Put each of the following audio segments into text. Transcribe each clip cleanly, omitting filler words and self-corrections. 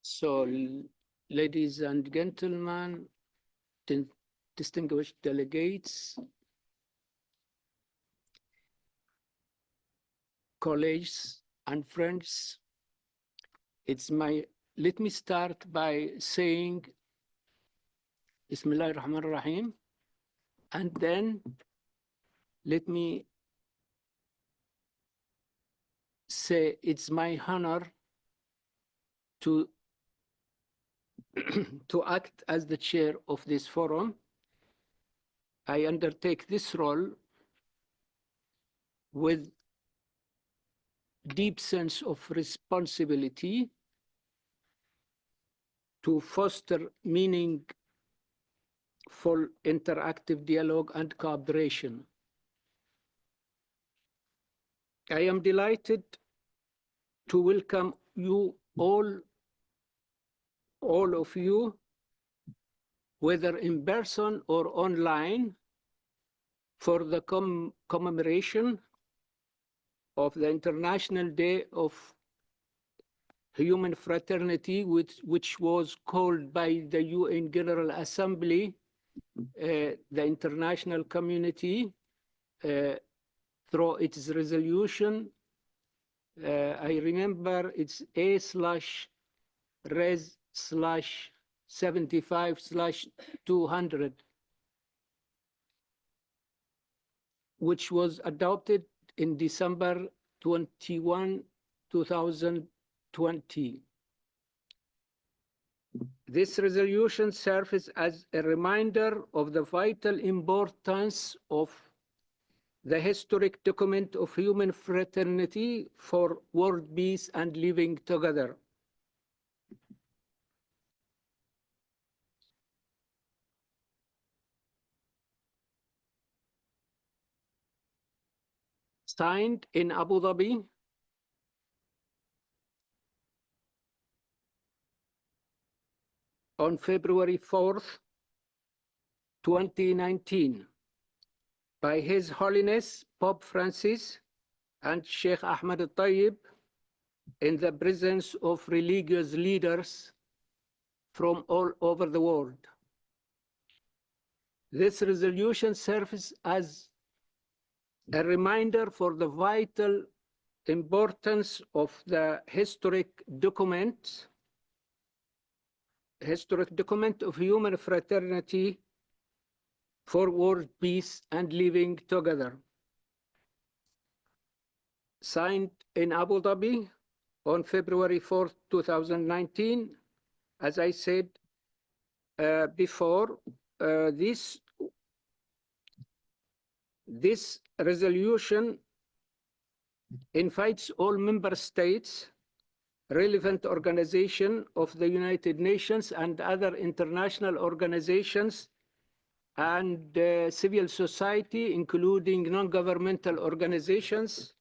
So, ladies and gentlemen, distinguished delegates, colleagues, and friends, let me start by saying Bismillah ar-Rahman ar-Rahim, and then let me say it's my honor to to act as the chair of this forum. I undertake this role with deep sense of responsibility to foster meaningful interactive dialogue and cooperation. I am delighted to welcome you all of you, whether in person or online, for the commemoration of the International Day of Human Fraternity, which was called by the UN General Assembly, the international community, through its resolution. I remember it's A/Res/75/200, which was adopted in December 21, 2020. This resolution serves as a reminder of the vital importance of the historic document of human fraternity for world peace and living together. Signed in Abu Dhabi on February 4th, 2019, by His Holiness Pope Francis and Sheikh Ahmed al-Tayyib, in the presence of religious leaders from all over the world. This resolution serves as a reminder for the vital importance of the historic document of human fraternity for world peace and living together. Signed in Abu Dhabi on February 4th, 2019. As I said before, this resolution invites all member states, relevant organizations of the United Nations and other international organizations, and civil society, including non-governmental organizations,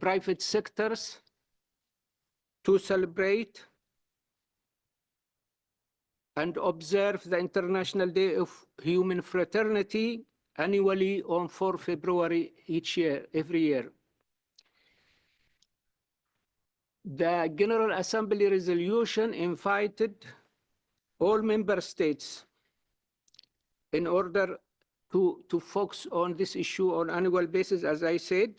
private sectors, to celebrate and observe the International Day of Human Fraternity annually on 4 February every year. The General Assembly resolution invited all member states in order to focus on this issue on an annual basis, as I said.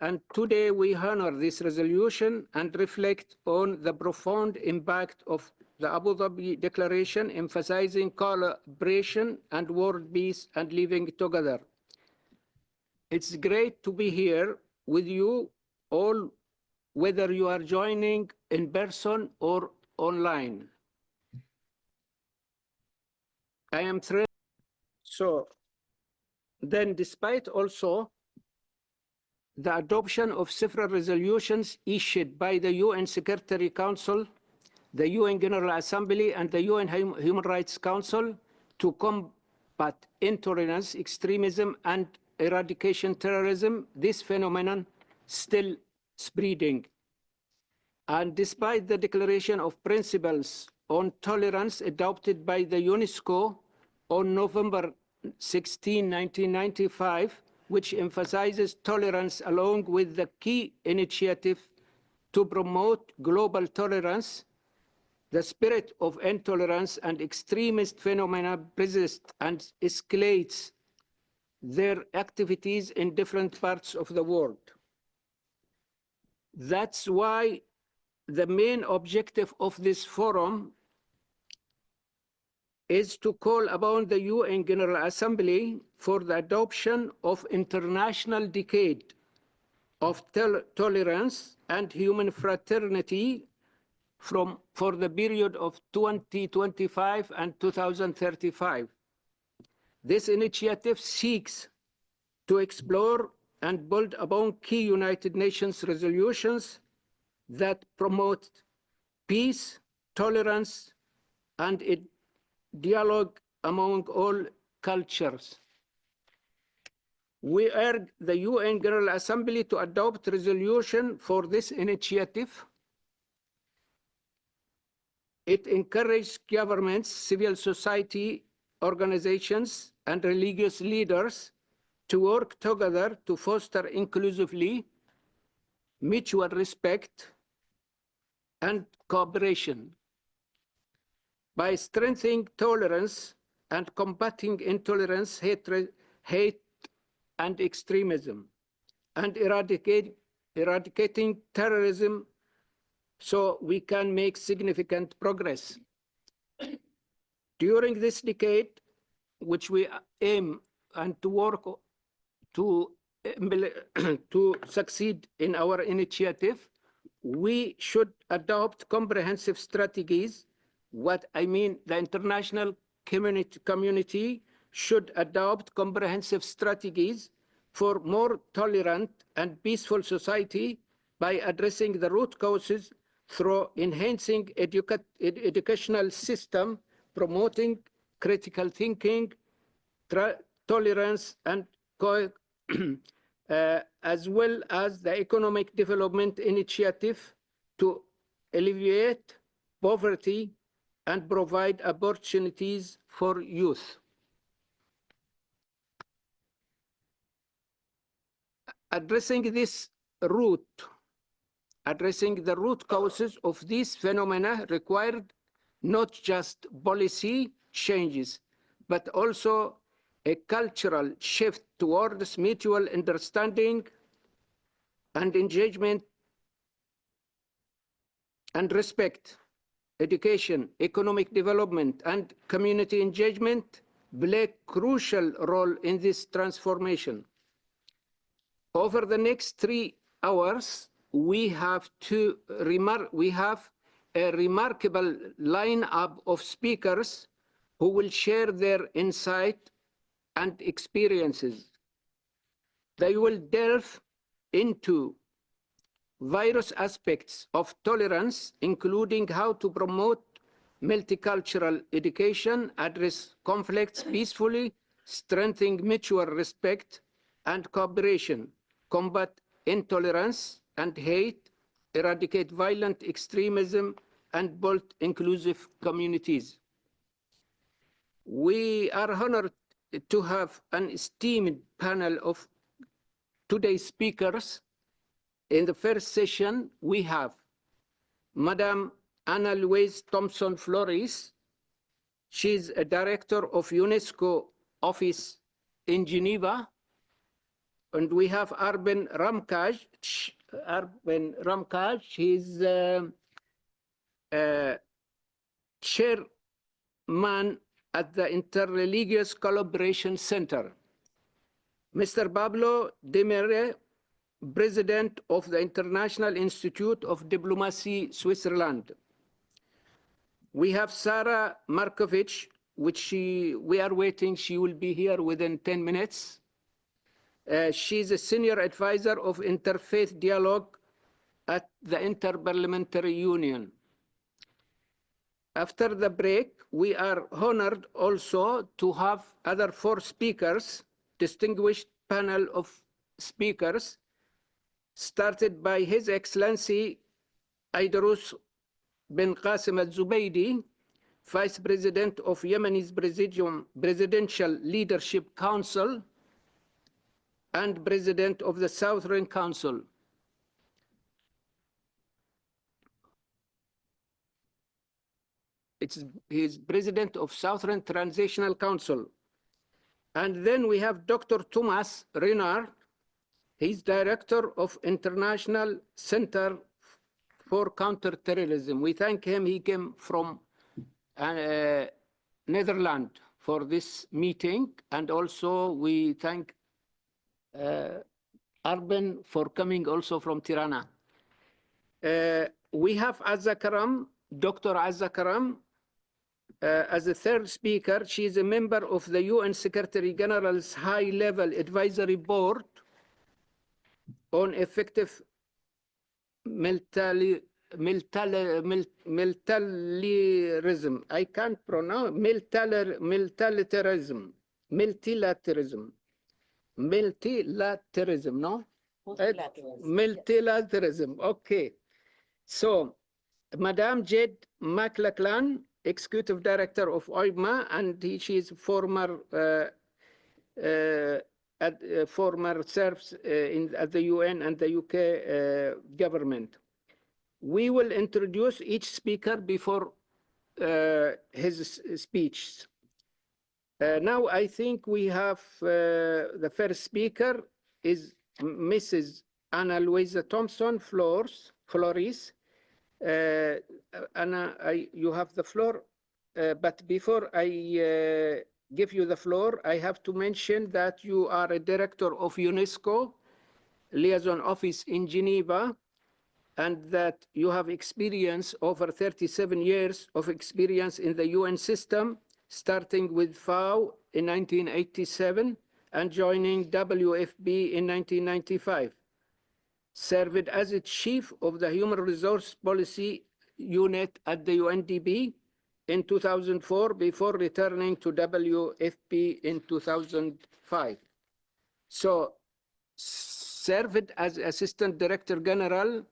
And today we honor this resolution and reflect on the profound impact of the Abu Dhabi Declaration, emphasizing collaboration and world peace and living together. It's great to be here with you all, whether you are joining in person or online. I am thrilled. So then, despite also the adoption of several resolutions issued by the UN Secretary Council, the UN General Assembly, and the UN Human Rights Council to combat intolerance, extremism, and eradication terrorism, this phenomenon still spreading. And despite the Declaration of Principles on Tolerance adopted by the UNESCO on November 16, 1995, which emphasizes tolerance along with the key initiative to promote global tolerance. The spirit of intolerance and extremist phenomena persist and escalates their activities in different parts of the world. That's why the main objective of this forum is to call upon the UN General Assembly for the adoption of international decade of tolerance and human fraternity for the period of 2025 and 2035. This initiative seeks to explore and build upon key United Nations resolutions that promote peace, tolerance, and a dialogue among all cultures. We urge the UN General Assembly to adopt resolution for this initiative. It encourages governments, civil society organizations, and religious leaders to work together to foster inclusively, mutual respect, and cooperation. By strengthening tolerance and combating intolerance, hate, and extremism, and eradicating terrorism, so we can make significant progress. During this decade, which we aim and to work to succeed in our initiative, we should adopt comprehensive strategies. What I mean, the international community should adopt comprehensive strategies for more tolerant and peaceful society by addressing the root causes through enhancing educational system, promoting critical thinking, tolerance, and as well as the economic development initiative to alleviate poverty and provide opportunities for youth. Addressing the root causes of these phenomena required not just policy changes, but also a cultural shift towards mutual understanding and engagement and respect. Education, economic development, and community engagement play a crucial role in this transformation. Over the next 3 hours, we have a remarkable lineup of speakers who will share their insight and experiences. They will delve into various aspects of tolerance, including how to promote multicultural education, address conflicts peacefully, strengthen mutual respect and cooperation, combat intolerance and hate, eradicate violent extremism, and build inclusive communities. We are honored to have an esteemed panel of today's speakers. In the first session, we have Madam Anna Louise Thompson Flores. She's a director of UNESCO office in Geneva. And we have Arben Ramkaj. He's chairman at the Interreligious Collaboration Center. Mr. Pablo Demere, president of the International Institute of Diplomacy, Switzerland. We have Sarah Markovich, we are waiting. She will be here within 10 minutes. She's a senior advisor of interfaith dialogue at the Interparliamentary Union. After the break, we are honored also to have other 4 speakers, distinguished panel of speakers, started by His Excellency Aidarus bin Qasim al-Zubaydi, Vice President of Yemeni's Presidential Leadership Council and President of the Southern Council. He's president of Southern Transitional Council. And then we have Dr. Thomas Renard. He's director of International Center for Counterterrorism. We thank him. He came from Netherlands for this meeting. And also we thank Arben for coming also from Tirana. We have Azza Karam, Dr. Azza Karam, as a third speaker. She is a member of the UN Secretary General's High-Level Advisory Board on Effective Militarism. I can't pronounce multilateralism. Multilateralism, no? Multilateralism, okay. So, Madame Jade McLachlan, Executive Director of OIMA, and she is former serves at the UN and the UK government. We will introduce each speaker before his speech. Now I think we have the first speaker is Mrs. Anna Louisa Thompson Flores. Anna, you have the floor. But before I give you the floor, I have to mention that you are a director of UNESCO Liaison Office in Geneva, and that you have experience, over 37 years of experience in the UN system, starting with FAO in 1987 and joining WFP in 1995. Served as a chief of the Human Resource Policy Unit at the UNDP in 2004 before returning to WFP in 2005. So served as Assistant Director General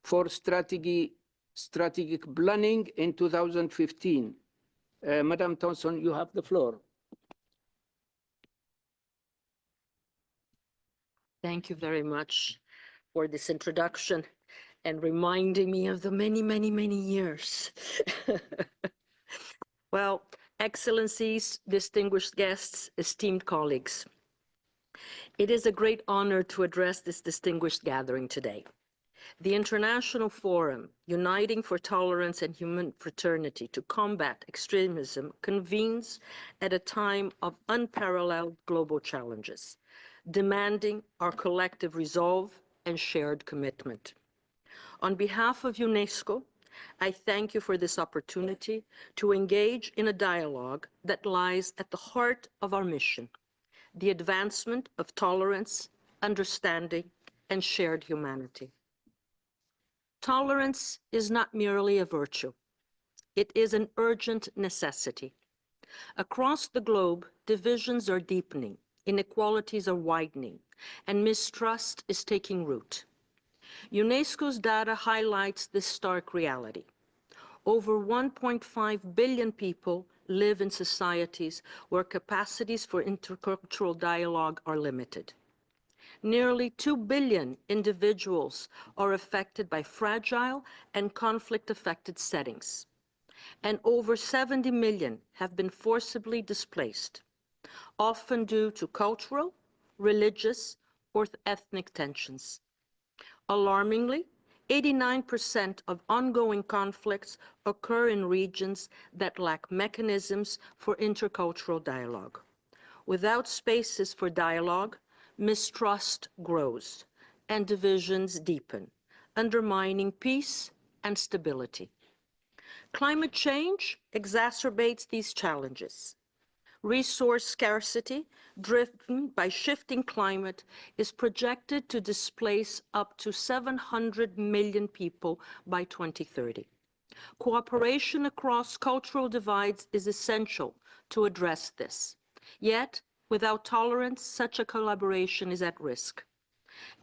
for strategic planning in 2015. Madam Thompson, you have the floor. Thank you very much for this introduction and reminding me of the many, many, many years. Well, Excellencies, distinguished guests, esteemed colleagues, it is a great honor to address this distinguished gathering today. The International Forum, Uniting for Tolerance and Human Fraternity to Combat Extremism, convenes at a time of unparalleled global challenges, demanding our collective resolve and shared commitment. On behalf of UNESCO, I thank you for this opportunity to engage in a dialogue that lies at the heart of our mission, the advancement of tolerance, understanding, and shared humanity. Tolerance is not merely a virtue. It is an urgent necessity. Across the globe, divisions are deepening, inequalities are widening, and mistrust is taking root. UNESCO's data highlights this stark reality. Over 1.5 billion people live in societies where capacities for intercultural dialogue are limited. Nearly 2 billion individuals are affected by fragile and conflict-affected settings, and over 70 million have been forcibly displaced, often due to cultural, religious, or ethnic tensions. Alarmingly, 89% of ongoing conflicts occur in regions that lack mechanisms for intercultural dialogue. Without spaces for dialogue, mistrust grows and divisions deepen, undermining peace and stability. Climate change exacerbates these challenges. Resource scarcity, driven by shifting climate, is projected to displace up to 700 million people by 2030. Cooperation across cultural divides is essential to address this. Yet, without tolerance, such a collaboration is at risk.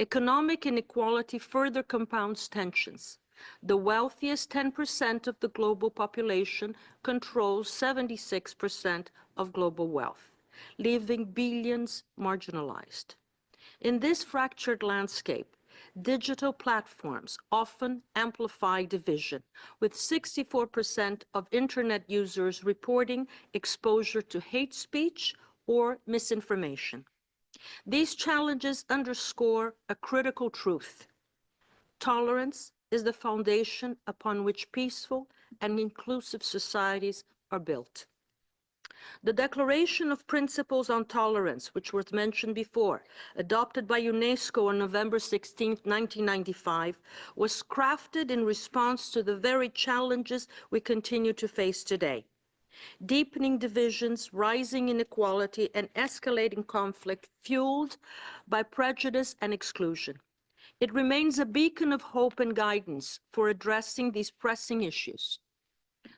Economic inequality further compounds tensions. The wealthiest 10% of the global population controls 76% of global wealth, leaving billions marginalized. In this fractured landscape, digital platforms often amplify division, with 64% of internet users reporting exposure to hate speech or misinformation. These challenges underscore a critical truth. Tolerance is the foundation upon which peaceful and inclusive societies are built. The Declaration of Principles on Tolerance, which was mentioned before, adopted by UNESCO on November 16, 1995, was crafted in response to the very challenges we continue to face today. Deepening divisions, rising inequality, and escalating conflict fueled by prejudice and exclusion. It remains a beacon of hope and guidance for addressing these pressing issues.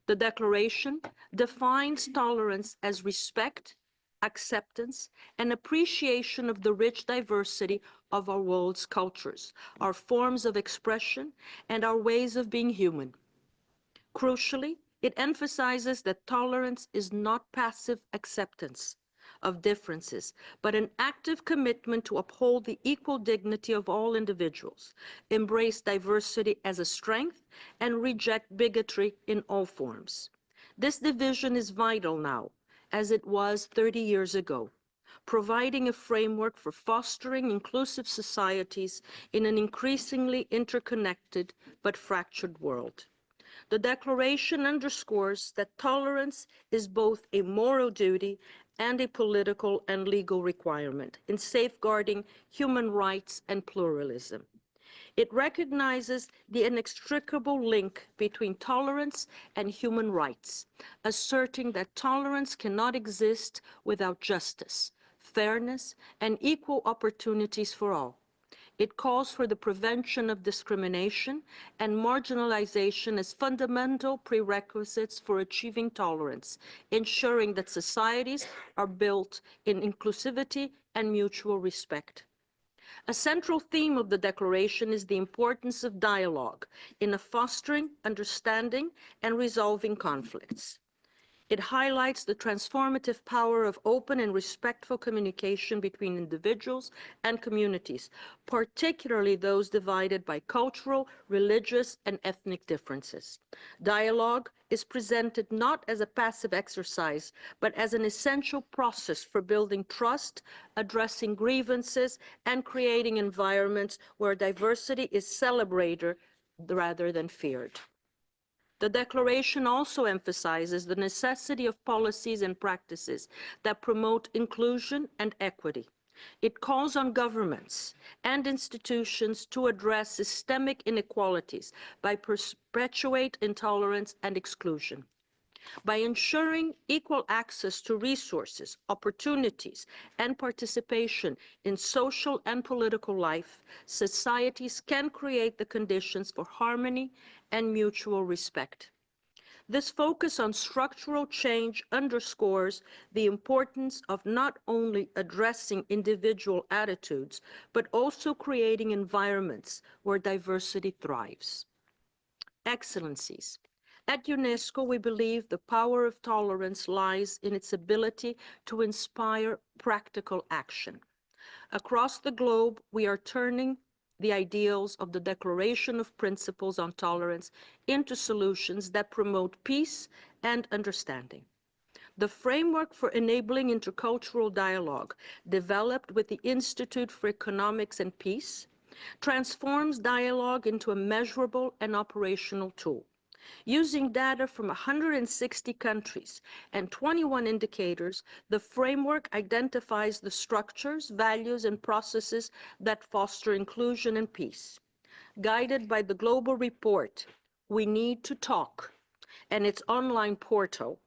The Declaration defines tolerance as respect, acceptance, and appreciation of the rich diversity of our world's cultures, our forms of expression, and our ways of being human. Crucially, it emphasizes that tolerance is not passive acceptance of differences, but an active commitment to uphold the equal dignity of all individuals, embrace diversity as a strength, and reject bigotry in all forms. This division is vital now, as it was 30 years ago, providing a framework for fostering inclusive societies in an increasingly interconnected but fractured world. The Declaration underscores that tolerance is both a moral duty and a political and legal requirement in safeguarding human rights and pluralism. It recognizes the inextricable link between tolerance and human rights, asserting that tolerance cannot exist without justice, fairness, and equal opportunities for all. It calls for the prevention of discrimination and marginalization as fundamental prerequisites for achieving tolerance, ensuring that societies are built in inclusivity and mutual respect. A central theme of the Declaration is the importance of dialogue in fostering, understanding, and resolving conflicts. It highlights the transformative power of open and respectful communication between individuals and communities, particularly those divided by cultural, religious, and ethnic differences. Dialogue is presented not as a passive exercise, but as an essential process for building trust, addressing grievances, and creating environments where diversity is celebrated rather than feared. The Declaration also emphasizes the necessity of policies and practices that promote inclusion and equity. It calls on governments and institutions to address systemic inequalities by perpetuate intolerance and exclusion. By ensuring equal access to resources, opportunities, and participation in social and political life, societies can create the conditions for harmony and mutual respect. This focus on structural change underscores the importance of not only addressing individual attitudes, but also creating environments where diversity thrives. Excellencies, at UNESCO, we believe the power of tolerance lies in its ability to inspire practical action. Across the globe, we are turning the ideals of the Declaration of Principles on Tolerance into solutions that promote peace and understanding. The framework for enabling intercultural dialogue, developed with the Institute for Economics and Peace, transforms dialogue into a measurable and operational tool. Using data from 160 countries and 21 indicators, the framework identifies the structures, values, and processes that foster inclusion and peace. Guided by the global report, We Need to Talk, and its online portal,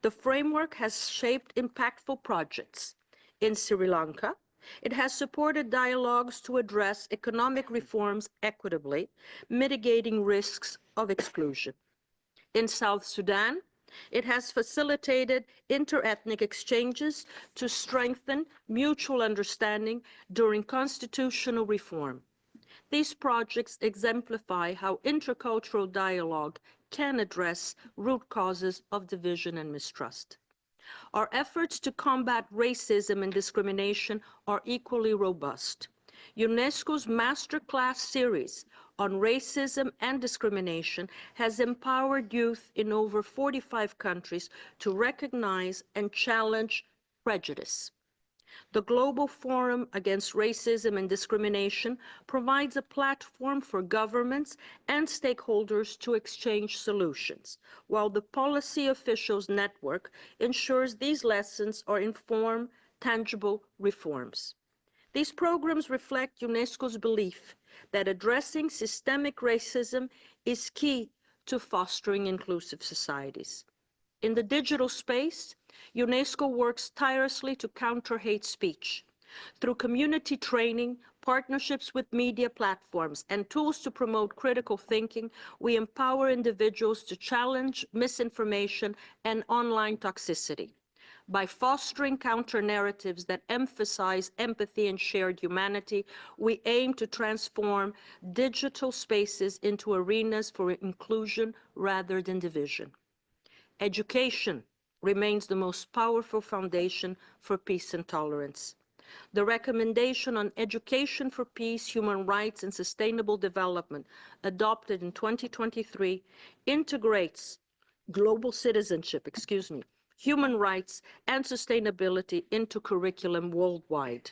the framework has shaped impactful projects. In Sri Lanka, it has supported dialogues to address economic reforms equitably, mitigating risks of exclusion. In South Sudan, it has facilitated inter-ethnic exchanges to strengthen mutual understanding during constitutional reform. These projects exemplify how intercultural dialogue can address root causes of division and mistrust. Our efforts to combat racism and discrimination are equally robust. UNESCO's masterclass series on racism and discrimination has empowered youth in over 45 countries to recognize and challenge prejudice. The Global Forum Against Racism and Discrimination provides a platform for governments and stakeholders to exchange solutions, while the Policy Officials Network ensures these lessons are informed, tangible reforms. These programs reflect UNESCO's belief that addressing systemic racism is key to fostering inclusive societies. In the digital space, UNESCO works tirelessly to counter hate speech. Through community training, partnerships with media platforms, and tools to promote critical thinking, we empower individuals to challenge misinformation and online toxicity. By fostering counter-narratives that emphasize empathy and shared humanity, we aim to transform digital spaces into arenas for inclusion rather than division. Education remains the most powerful foundation for peace and tolerance. The recommendation on education for peace, human rights, and sustainable development, adopted in 2023, integrates global citizenship, human rights, and sustainability into curriculum worldwide.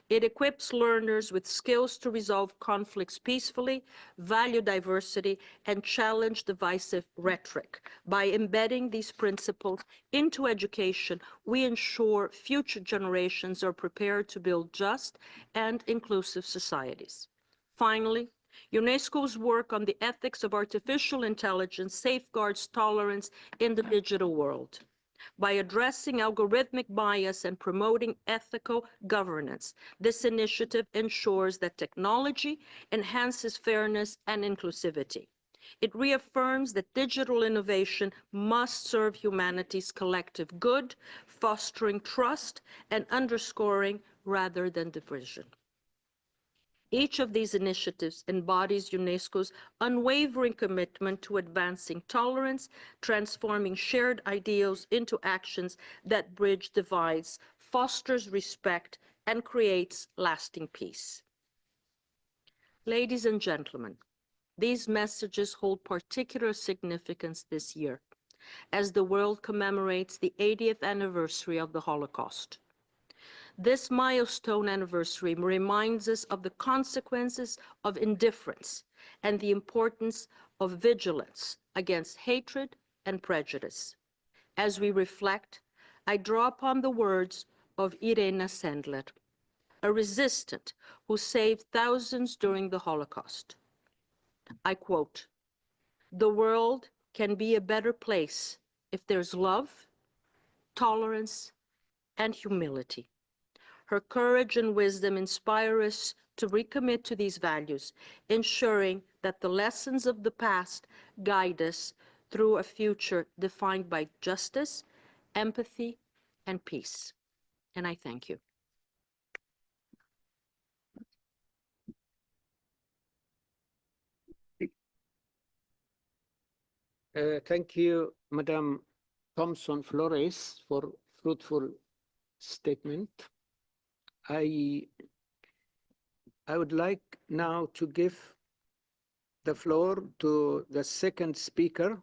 It equips learners with skills to resolve conflicts peacefully, value diversity, and challenge divisive rhetoric. By embedding these principles into education, we ensure future generations are prepared to build just and inclusive societies. Finally, UNESCO's work on the ethics of artificial intelligence safeguards tolerance in the digital world. By addressing algorithmic bias and promoting ethical governance, this initiative ensures that technology enhances fairness and inclusivity. It reaffirms that digital innovation must serve humanity's collective good, fostering trust and underscoring rather than division. Each of these initiatives embodies UNESCO's unwavering commitment to advancing tolerance, transforming shared ideals into actions that bridge divides, fosters respect, and creates lasting peace. Ladies and gentlemen, these messages hold particular significance this year, as the world commemorates the 80th anniversary of the Holocaust. This milestone anniversary reminds us of the consequences of indifference and the importance of vigilance against hatred and prejudice. As we reflect, I draw upon the words of Irena Sendler, a resistant who saved thousands during the Holocaust. I quote, "The world can be a better place if there's love, tolerance, and humility." Her courage and wisdom inspire us to recommit to these values, ensuring that the lessons of the past guide us through a future defined by justice, empathy, and peace. And I thank you. Thank you, Madam Thompson Flores, for fruitful statement. I would like now to give the floor to the second speaker.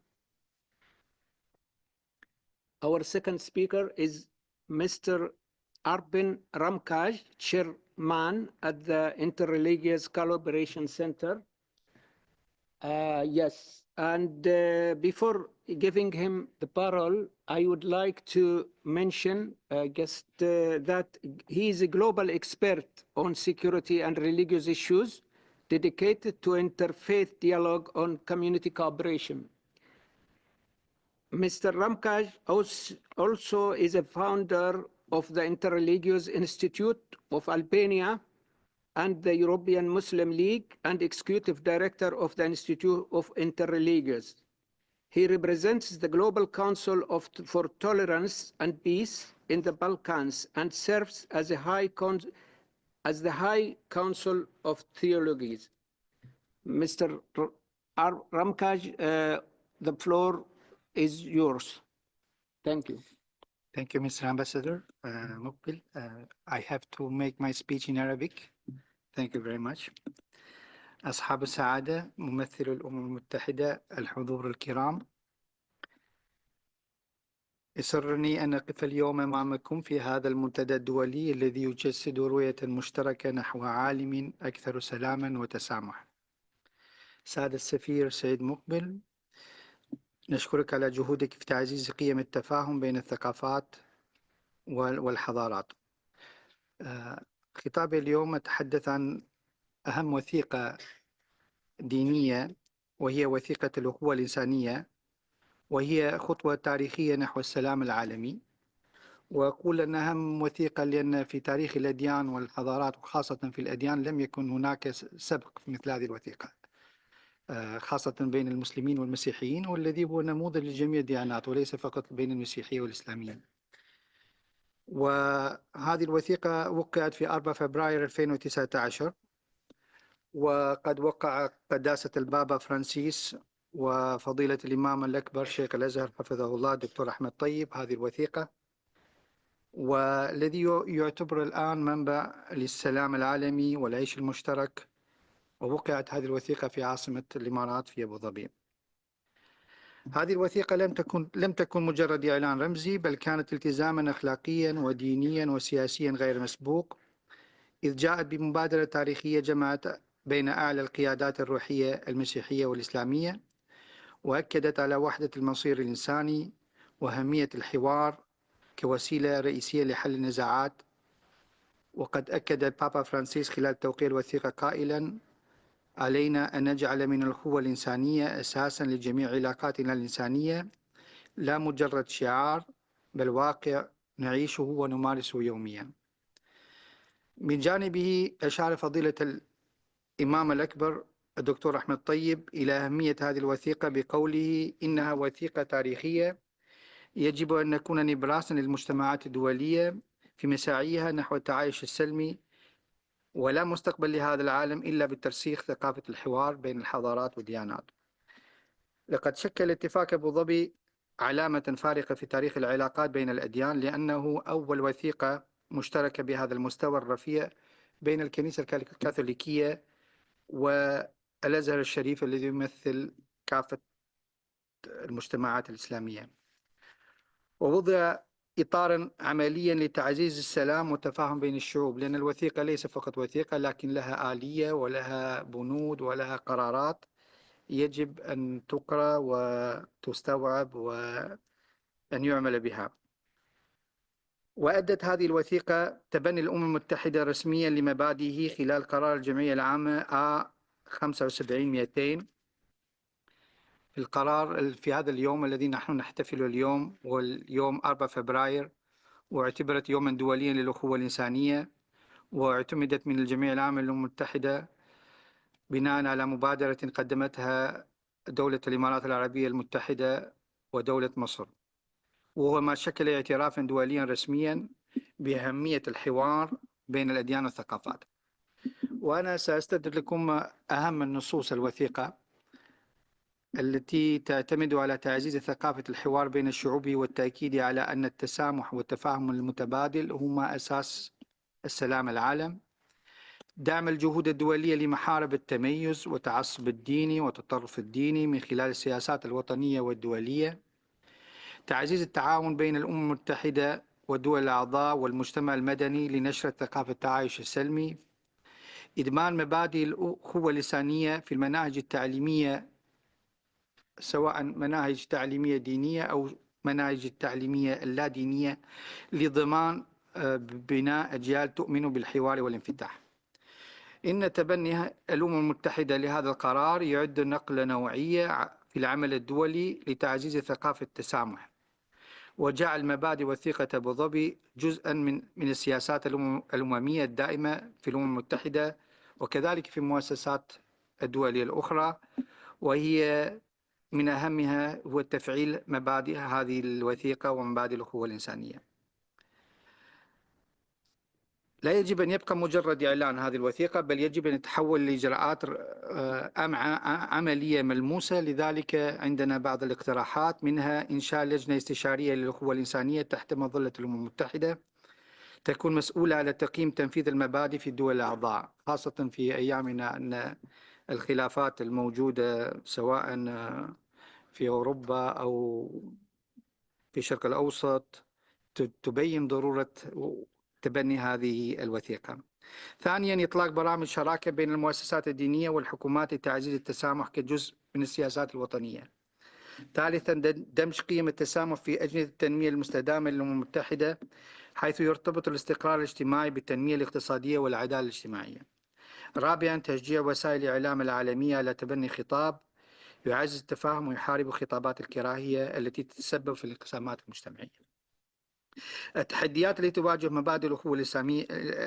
Our second speaker is Mr. Arpin Ramkaj, Chairman at the Interreligious Collaboration Center. Yes, and before giving him the parole, I would like to mention that he is a global expert on security and religious issues, dedicated to interfaith dialogue on community cooperation. Mr. Ramkaj also is a founder of the Interreligious Institute of Albania and the European Muslim League, and executive director of the Institute of Interreligious. He represents the Global Council for Tolerance and Peace in the Balkans and serves as the High Council of Theologies. Mr. Ramkaj, the floor is yours. Thank you. Thank you, Mr. Ambassador Mukbil. I have to make my speech in Arabic. Thank you very much. أصحاب السعادة، ممثل الأمم المتحدة، الحضور الكرام، يسرني أن أقف اليوم أمامكم في هذا المنتدى الدولي الذي يجسد رؤية مشتركة نحو عالم أكثر سلاما وتسامحا. سعادة السفير سعيد مقبل، نشكرك على جهودك في تعزيز قيم التفاهم بين الثقافات والحضارات. خطابي اليوم أتحدث عن أهم وثيقة دينية، وهي وثيقة الأخوة الإنسانية، وهي خطوة تاريخية نحو السلام العالمي. وأقول أنها أهم وثيقة لأن في تاريخ الأديان والحضارات، وخاصة في الأديان، لم يكن هناك سبق في مثل هذه الوثيقة، خاصة بين المسلمين والمسيحيين، والذي هو نموذج لجميع الديانات وليس فقط بين المسيحية والإسلاميين. وهذه الوثيقة وقعت في 4 فبراير 2019، وقد وقع قداسة البابا فرانسيس وفضيلة الإمام الأكبر شيخ الأزهر حفظه الله دكتور أحمد طيب هذه الوثيقة، والذي يعتبر الآن منبع للسلام العالمي والعيش المشترك. ووقعت هذه الوثيقة في عاصمة الإمارات في أبو ظبي. هذه الوثيقة لم تكن مجرد إعلان رمزي، بل كانت التزاما أخلاقيا ودينيا وسياسيا غير مسبوق، إذ جاءت بمبادرة تاريخية جمعت بين أعلى القيادات الروحية المسيحية والإسلامية، وأكدت على وحدة المصير الإنساني وأهمية الحوار كوسيلة رئيسية لحل النزاعات. وقد أكد البابا فرانسيس خلال توقيع الوثيقة قائلا: علينا أن نجعل من الأخوة الإنسانية أساسا لجميع علاقاتنا الإنسانية، لا مجرد شعار بل واقع نعيشه ونمارسه يوميا. من جانبه أشار فضيلة الإمام الأكبر الدكتور أحمد طيب إلى أهمية هذه الوثيقة بقوله: إنها وثيقة تاريخية يجب أن نكون نبراسا للمجتمعات الدولية في مساعيها نحو التعايش السلمي، ولا مستقبل لهذا العالم إلا بترسيخ ثقافة الحوار بين الحضارات والديانات. لقد شكل اتفاق أبو ظبي علامة فارقة في تاريخ العلاقات بين الأديان، لأنه أول وثيقة مشتركة بهذا المستوى الرفيع بين الكنيسة الكاثوليكية والأزهر الشريف الذي يمثل كافة المجتمعات الإسلامية، ووضع إطارا عمليا لتعزيز السلام والتفاهم بين الشعوب، لأن الوثيقة ليس فقط وثيقة لكن لها آلية ولها بنود ولها قرارات يجب أن تقرأ وتستوعب وأن يعمل بها. وأدت هذه الوثيقة تبني الأمم المتحدة رسميا لمبادئه خلال قرار الجمعية العامة A75/200. القرار في هذا اليوم الذي نحن نحتفل اليوم، واليوم 4 فبراير، واعتبرت يوما دوليا للأخوة الإنسانية، واعتمدت من الجمعية العامة للأمم المتحدة بناء على مبادرة قدمتها دولة الإمارات العربية المتحدة ودولة مصر، وهو ما شكل اعترافا دوليا رسميا بأهمية الحوار بين الأديان والثقافات. وأنا سأستدر لكم أهم النصوص الوثيقة التي تعتمد على تعزيز ثقافة الحوار بين الشعوب، والتأكيد على أن التسامح والتفاهم المتبادل هما أساس السلام العالم، دعم الجهود الدولية لمحاربة التميز والتعصب الديني والتطرف الديني من خلال السياسات الوطنية والدولية، تعزيز التعاون بين الأمم المتحدة والدول الأعضاء والمجتمع المدني لنشر ثقافة التعايش السلمي، إدمان مبادئ الأخوة اللسانية في المناهج التعليمية، سواء مناهج تعليمية دينية أو مناهج التعليمية اللا دينية، لضمان بناء أجيال تؤمن بالحوار والانفتاح. إن تبني الأمم المتحدة لهذا القرار يعد نقلة نوعية في العمل الدولي لتعزيز ثقافة التسامح، وجعل مبادئ وثيقة أبو ظبي جزءا من السياسات الأممية الدائمة في الأمم المتحدة، وكذلك في المؤسسات الدولية الأخرى، وهي من أهمها هو تفعيل مبادئ هذه الوثيقة ومبادئ الأخوة الإنسانية. لا يجب أن يبقى مجرد إعلان هذه الوثيقة، بل يجب أن يتحول لإجراءات عملية ملموسة. لذلك عندنا بعض الاقتراحات، منها إنشاء لجنة استشارية للأخوة الإنسانية تحت مظلة الأمم المتحدة تكون مسؤولة على تقييم تنفيذ المبادئ في الدول الأعضاء، خاصة في أيامنا أن الخلافات الموجودة سواء في أوروبا أو في الشرق الأوسط تبين ضرورة تبني هذه الوثيقة. ثانيا، إطلاق برامج شراكة بين المؤسسات الدينية والحكومات لتعزيز التسامح كجزء من السياسات الوطنية. ثالثا، دمج قيم التسامح في أجندة التنمية المستدامة للأمم المتحدة، حيث يرتبط الاستقرار الاجتماعي بالتنمية الاقتصادية والعدالة الاجتماعية. رابعا، تشجيع وسائل الإعلام العالمية على تبني خطاب يعزز التفاهم ويحارب خطابات الكراهية التي تتسبب في الانقسامات المجتمعية. التحديات التي تواجه مبادئ الأخوة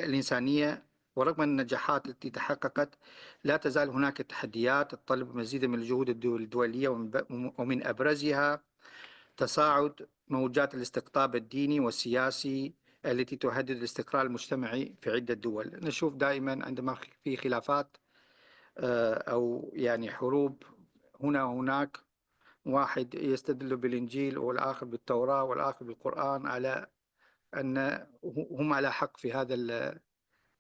الإنسانية، ورغم النجاحات التي تحققت لا تزال هناك تحديات تطلب مزيدا من الجهود الدولية، ومن أبرزها تصاعد موجات الاستقطاب الديني والسياسي التي تهدد الاستقرار المجتمعي في عدة دول. نشوف دائما عندما في خلافات أو يعني حروب هنا وهناك، واحد يستدل بالإنجيل والآخر بالتوراة والآخر بالقرآن على أن هم على حق في هذا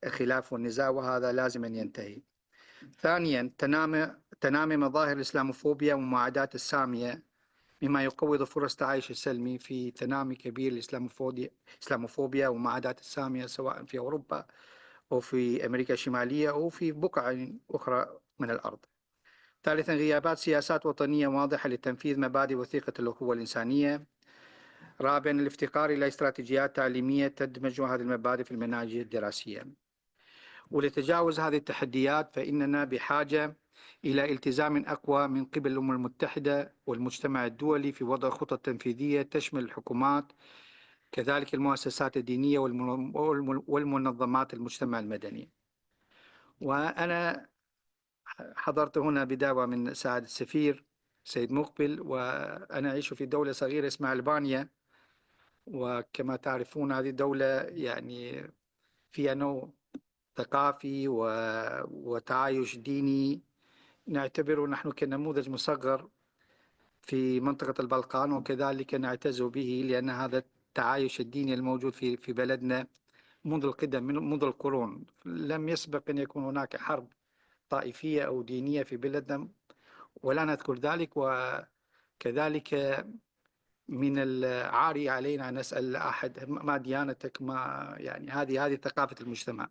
الخلاف والنزاع، وهذا لازم أن ينتهي. ثانيا، تنامي مظاهر الإسلاموفوبيا ومعاداة السامية، مما يقوض فرص تعايش السلمي. في تنامي كبير الإسلاموفوبيا ومعاداة السامية سواء في أوروبا أو في أمريكا الشمالية أو في بقع أخرى من الأرض. ثالثا، غيابات سياسات وطنية واضحة لتنفيذ مبادئ وثيقة الأخوة الإنسانية. رابعا، الافتقار إلى استراتيجيات تعليمية تدمج هذه المبادئ في المناهج الدراسية. ولتجاوز هذه التحديات فإننا بحاجة إلى التزام أقوى من قبل الأمم المتحدة والمجتمع الدولي في وضع خطط تنفيذية تشمل الحكومات، كذلك المؤسسات الدينية والمنظمات المجتمع المدني. وأنا حضرت هنا بدعوة من سعادة السفير سيد مقبل، وأنا أعيش في دولة صغيرة اسمها ألبانيا، وكما تعرفون هذه الدولة يعني فيها نوع ثقافي وتعايش ديني نعتبره نحن كنموذج مصغر في منطقة البلقان، وكذلك نعتز به لأن هذا التعايش الديني الموجود في بلدنا منذ القدم، منذ القرون، لم يسبق أن يكون هناك حرب طائفية أو دينية في بلدنا ولا نذكر ذلك. وكذلك من العاري علينا أن نسأل أحد ما ديانتك، ما يعني هذه ثقافة المجتمع.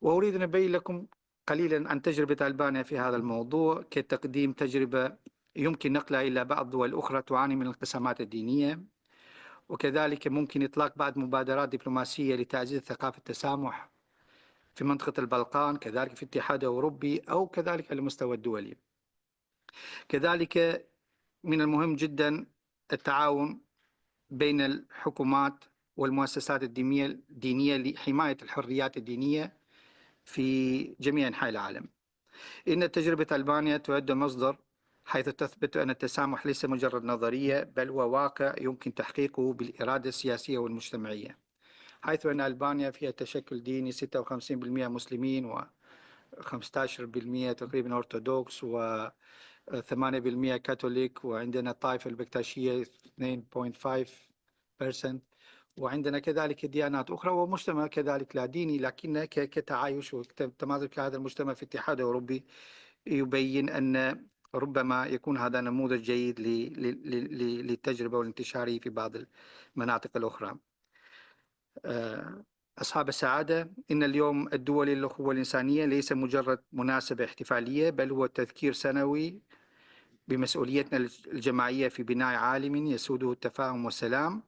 وأريد أن أبين لكم قليلا عن تجربة ألبانيا في هذا الموضوع كتقديم تجربة يمكن نقلها إلى بعض دول أخرى تعاني من الانقسامات الدينية، وكذلك ممكن إطلاق بعض مبادرات دبلوماسية لتعزيز ثقافة التسامح في منطقة البلقان، كذلك في الاتحاد الأوروبي أو كذلك على المستوى الدولي. كذلك من المهم جدا التعاون بين الحكومات والمؤسسات الدينية لحماية الحريات الدينية في جميع أنحاء العالم. إن تجربة ألبانيا تعد مصدر حيث تثبت أن التسامح ليس مجرد نظرية، بل هو واقع يمكن تحقيقه بالإرادة السياسية والمجتمعية، حيث أن ألبانيا فيها تشكل ديني 56% مسلمين و15% تقريبا أرثوذكس و8% كاثوليك، وعندنا الطائفة البكتاشية 2.5%، وعندنا كذلك ديانات أخرى ومجتمع كذلك لا ديني، لكن كتعايش وتمازج هذا المجتمع في الاتحاد الأوروبي يبين أن ربما يكون هذا نموذج جيد للتجربة والانتشار في بعض المناطق الأخرى. أصحاب السعادة، إن اليوم الدولي للأخوة الإنسانية ليس مجرد مناسبة احتفالية، بل هو تذكير سنوي بمسؤوليتنا الجماعية في بناء عالم يسوده التفاهم والسلام.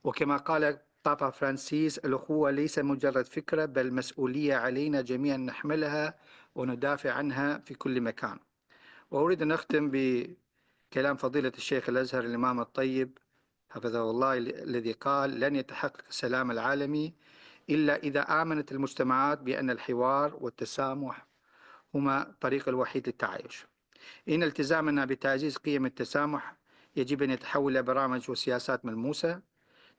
وكما قال بابا فرانسيس، الأخوة ليس مجرد فكرة، بل مسؤولية علينا جميعا نحملها وندافع عنها في كل مكان. وأريد أن أختم بكلام فضيلة الشيخ الأزهر الإمام الطيب حفظه الله، الذي قال: لن يتحقق السلام العالمي إلا إذا آمنت المجتمعات بأن الحوار والتسامح هما الطريق الوحيد للتعايش. إن التزامنا بتعزيز قيم التسامح يجب أن يتحول إلى برامج وسياسات ملموسة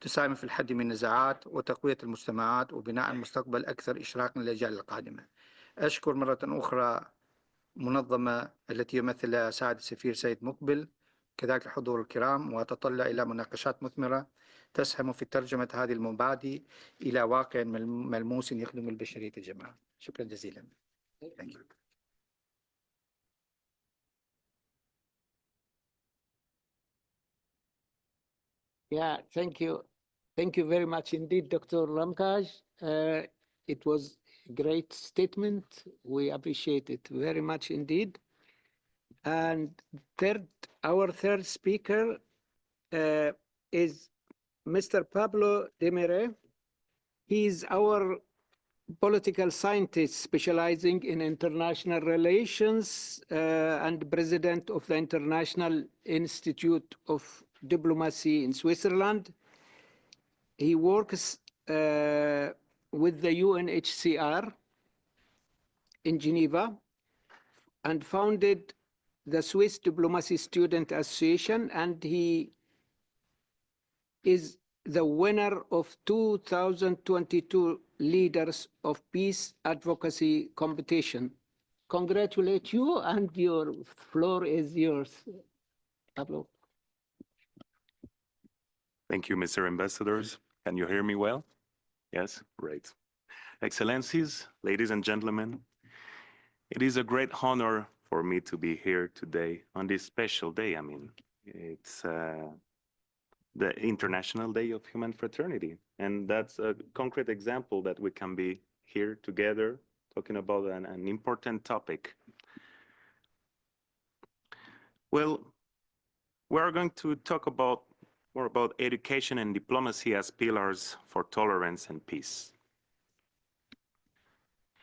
تساهم في الحد من النزاعات وتقوية المجتمعات وبناء مستقبل أكثر إشراقا للأجيال القادمة. أشكر مرة أخرى منظمة التي يمثلها سعادة السفير سيد مقبل، كذلك الحضور الكرام، وأتطلع إلى مناقشات مثمرة تسهم في ترجمة هذه المبادئ إلى واقع ملموس يخدم البشرية جميعا. شكرا جزيلا. Thank you. Yeah, thank you. Thank you very much indeed, Dr. Ramkaj. It was a great statement. We appreciate it very much indeed. And our third speaker is Mr. Pablo Demire. He is our political scientist specializing in international relations and president of the International Institute of Diplomacy in Switzerland. He works with the UNHCR in Geneva and founded the Swiss Diplomacy Student Association, and he is the winner of 2022 Leaders of Peace Advocacy Competition. Congratulate you, and your floor is yours, Pablo. Thank you, Mr. Ambassadors. Can you hear me well? Yes, great. Excellencies, ladies and gentlemen, it is a great honor for me to be here today on this special day. I mean, it's the International Day of Human Fraternity. And that's a concrete example that we can be here together talking about an important topic. Well, we're going to talk more about education and diplomacy as pillars for tolerance and peace.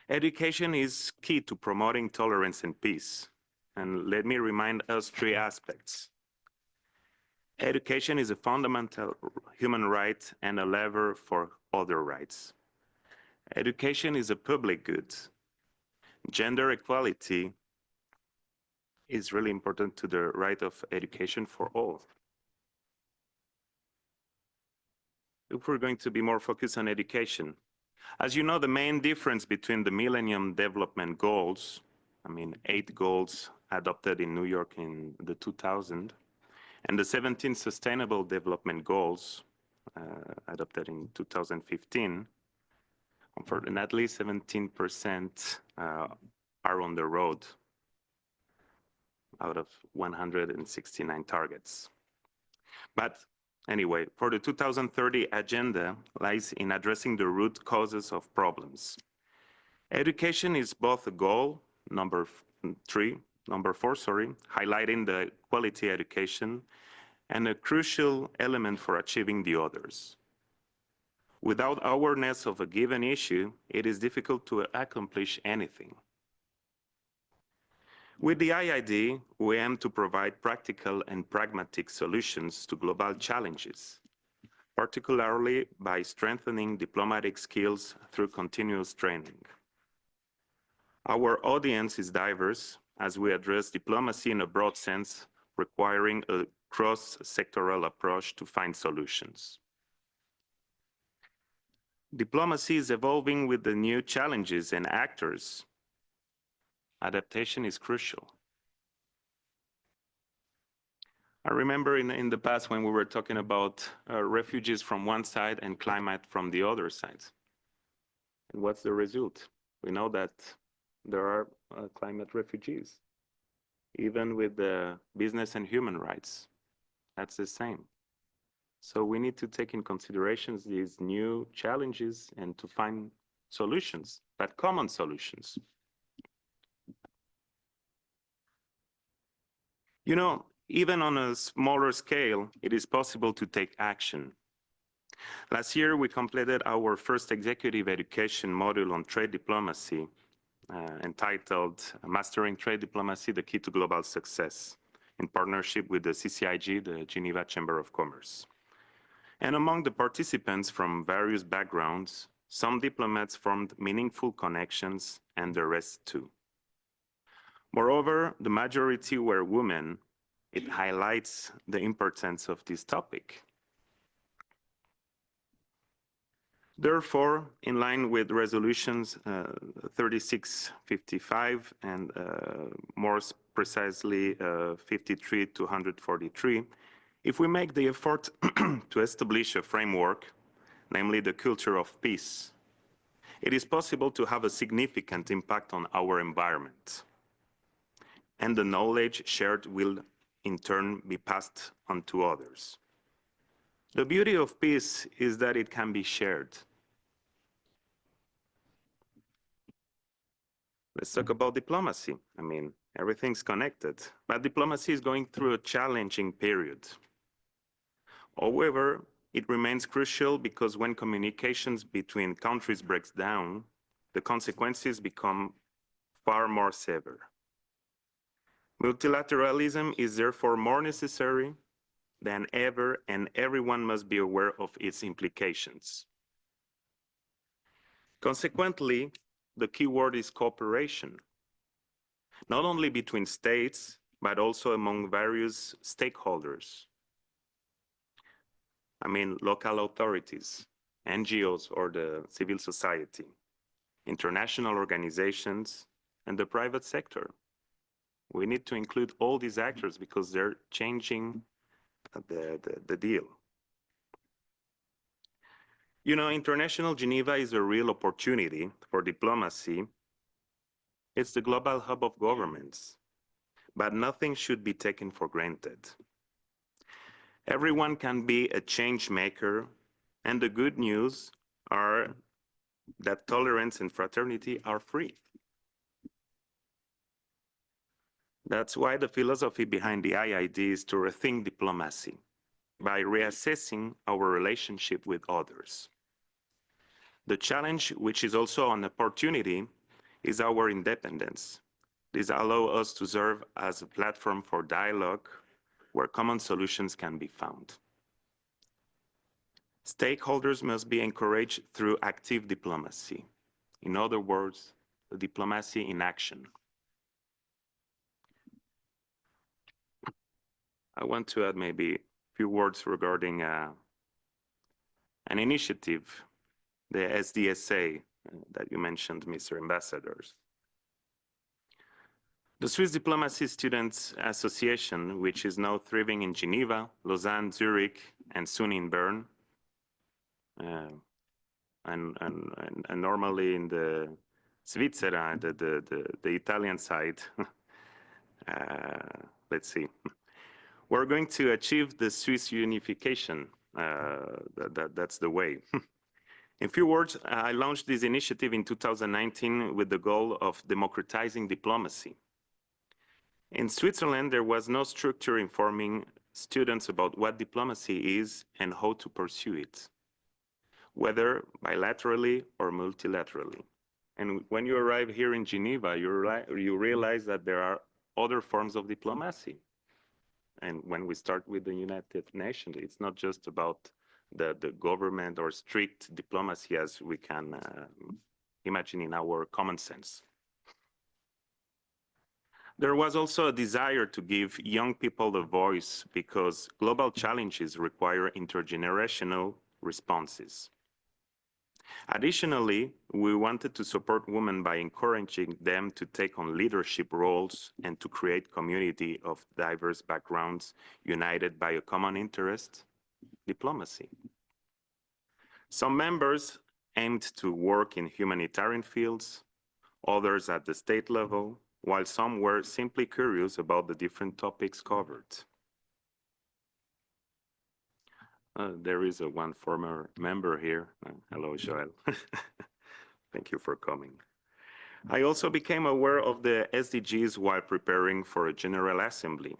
Education is key to promoting tolerance and peace. And let me remind us three aspects. Education is a fundamental human right and a lever for other rights. Education is a public good. Gender equality is really important to the right of education for all. If we're going to be more focused on education, as you know, the main difference between the Millennium Development Goals, 8 goals adopted in New York in the 2000, and the 17 Sustainable Development Goals adopted in 2015, unfortunately 17% are on the road out of 169 targets. But anyway, for the 2030 agenda lies in addressing the root causes of problems. Education is both a goal, number 4, highlighting the quality education, and a crucial element for achieving the others. Without awareness of a given issue, it is difficult to accomplish anything. With the IID, we aim to provide practical and pragmatic solutions to global challenges, particularly by strengthening diplomatic skills through continuous training. Our audience is diverse as we address diplomacy in a broad sense, requiring a cross-sectoral approach to find solutions. Diplomacy is evolving with the new challenges and actors. Adaptation is crucial. I remember in the past when we were talking about refugees from one side and climate from the other side. And what's the result? We know that there are climate refugees, even with the business and human rights. That's the same. So we need to take in consideration these new challenges and to find solutions, but common solutions. You know, even on a smaller scale, it is possible to take action. Last year, we completed our first executive education module on trade diplomacy, entitled Mastering Trade Diplomacy, the Key to Global Success, in partnership with the CCIG, the Geneva Chamber of Commerce. And among the participants from various backgrounds, some diplomats formed meaningful connections, and the rest too. Moreover, the majority were women. It highlights the importance of this topic. Therefore, in line with resolutions 3655 and more precisely 53 to 143, If we make the effort to establish a framework, namely the culture of peace, it is possible to have a significant impact on our environment. And the knowledge shared will, in turn, be passed on to others. The beauty of peace is that it can be shared. Let's talk about diplomacy. I mean, everything's connected, but diplomacy is going through a challenging period. However, it remains crucial because when communications between countries breaks down, the consequences become far more severe. Multilateralism is therefore more necessary than ever, and everyone must be aware of its implications. Consequently, the key word is cooperation, not only between states, but also among various stakeholders. I mean, local authorities, NGOs or the civil society, international organizations, and the private sector. We need to include all these actors because they're changing the deal. You know, International Geneva is a real opportunity for diplomacy. It's the global hub of governments, but nothing should be taken for granted. Everyone can be a change maker, and the good news are that tolerance and fraternity are free. That's why the philosophy behind the IID is to rethink diplomacy by reassessing our relationship with others. The challenge, which is also an opportunity, is our independence. This allows us to serve as a platform for dialogue where common solutions can be found. Stakeholders must be encouraged through active diplomacy. In other words, the diplomacy in action. I want to add maybe a few words regarding an initiative, the SDSA, that you mentioned, Mr. Ambassadors. The Swiss Diplomacy Students Association, which is now thriving in Geneva, Lausanne, Zurich, and soon in Bern, and normally in the Svizzera, the Italian side. Let's see. We're going to achieve the Swiss unification. That's the way. In few words, I launched this initiative in 2019 with the goal of democratizing diplomacy. In Switzerland, there was no structure informing students about what diplomacy is and how to pursue it, whether bilaterally or multilaterally. And when you arrive here in Geneva, you realize that there are other forms of diplomacy. And when we start with the United Nations, it's not just about the government or strict diplomacy as we can imagine in our common sense. There was also a desire to give young people a voice because global challenges require intergenerational responses. Additionally, we wanted to support women by encouraging them to take on leadership roles and to create community of diverse backgrounds united by a common interest, diplomacy. Some members aimed to work in humanitarian fields, others at the state level, while some were simply curious about the different topics covered. There is one former member here. Hello, Joel. Thank you for coming. I also became aware of the SDGs while preparing for a General Assembly.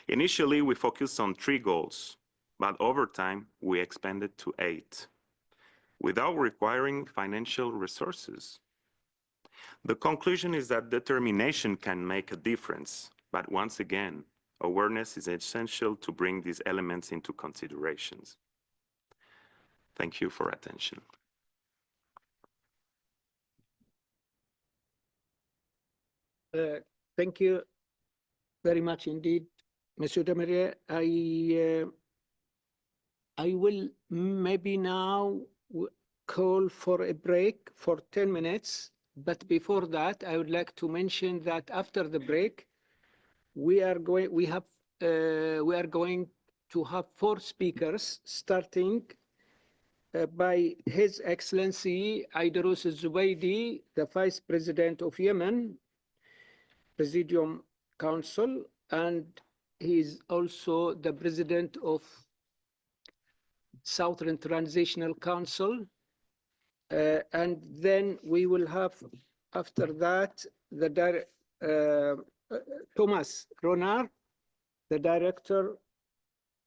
Initially, we focused on 3 goals, but over time, we expanded to 8, without requiring financial resources. The conclusion is that determination can make a difference, but once again, awareness is essential to bring these elements into considerations. Thank you for attention. Thank you very much indeed, Monsieur Demerier. I will maybe now call for a break for 10 minutes. But before that, I would like to mention that after the break, we are going to have 4 speakers, starting by His Excellency Aidarus Zubaydi, the Vice President of Yemen Presidium Council, and he is also the President of Southern Transitional Council. And then we will have, after that, the Thomas Ronar, the Director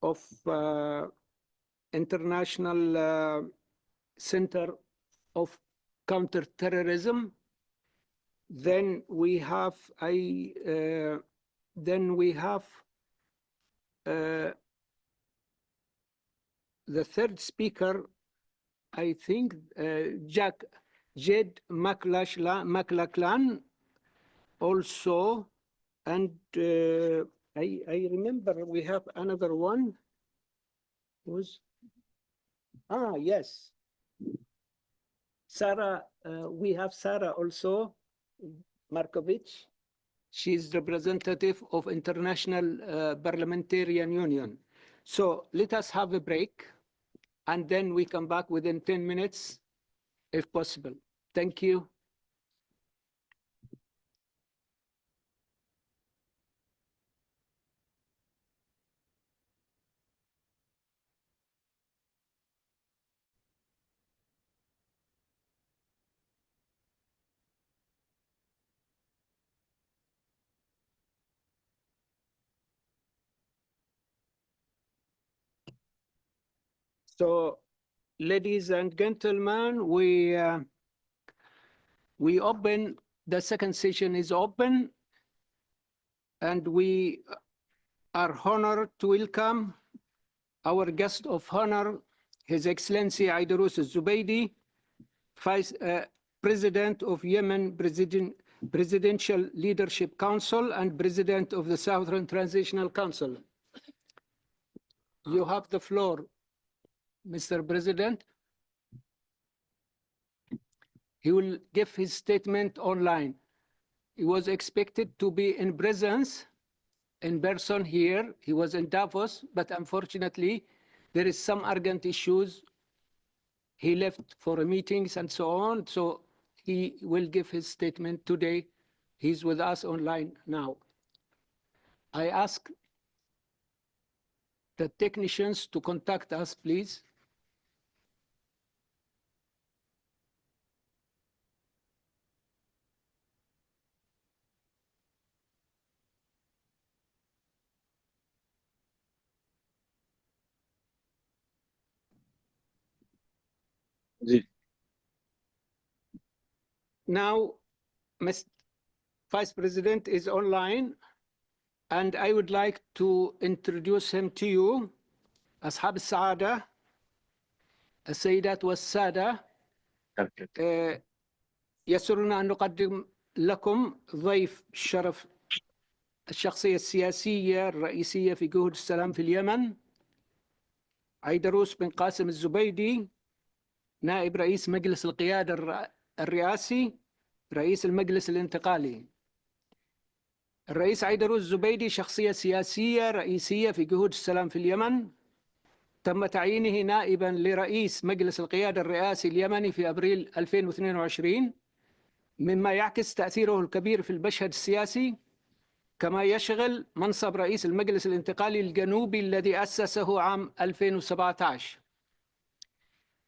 of International Center of Counterterrorism. Then we have the third speaker, I think, Jed McLachlan also, and I remember we have another one. Yes, Sarah. We have Sarah also, Markovich. She's representative of International Parliamentarian Union. So let us have a break, and then we come back within 10 minutes, if possible. Thank you. So, ladies and gentlemen, we open, the second session is open, and we are honored to welcome our guest of honor, His Excellency Aidarus Zubaydi, Vice President of Yemen Presidential Leadership Council and President of the Southern Transitional Council. You have the floor, Mr. President. He will give his statement online. He was expected to be in presence, in person here. He was in Davos, but unfortunately, there is some urgent issues. He left for meetings and so on, so he will give his statement today. He's with us online now. I ask the technicians to contact us, please. Now, Mr. Vice President is online, and I would like to introduce him to you. أصحاب السعادة السيدات والسادة، يسرنا أن نقدم لكم ضيف الشرف الشخصية السياسية الرئيسية في جهود السلام في اليمن، عيدروس بن قاسم الزبيدي، نائب رئيس مجلس القيادة الرئاسي، رئيس المجلس الانتقالي. الرئيس عيدروس الزبيدي شخصية سياسية رئيسية في جهود السلام في اليمن. تم تعيينه نائباً لرئيس مجلس القيادة الرئاسي اليمني في أبريل 2022، مما يعكس تأثيره الكبير في المشهد السياسي، كما يشغل منصب رئيس المجلس الانتقالي الجنوبي الذي أسسه عام 2017.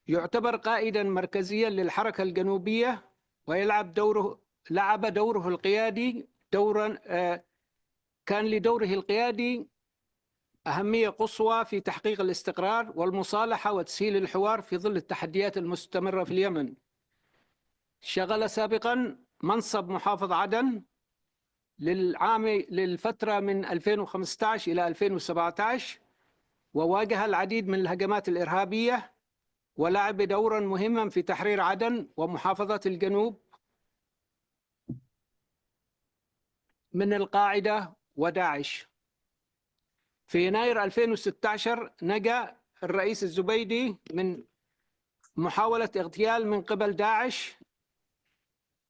يعتبر قائداً مركزياً للحركة الجنوبية، ويلعب دوره القيادي كان لدوره القيادي أهمية قصوى في تحقيق الاستقرار والمصالحة وتسهيل الحوار في ظل التحديات المستمرة في اليمن. شغل سابقاً منصب محافظ عدن للفترة من 2015 إلى 2017، وواجه العديد من الهجمات الإرهابية، ولعب دوراً مهماً في تحرير عدن ومحافظة الجنوب من القاعدة وداعش. في يناير 2016 نجا الرئيس الزبيدي من محاولة اغتيال من قبل داعش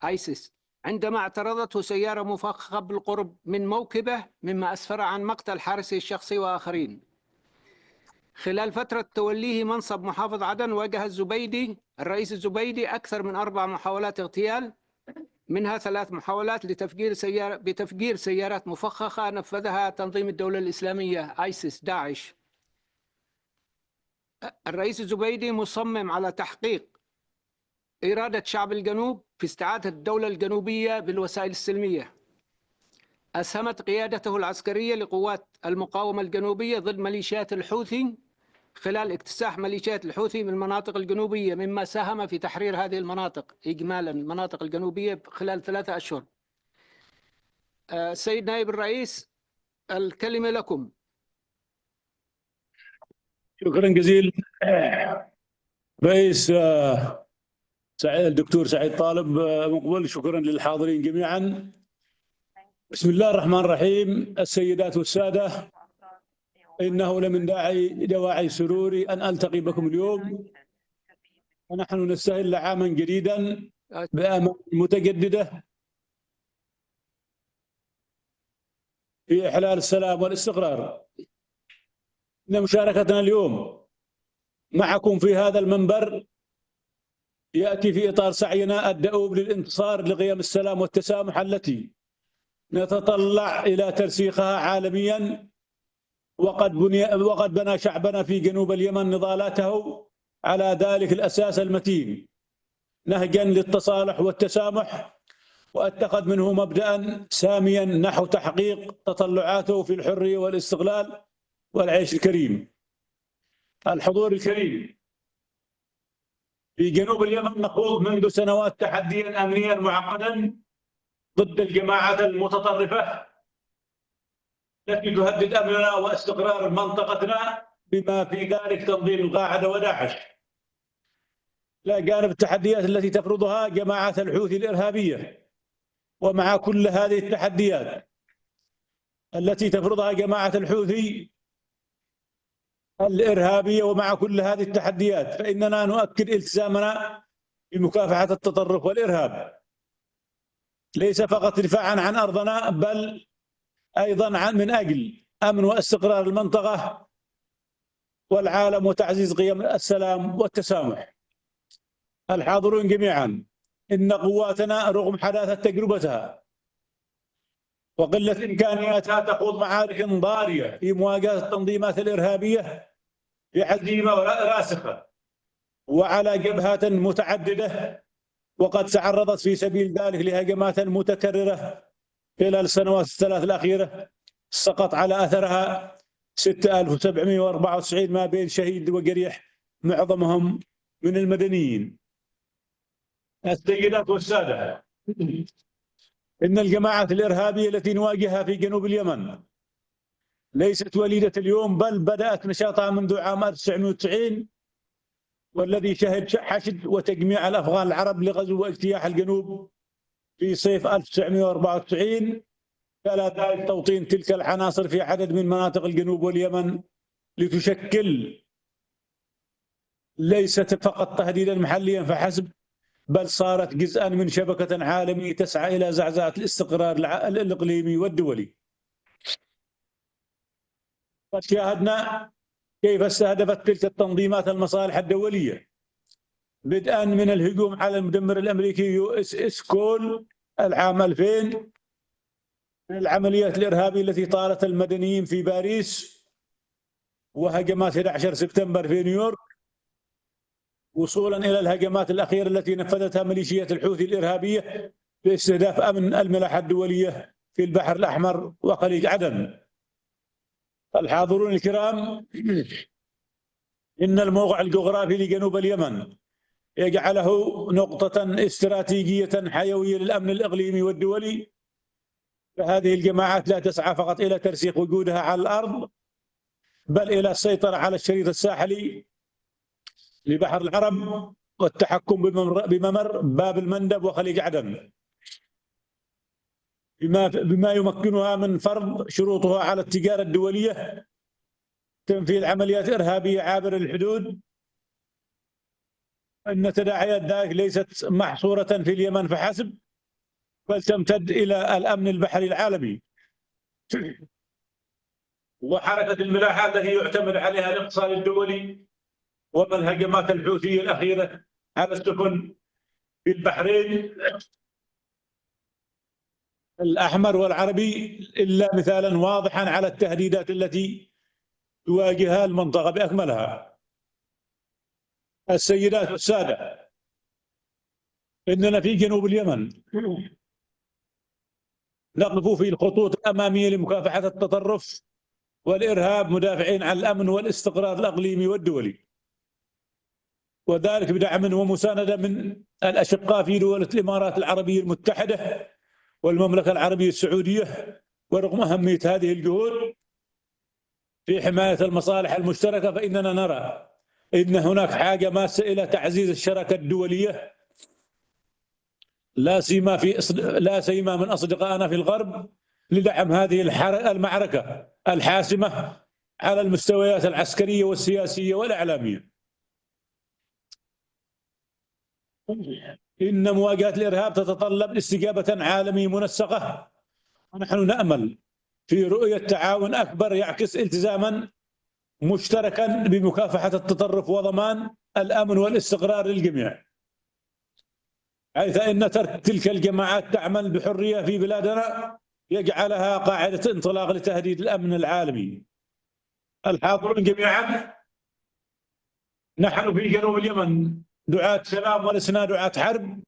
ISIS عندما اعترضته سيارة مفخخة بالقرب من موكبه، مما أسفر عن مقتل حارسه الشخصي وآخرين. خلال فترة توليه منصب محافظ عدن واجه الرئيس الزبيدي أكثر من 4 محاولات اغتيال، منها 3 محاولات بتفجير سيارات مفخخة نفذها تنظيم الدولة الإسلامية آيسيس داعش. الرئيس الزبيدي مصمم على تحقيق إرادة شعب الجنوب في استعادة الدولة الجنوبية بالوسائل السلمية. أسهمت قيادته العسكرية لقوات المقاومة الجنوبية ضد ميليشيات الحوثي خلال اكتساح ميليشيات الحوثي من المناطق الجنوبية، مما ساهم في تحرير هذه المناطق إجمالا المناطق الجنوبية خلال 3 أشهر. سيد نائب الرئيس، الكلمة لكم. شكرا جزيلا رئيس سعيد الدكتور سعيد طالب مقبل. شكرا للحاضرين جميعا. بسم الله الرحمن الرحيم. السيدات والسادة، إنه لمن دواعي سروري أن ألتقي بكم اليوم، ونحن نستهل عاما جديدا بآمال متجددة في إحلال السلام والاستقرار. إن مشاركتنا اليوم معكم في هذا المنبر يأتي في إطار سعينا الدؤوب للانتصار لقيم السلام والتسامح التي نتطلع إلى ترسيخها عالميا. وقد بنى شعبنا في جنوب اليمن نضالاته على ذلك الأساس المتين نهجا للتصالح والتسامح، واتخذ منه مبدأ ساميا نحو تحقيق تطلعاته في الحرية والاستقلال والعيش الكريم. الحضور الكريم، في جنوب اليمن نخوض منذ سنوات تحديا أمنيا معقدا ضد الجماعات المتطرفة التي تهدد أمننا واستقرار منطقتنا، بما في ذلك تنظيم القاعدة وداعش، لا جانب التحديات التي تفرضها جماعات الحوثي الإرهابية. ومع كل هذه التحديات التي تفرضها جماعة الحوثي الإرهابية، ومع كل هذه التحديات فإننا نؤكد التزامنا بمكافحة التطرف والإرهاب، ليس فقط دفاعا عن أرضنا بل أيضا من أجل أمن واستقرار المنطقة والعالم وتعزيز قيم السلام والتسامح. الحاضرون جميعا، إن قواتنا رغم حداثة تجربتها وقلة إمكانياتها تخوض معارك ضارية في مواجهة التنظيمات الإرهابية بعزيمة راسخة وعلى جبهات متعددة، وقد تعرضت في سبيل ذلك لهجمات متكررة خلال السنوات الثلاث الأخيرة سقط على أثرها 6794 ما بين شهيد وجريح، معظمهم من المدنيين. السيدات والسادة، إن الجماعات الإرهابية التي نواجهها في جنوب اليمن ليست وليدة اليوم، بل بدأت نشاطها منذ عام 1990، والذي شهد حشد وتجميع الأفغان العرب لغزو واجتياح الجنوب في صيف 1994، فلا ذلك توطين تلك العناصر في عدد من مناطق الجنوب واليمن لتشكل ليست فقط تهديدا محليا فحسب، بل صارت جزءا من شبكة عالمية تسعى إلى زعزعة الاستقرار الإقليمي والدولي. قد شاهدنا كيف استهدفت تلك التنظيمات المصالح الدولية، بدءا من الهجوم على المدمر الأمريكي US كول العام 2000، من العمليات الإرهابية التي طالت المدنيين في باريس، وهجمات 11 سبتمبر في نيويورك، وصولا إلى الهجمات الأخيرة التي نفذتها ميليشيات الحوثي الإرهابية باستهداف أمن الملاحة الدولية في البحر الأحمر وخليج عدن. الحاضرون الكرام، إن الموقع الجغرافي لجنوب اليمن يجعله نقطة استراتيجية حيوية للأمن الإقليمي والدولي، فهذه الجماعات لا تسعى فقط إلى ترسيخ وجودها على الأرض، بل إلى السيطرة على الشريط الساحلي لبحر العرب والتحكم بممر باب المندب وخليج عدن، بما يمكنها من فرض شروطها على التجارة الدولية، تنفيذ عمليات إرهابية عابرة للحدود. أن تداعيات ذلك ليست محصورة في اليمن فحسب، بل تمتد إلى الأمن البحري العالمي. وحركة الملاحة التي يعتمد عليها الاقتصاد الدولي، ومن الهجمات الحوثية الأخيرة على السفن في البحرين الأحمر والعربي إلا مثالا واضحا على التهديدات التي تواجهها المنطقة بأكملها. السيدات والسادة، إننا في جنوب اليمن نقف في الخطوط الأمامية لمكافحة التطرف والإرهاب، مدافعين عن الأمن والاستقرار الإقليمي والدولي، وذلك بدعم ومساندة من الأشقاء في دولة الإمارات العربية المتحدة والمملكة العربية السعودية. ورغم أهمية هذه الجهود في حماية المصالح المشتركة، فإننا نرى أن هناك حاجة ماسة إلى تعزيز الشراكة الدولية، لا سيما من أصدقائنا في الغرب، لدعم هذه المعركة الحاسمة على المستويات العسكرية والسياسية والإعلامية. إن مواجهة الإرهاب تتطلب استجابة عالمية منسقة، ونحن نأمل في رؤية تعاون أكبر يعكس التزاما مشتركا بمكافحة التطرف وضمان الأمن والاستقرار للجميع، حيث إن ترك تلك الجماعات تعمل بحرية في بلادنا يجعلها قاعدة انطلاق لتهديد الأمن العالمي. الحاضرون جميعا، نحن في جنوب اليمن دعاة سلام ولسنا دعاة حرب،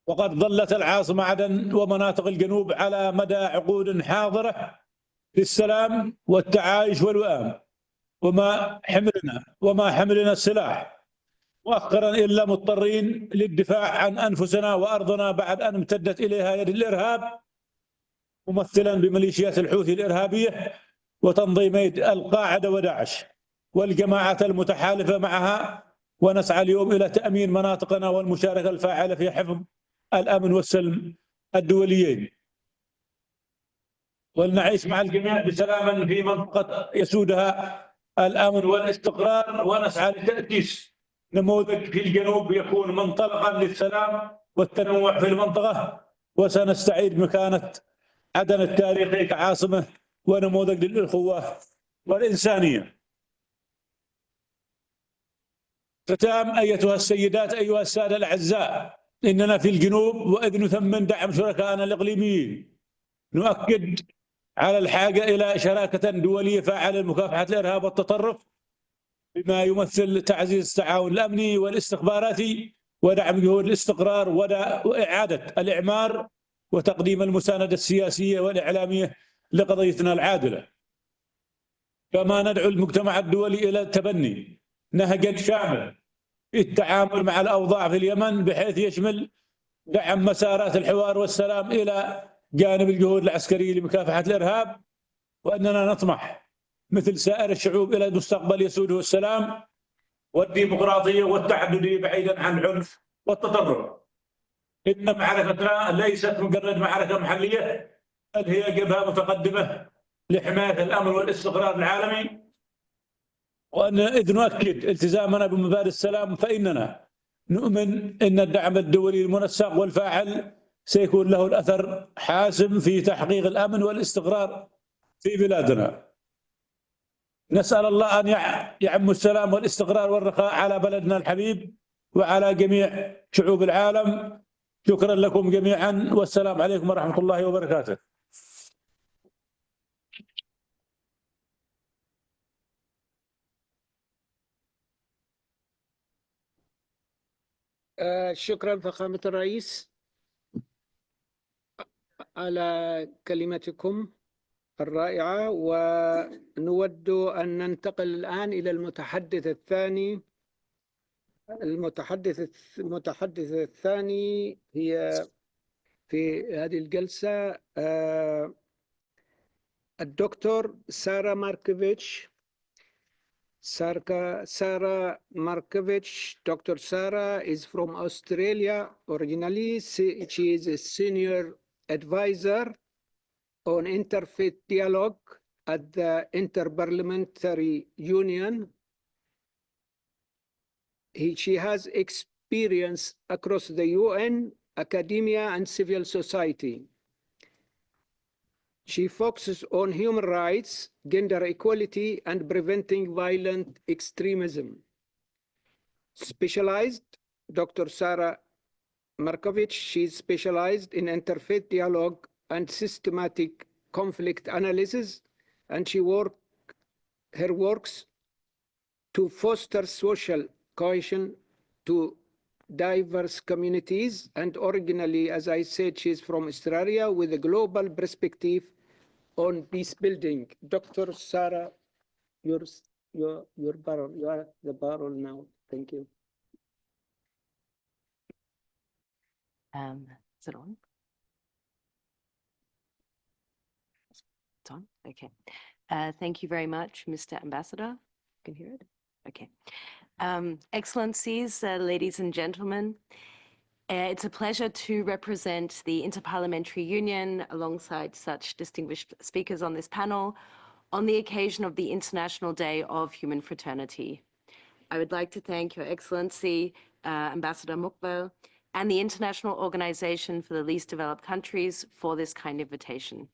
وقد ظلت العاصمة عدن ومناطق الجنوب على مدى عقود حاضرة للسلام والتعايش والوئام، وما حملنا السلاح مؤخرا إلا مضطرين للدفاع عن أنفسنا وأرضنا بعد أن امتدت إليها يد الإرهاب، ممثلا بميليشيات الحوثي الإرهابية وتنظيمي القاعدة وداعش والجماعات المتحالفة معها. ونسعى اليوم إلى تأمين مناطقنا والمشاركة الفاعلة في حفظ الأمن والسلم الدوليين، ولنعيش مع الجميع بسلام في منطقة يسودها الأمن والاستقرار، ونسعى لتأسيس نموذج في الجنوب يكون منطلقا للسلام والتنوع في المنطقة، وسنستعيد مكانة عدن التاريخي كعاصمة ونموذج للأخوة والإنسانية. ختام، أيتها السيدات، أيها السادة الأعزاء، إننا في الجنوب وإذ نثمن دعم شركائنا الإقليميين نؤكد على الحاجة إلى شراكة دولية فاعلة لمكافحة الإرهاب والتطرف، بما يمثل تعزيز التعاون الأمني والاستخباراتي ودعم جهود الاستقرار وإعادة الإعمار وتقديم المساندة السياسية والإعلامية لقضيتنا العادلة. كما ندعو المجتمع الدولي إلى تبني نهج شامل في التعامل مع الأوضاع في اليمن، بحيث يشمل دعم مسارات الحوار والسلام إلى جانب الجهود العسكرية لمكافحة الإرهاب، وأننا نطمح مثل سائر الشعوب إلى مستقبل يسوده السلام والديمقراطية والتعددية بعيدا عن العنف والتطرف. إن معركتنا ليست مجرد معركة محلية، بل هي جبهة متقدمة لحماية الأمن والاستقرار العالمي. وأن إذ نؤكد التزامنا بمبادئ السلام، فإننا نؤمن أن الدعم الدولي المنسق والفاعل سيكون له الأثر حاسم في تحقيق الأمن والاستقرار في بلادنا. نسأل الله أن يعم السلام والاستقرار والرخاء على بلدنا الحبيب وعلى جميع شعوب العالم. شكرا لكم جميعا، والسلام عليكم ورحمة الله وبركاته. شكرا فخامة الرئيس على كلمتكم الرائعة. ونود أن ننتقل الآن إلى المتحدث الثاني. المتحدث الثاني هي في هذه الجلسة الدكتور سارة ماركوفيتش. Sarah Markovich. Dr. Sarah is from Australia originally. She is a senior advisor on interfaith dialogue at the Interparliamentary Union. She has experience across the UN, academia, and civil society. She focuses on human rights, gender equality, and preventing violent extremism. Specialized, Dr. Sarah Markovich, she's specialized in interfaith dialogue and systematic conflict analysis, and her works to foster social cohesion to diverse communities. And originally, as I said, she's from Australia with a global perspective on peace building. Dr. Sarah, your barrel, you are the barrel now. Thank you. Is it on? It's on? Okay. Thank you very much, Mr. Ambassador. You can hear it? Okay. Excellencies, ladies and gentlemen, it's a pleasure to represent the Interparliamentary Union alongside such distinguished speakers on this panel on the occasion of the International Day of Human Fraternity. I would like to thank Your Excellency, Ambassador Muqbil, and the International Organization for the Least Developed Countries for this kind invitation.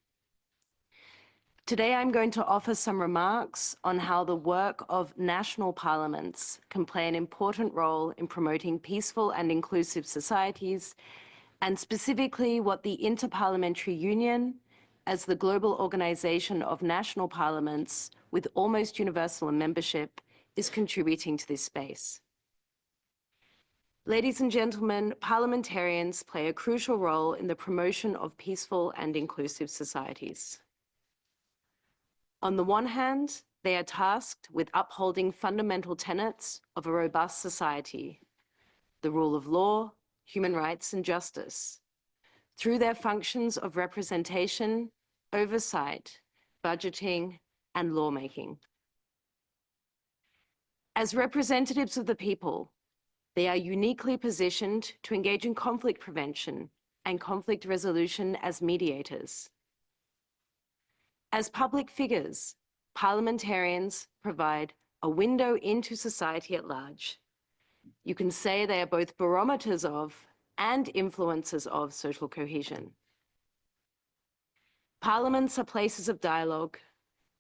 Today, I'm going to offer some remarks on how the work of national parliaments can play an important role in promoting peaceful and inclusive societies, and specifically what the Interparliamentary Union, as the global organization of national parliaments with almost universal membership, is contributing to this space. Ladies and gentlemen, parliamentarians play a crucial role in the promotion of peaceful and inclusive societies. On the one hand, they are tasked with upholding fundamental tenets of a robust society, the rule of law, human rights, and justice, through their functions of representation, oversight, budgeting, and lawmaking. As representatives of the people, they are uniquely positioned to engage in conflict prevention and conflict resolution as mediators. As public figures, parliamentarians provide a window into society at large. You can say they are both barometers of and influencers of social cohesion. Parliaments are places of dialogue,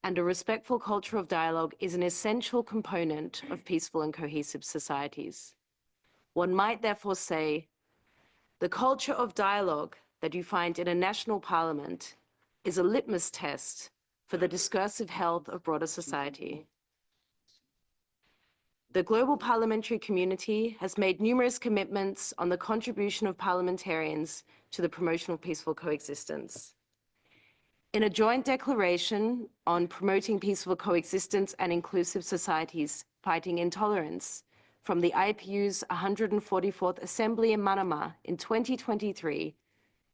and a respectful culture of dialogue is an essential component of peaceful and cohesive societies. One might therefore say, the culture of dialogue that you find in a national parliament is a litmus test for the discursive health of broader society. The global parliamentary community has made numerous commitments on the contribution of parliamentarians to the promotion of peaceful coexistence. In a joint declaration on promoting peaceful coexistence and inclusive societies fighting intolerance from the IPU's 144th Assembly in Manama in 2023,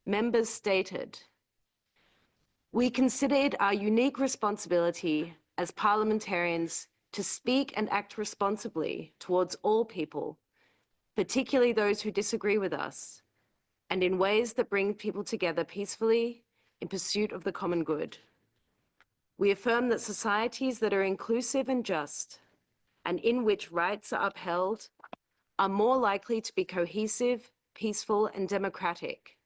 members stated, "We consider it our unique responsibility as parliamentarians to speak and act responsibly towards all people, particularly those who disagree with us, and in ways that bring people together peacefully in pursuit of the common good. We affirm that societies that are inclusive and just, and in which rights are upheld, are more likely to be cohesive, peaceful, and democratic.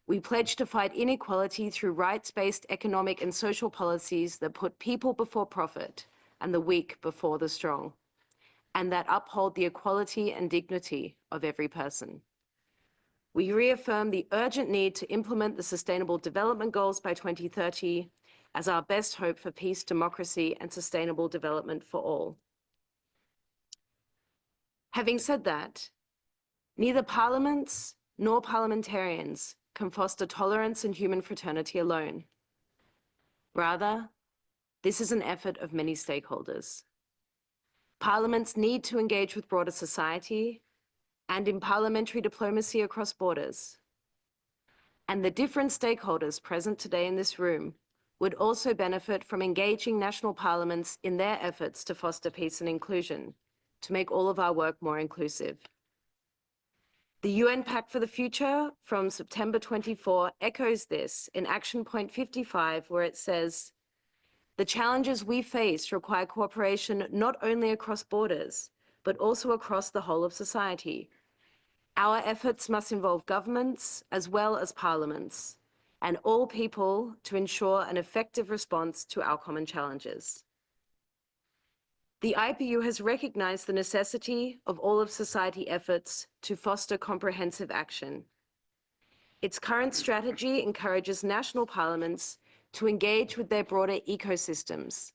We pledge to fight inequality through rights-based economic and social policies that put people before profit and the weak before the strong, and that uphold the equality and dignity of every person. We reaffirm the urgent need to implement the Sustainable Development Goals by 2030 as our best hope for peace, democracy, and sustainable development for all." Having said that, neither parliaments nor parliamentarians can foster tolerance and human fraternity alone. Rather, this is an effort of many stakeholders. Parliaments need to engage with broader society and in parliamentary diplomacy across borders. And the different stakeholders present today in this room would also benefit from engaging national parliaments in their efforts to foster peace and inclusion, to make all of our work more inclusive. The UN Pact for the Future from September 24 echoes this in Action Point 55, where it says, "The challenges we face require cooperation not only across borders, but also across the whole of society. Our efforts must involve governments as well as parliaments, and all people to ensure an effective response to our common challenges. The IPU has recognized the necessity of all of society efforts to foster comprehensive action. Its current strategy encourages national parliaments to engage with their broader ecosystems,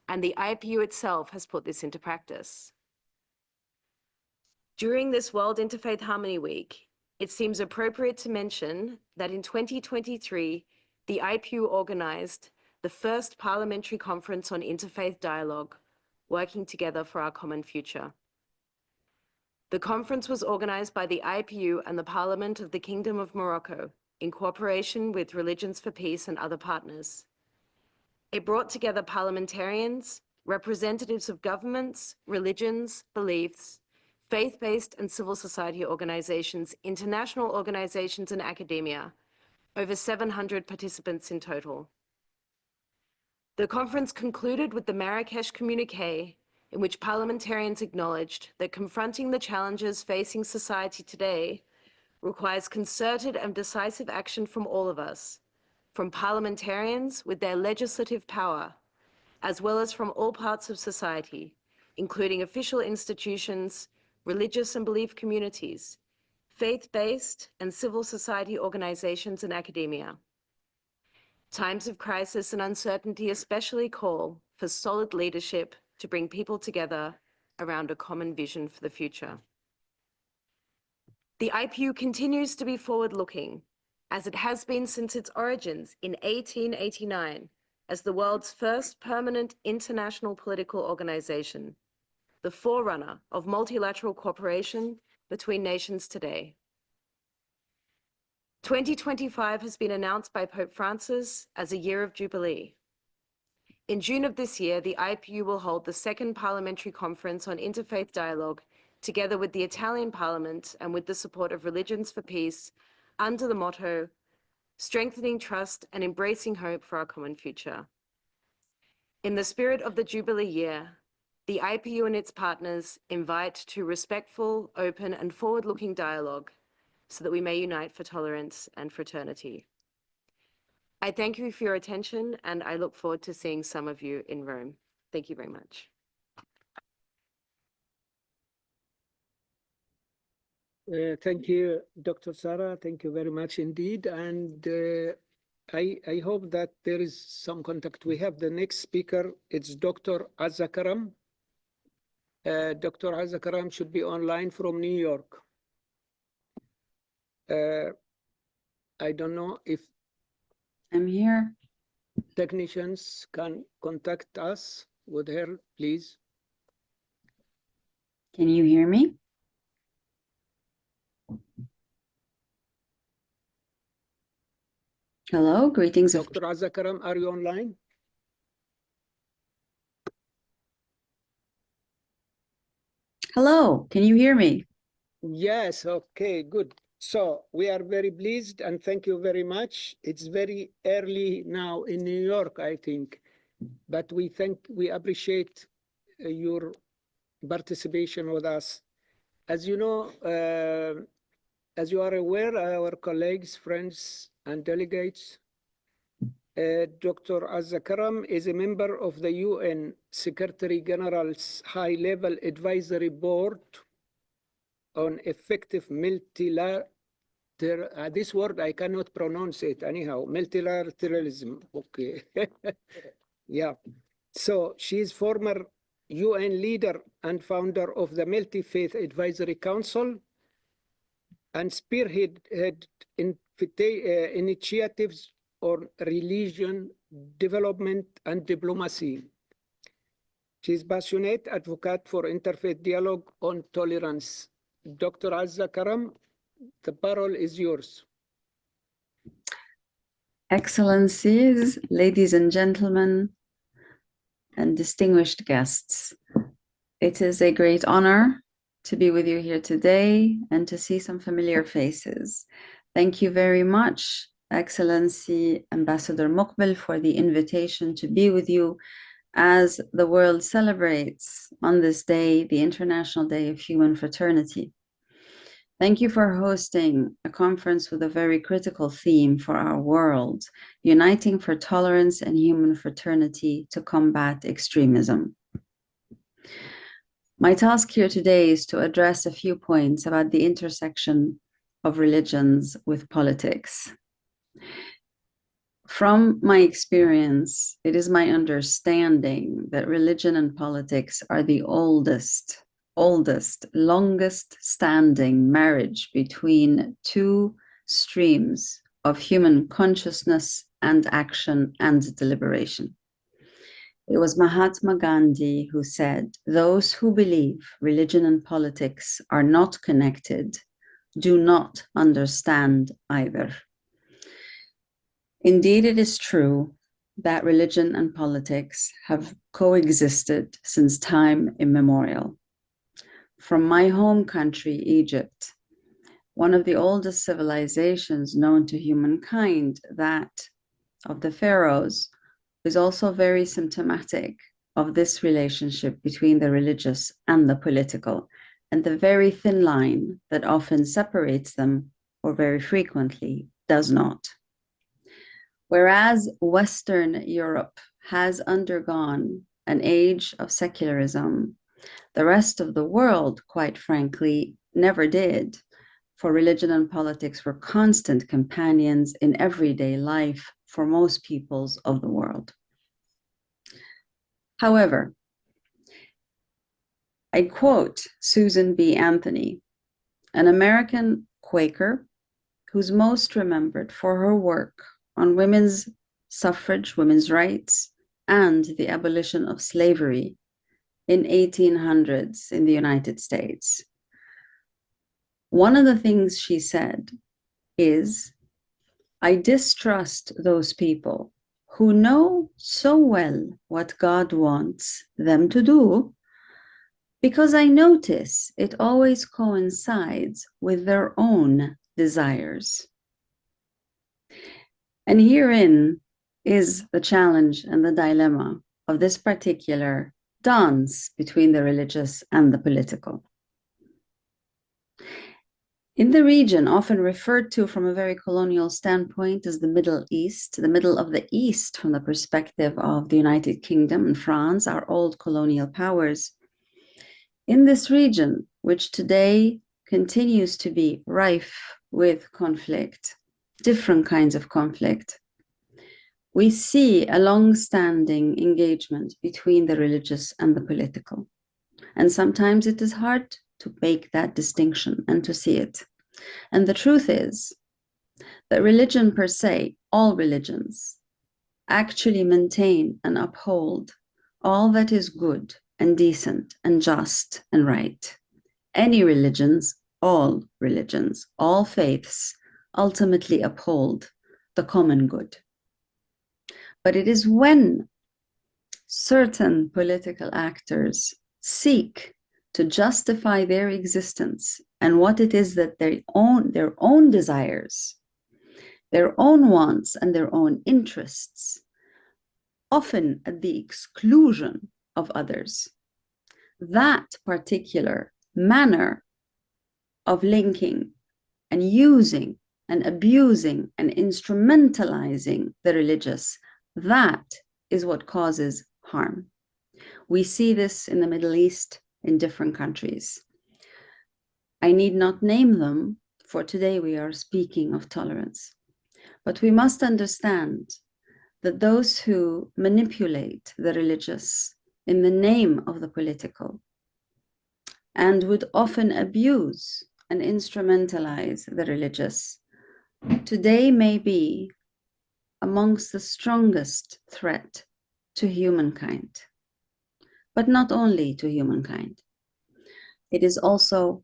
and the IPU itself has put this into practice. During this World Interfaith Harmony Week, it seems appropriate to mention that in 2023, the IPU organized the first parliamentary conference on interfaith dialogue, working together for our common future. The conference was organized by the IPU and the Parliament of the Kingdom of Morocco in cooperation with Religions for Peace and other partners. It brought together parliamentarians, representatives of governments, religions, beliefs, faith-based and civil society organizations, international organizations, and academia, over 700 participants in total. The conference concluded with the Marrakesh Communiqué, in which parliamentarians acknowledged that confronting the challenges facing society today requires concerted and decisive action from all of us, from parliamentarians with their legislative power, as well as from all parts of society, including official institutions, religious and belief communities, faith-based and civil society organizations, and academia. Times of crisis and uncertainty especially call for solid leadership to bring people together around a common vision for the future. The IPU continues to be forward-looking, as it has been since its origins in 1889 as the world's first permanent international political organization, the forerunner of multilateral cooperation between nations today. 2025 has been announced by Pope Francis as a year of Jubilee. In June of this year, the IPU will hold the second parliamentary conference on interfaith dialogue together with the Italian Parliament and with the support of Religions for Peace under the motto, strengthening trust and embracing hope for our common future. In the spirit of the Jubilee year, the IPU and its partners invite to respectful, open, and forward-looking dialogue so that we may unite for tolerance and fraternity. I thank you for your attention, and I look forward to seeing some of you in Rome. Thank you very much. Thank you, Dr. Sarah. Thank you very much indeed. And I hope that there is some contact. We have the next speaker. It's Dr. Azakaram. Dr. Azakaram should be online from New York. I don't know if I'm here. technicians can contact us with her, please. Can you hear me? Hello, greetings. Dr. Azakaram, are you online? Hello, can you hear me? Yes, okay, good. So we are very pleased and thank you very much. It's very early now in New York, I think, but we appreciate your participation with us. As you know, as you are aware, our colleagues, friends, and delegates, Dr. Azakaram is a member of the UN Secretary General's High-Level Advisory Board on effective multilateral, this word I cannot pronounce it anyhow, multilateralism, okay. Yeah, so she's former UN leader and founder of the Multi-Faith Advisory Council and spearhead initiatives on religion, development, and diplomacy. She's passionate advocate for interfaith dialogue on tolerance. Dr. Azakaram, the parole is yours. Excellencies, ladies and gentlemen, and distinguished guests. It is a great honor to be with you here today and to see some familiar faces. Thank you very much, Excellency Ambassador Muqbil, for the invitation to be with you as the world celebrates on this day, the International Day of Human Fraternity. Thank you for hosting a conference with a very critical theme for our world, uniting for tolerance and human fraternity to combat extremism. My task here today is to address a few points about the intersection of religions with politics. From my experience, it is my understanding that religion and politics are the oldest, longest standing marriage between two streams of human consciousness and action and deliberation. It was Mahatma Gandhi who said, "Those who believe religion and politics are not connected do not understand either." Indeed, it is true that religion and politics have coexisted since time immemorial. From my home country, Egypt, one of the oldest civilizations known to humankind, that of the pharaohs, is also very symptomatic of this relationship between the religious and the political, and the very thin line that often separates them, or very frequently does not. Whereas Western Europe has undergone an age of secularism, the rest of the world, quite frankly, never did, for religion and politics were constant companions in everyday life for most peoples of the world. However, I quote Susan B. Anthony, an American Quaker who's most remembered for her work on women's suffrage, women's rights, and the abolition of slavery in 1800s in the United States. One of the things she said is, "I distrust those people who know so well what God wants them to do, because I notice it always coincides with their own desires." And herein is the challenge and the dilemma of this particular dance between the religious and the political. In the region, often referred to from a very colonial standpoint as the Middle East, the middle of the East from the perspective of the United Kingdom and France, our old colonial powers, in this region, which today continues to be rife with conflict, different kinds of conflict, we see a long-standing engagement between the religious and the political. And sometimes it is hard to make that distinction and to see it. And the truth is that religion per se, all religions, actually maintain and uphold all that is good and decent and just and right. Any religions, all faiths ultimately uphold the common good. But it is when certain political actors seek to justify their existence and what it is that their own desires, their own wants and their own interests, often at the exclusion of others, that particular manner of linking and using and abusing and instrumentalizing the religious, that is what causes harm. We see this in the Middle East in different countries. I need not name them, for today we are speaking of tolerance. But we must understand that those who manipulate the religious in the name of the political and would often abuse and instrumentalize the religious, today may be amongst the strongest threat to humankind. But not only to humankind. It is also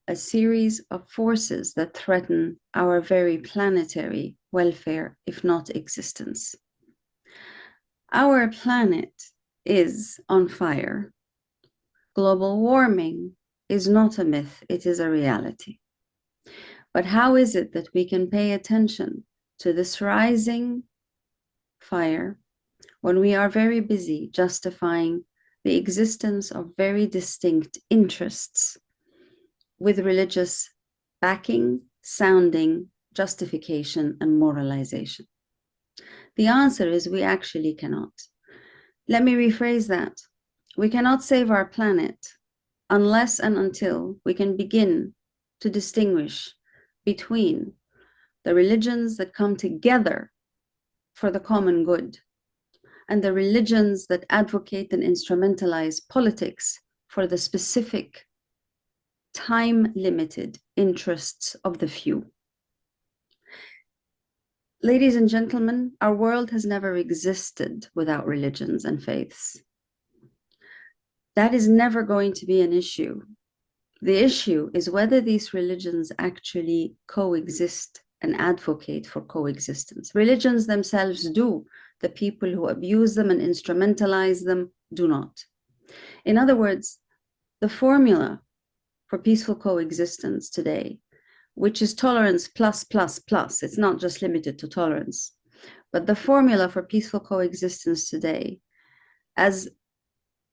a series of forces that threaten our very planetary welfare, if not existence. Our planet is on fire. Global warming is not a myth, it is a reality. But how is it that we can pay attention to this rising fire when we are very busy justifying the existence of very distinct interests with religious backing, sounding, justification, and moralization? The answer is we actually cannot. Let me rephrase that. We cannot save our planet unless and until we can begin to distinguish between the religions that come together for the common good and the religions that advocate and instrumentalize politics for the specific time-limited interests of the few. Ladies and gentlemen, our world has never existed without religions and faiths. That is never going to be an issue. The issue is whether these religions actually coexist and advocate for coexistence. Religions themselves do. The people who abuse them and instrumentalize them do not. In other words, the formula for peaceful coexistence today, which is tolerance plus, plus, plus, it's not just limited to tolerance, but the formula for peaceful coexistence today, as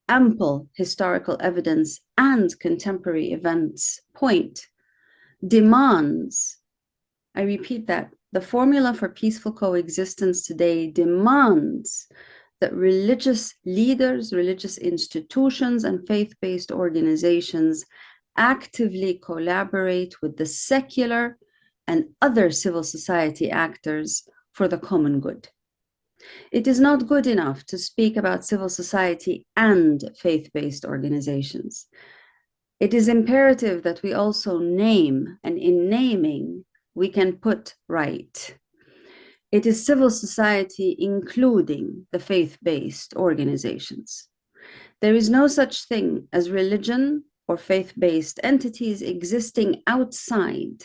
ample historical evidence and contemporary events point, demands, I repeat that, the formula for peaceful coexistence today demands that religious leaders, religious institutions, and faith-based organizations actively collaborate with the secular and other civil society actors for the common good. It is not good enough to speak about civil society and faith-based organizations. It is imperative that we also name, and in naming, we can put right. It is civil society, including the faith-based organizations. There is no such thing as religion or faith-based entities existing outside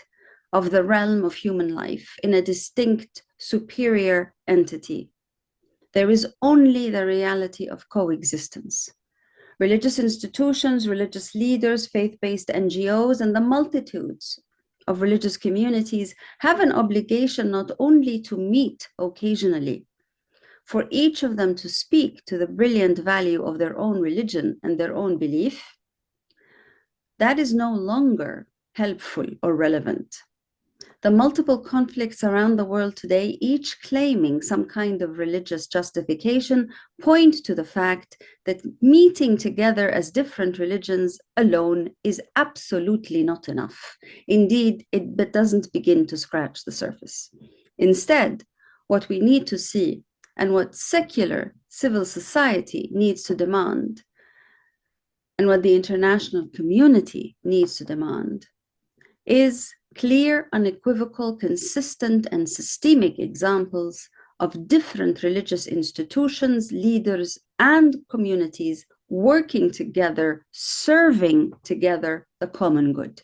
of the realm of human life in a distinct, superior entity. There is only the reality of coexistence. Religious institutions, religious leaders, faith-based NGOs, and the multitudes of religious communities have an obligation not only to meet occasionally, for each of them to speak to the brilliant value of their own religion and their own belief. That is no longer helpful or relevant. The multiple conflicts around the world today, each claiming some kind of religious justification, point to the fact that meeting together as different religions alone is absolutely not enough. Indeed, it doesn't begin to scratch the surface. Instead, what we need to see, and what secular civil society needs to demand, and what the international community needs to demand, is clear, unequivocal, consistent, and systemic examples of different religious institutions, leaders, and communities working together, serving together the common good.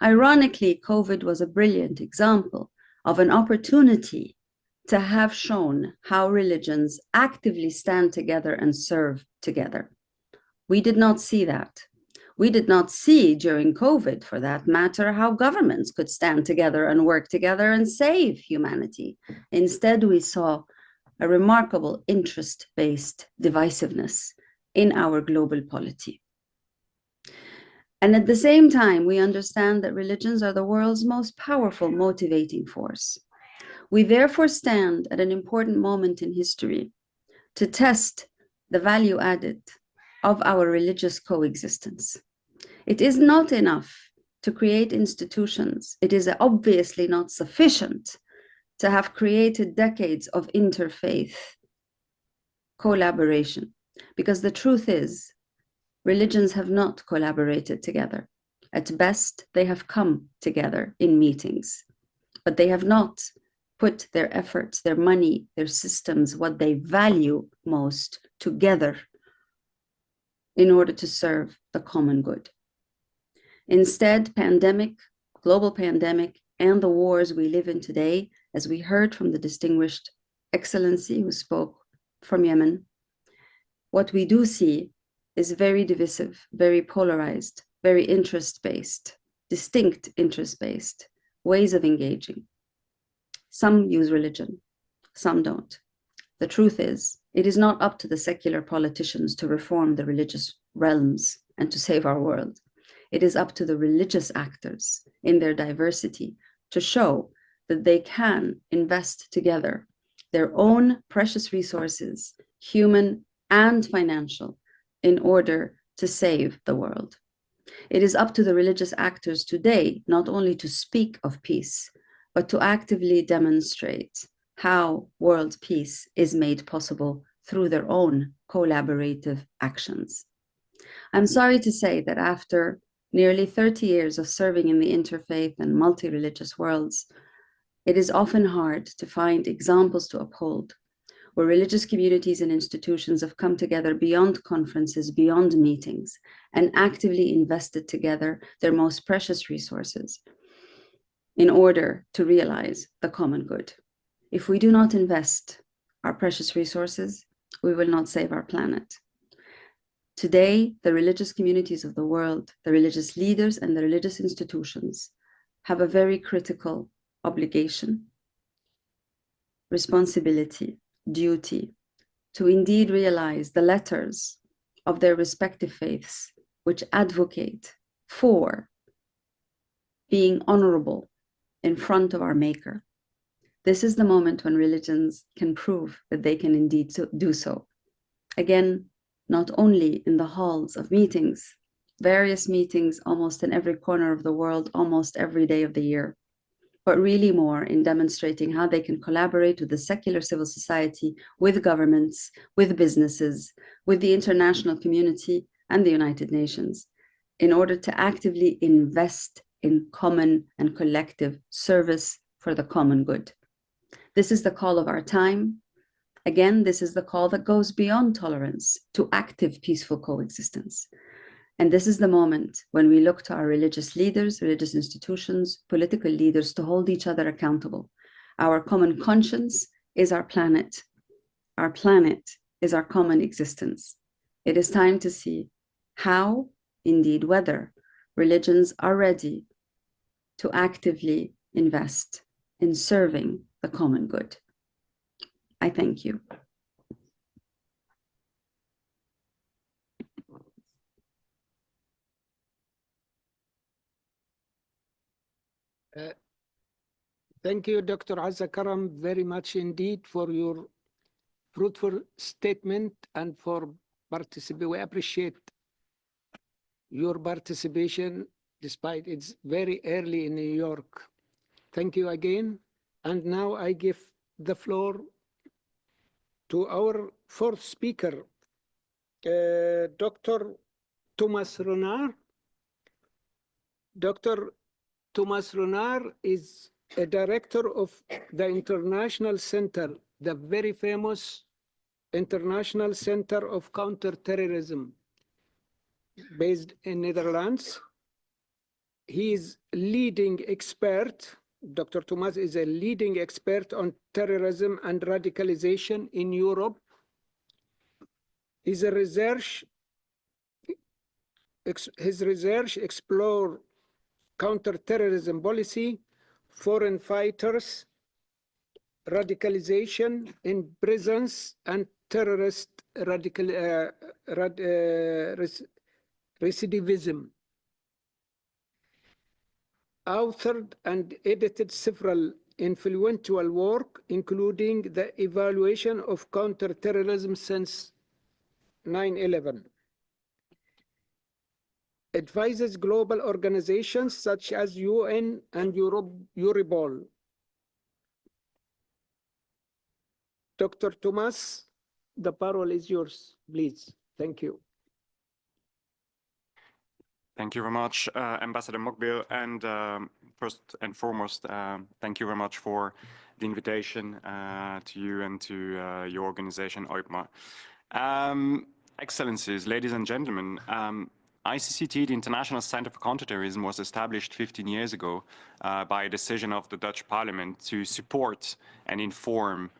Ironically, COVID was a brilliant example of an opportunity to have shown how religions actively stand together and serve together. We did not see that. We did not see during COVID, for that matter, how governments could stand together and work together and save humanity. Instead, we saw a remarkable interest-based divisiveness in our global polity. And at the same time, we understand that religions are the world's most powerful motivating force. We therefore stand at an important moment in history to test the value added of our religious coexistence. It is not enough to create institutions. It is obviously not sufficient to have created decades of interfaith collaboration, because the truth is, religions have not collaborated together. At best, they have come together in meetings, but they have not put their efforts, their money, their systems, what they value most together in order to serve the common good. Instead, global pandemic, and the wars we live in today, as we heard from the distinguished excellency who spoke from Yemen, what we do see is very divisive, very polarized, very interest-based, distinct interest-based ways of engaging. Some use religion, some don't. The truth is, it is not up to the secular politicians to reform the religious realms and to save our world. It is up to the religious actors in their diversity to show that they can invest together their own precious resources, human and financial, in order to save the world. It is up to the religious actors today not only to speak of peace, but to actively demonstrate how world peace is made possible through their own collaborative actions. I'm sorry to say that after nearly 30 years of serving in the interfaith and multi-religious worlds, it is often hard to find examples to uphold where religious communities and institutions have come together beyond conferences, beyond meetings, and actively invested together their most precious resources in order to realize the common good. If we do not invest our precious resources, we will not save our planet. Today, the religious communities of the world, the religious leaders and the religious institutions have a very critical obligation, responsibility, duty to indeed realize the letters of their respective faiths, which advocate for being honorable in front of our Maker. This is the moment when religions can prove that they can indeed do so. Again, not only in the halls of meetings, various meetings almost in every corner of the world, almost every day of the year, but really more in demonstrating how they can collaborate with the secular civil society, with governments, with businesses, with the international community and the United Nations, in order to actively invest in common and collective service for the common good. This is the call of our time. Again, this is the call that goes beyond tolerance to active peaceful coexistence. And this is the moment when we look to our religious leaders, religious institutions, political leaders to hold each other accountable. Our common conscience is our planet. Our planet is our common existence. It is time to see how, indeed whether, religions are ready to actively invest in serving the common good. I thank you. Thank you, Dr. Azza Karam, very much indeed for your fruitful statement and for participating. We appreciate your participation despite it's very early in New York. Thank you again. And now I give the floor to our fourth speaker, Dr. Thomas Renard. Dr. Thomas Renard is a director of the International Center, the very famous International Center of Counterterrorism based in Netherlands. He is leading expert. Dr. Thomas is a leading expert on terrorism and radicalization in Europe. His research explores counterterrorism policy, foreign fighters, radicalization in prisons, and terrorist recidivism. Authored and edited several influential work, including the evaluation of counterterrorism since 9/11. Advises global organizations such as UN and Europol. Dr. Thomas, the parole is yours, please. Thank you. Thank you very much, Ambassador Mokbil. And first and foremost, thank you very much for the invitation to you and to your organization, OIPMA. Excellencies, ladies and gentlemen, ICCT, the International Center for Counterterrorism, was established 15 years ago by a decision of the Dutch Parliament to support and inform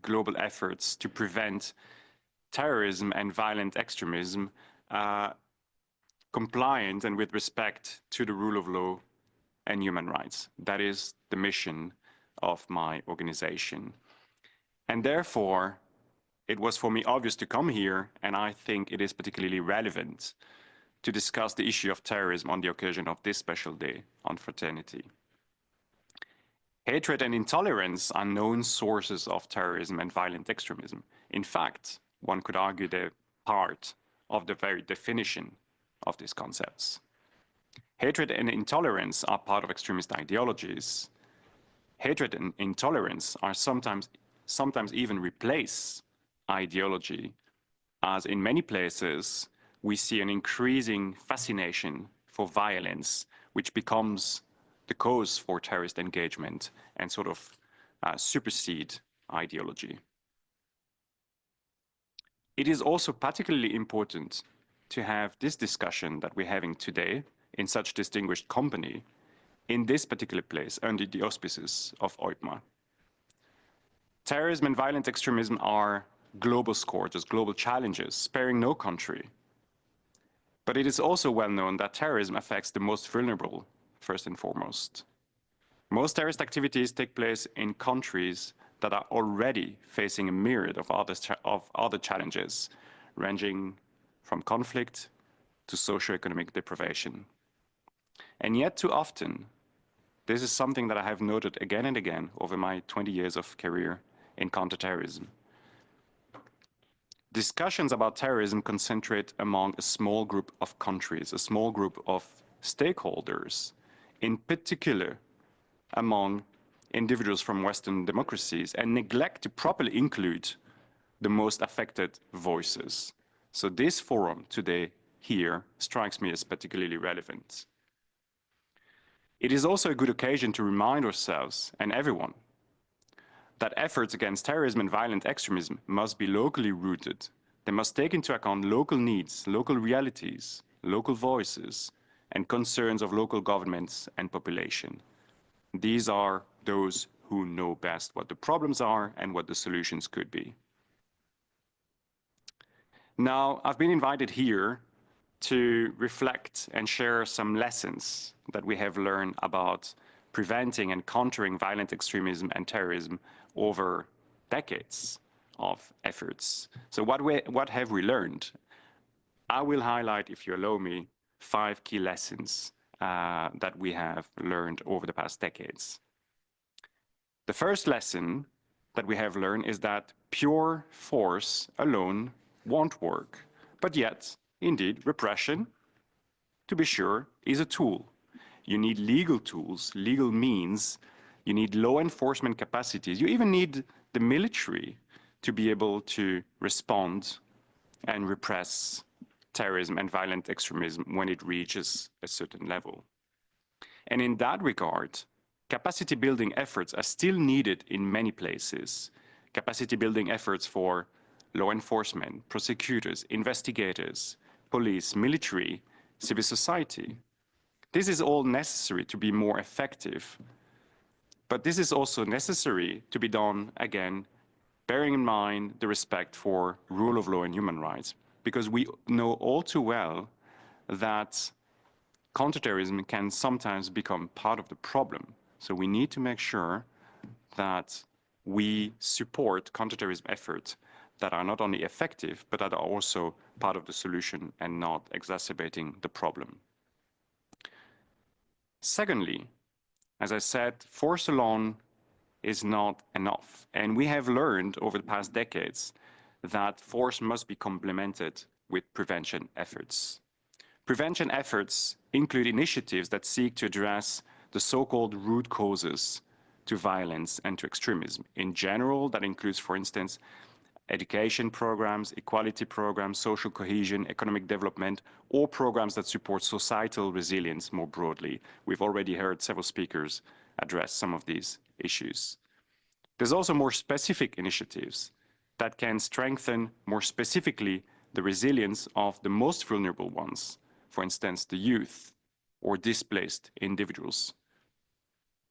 global efforts to prevent terrorism and violent extremism, compliant and with respect to the rule of law and human rights. That is the mission of my organization. And therefore, it was for me obvious to come here, and I think it is particularly relevant to discuss the issue of terrorism on the occasion of this special day on Fraternity. Hatred and intolerance are known sources of terrorism and violent extremism. In fact, one could argue they're part of the very definition of these concepts. Hatred and intolerance are part of extremist ideologies. Hatred and intolerance are sometimes even replace ideology, as in many places we see an increasing fascination for violence, which becomes the cause for terrorist engagement and sort of supersede ideology. It is also particularly important to have this discussion that we're having today in such distinguished company in this particular place under the auspices of OIPMA. Terrorism and violent extremism are global scourges, global challenges, sparing no country. But it is also well known that terrorism affects the most vulnerable first and foremost. Most terrorist activities take place in countries that are already facing a myriad of other challenges, ranging from conflict to socioeconomic deprivation. And yet too often, this is something that I have noted again and again over my 20 years of career in counterterrorism. Discussions about terrorism concentrate among a small group of countries, a small group of stakeholders, in particular among individuals from Western democracies, and neglect to properly include the most affected voices. So this forum today here strikes me as particularly relevant. It is also a good occasion to remind ourselves and everyone that efforts against terrorism and violent extremism must be locally rooted. They must take into account local needs, local realities, local voices, and concerns of local governments and population. These are those who know best what the problems are and what the solutions could be. Now, I've been invited here to reflect and share some lessons that we have learned about preventing and countering violent extremism and terrorism over decades of efforts. So what have we learned? I will highlight, if you allow me, 5 key lessons that we have learned over the past decades. The first lesson that we have learned is that pure force alone won't work. But yet, indeed, repression, to be sure, is a tool. You need legal tools, legal means, you need law enforcement capacities, you even need the military to be able to respond and repress terrorism and violent extremism when it reaches a certain level. And in that regard, capacity building efforts are still needed in many places. Capacity building efforts for law enforcement, prosecutors, investigators, police, military, civil society. This is all necessary to be more effective. But this is also necessary to be done, again, bearing in mind the respect for rule of law and human rights, because we know all too well that counterterrorism can sometimes become part of the problem. So we need to make sure that we support counterterrorism efforts that are not only effective, but that are also part of the solution and not exacerbating the problem. Secondly, as I said, force alone is not enough. And we have learned over the past decades that force must be complemented with prevention efforts. Prevention efforts include initiatives that seek to address the so-called root causes to violence and to extremism. In general, that includes, for instance, education programs, equality programs, social cohesion, economic development, or programs that support societal resilience more broadly. We've already heard several speakers address some of these issues. There's also more specific initiatives that can strengthen more specifically the resilience of the most vulnerable ones, for instance, the youth or displaced individuals.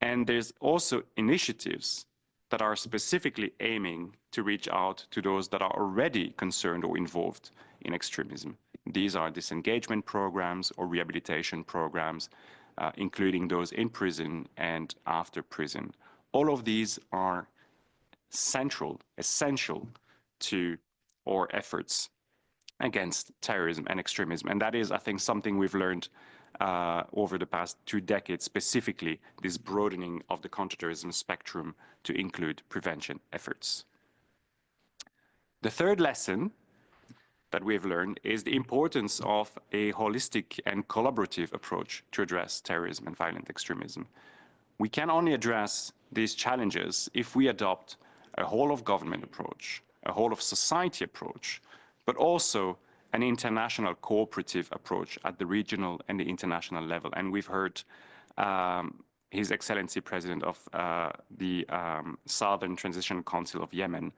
And there's also initiatives that are specifically aiming to reach out to those that are already concerned or involved in extremism. These are disengagement programs or rehabilitation programs, including those in prison and after prison. All of these are essential to our efforts against terrorism and extremism. And that is, I think, something we've learned over the past 2 decades, specifically this broadening of the counterterrorism spectrum to include prevention efforts. The third lesson that we've learned is the importance of a holistic and collaborative approach to address terrorism and violent extremism. We can only address these challenges if we adopt a whole of government approach, a whole of society approach, but also an international cooperative approach at the regional and the international level. And we've heard His Excellency President of the Southern Transition Council of Yemen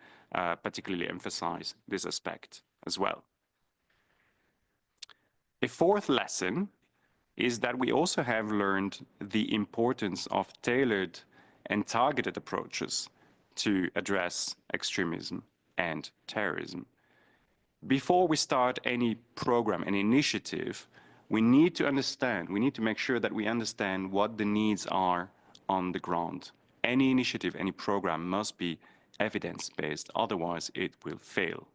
particularly emphasize this aspect as well. A fourth lesson is that we also have learned the importance of tailored and targeted approaches to address extremism and terrorism. Before we start any program, any initiative, we need to understand, we need to make sure that we understand what the needs are on the ground. Any initiative, any program must be evidence-based, otherwise it will fail.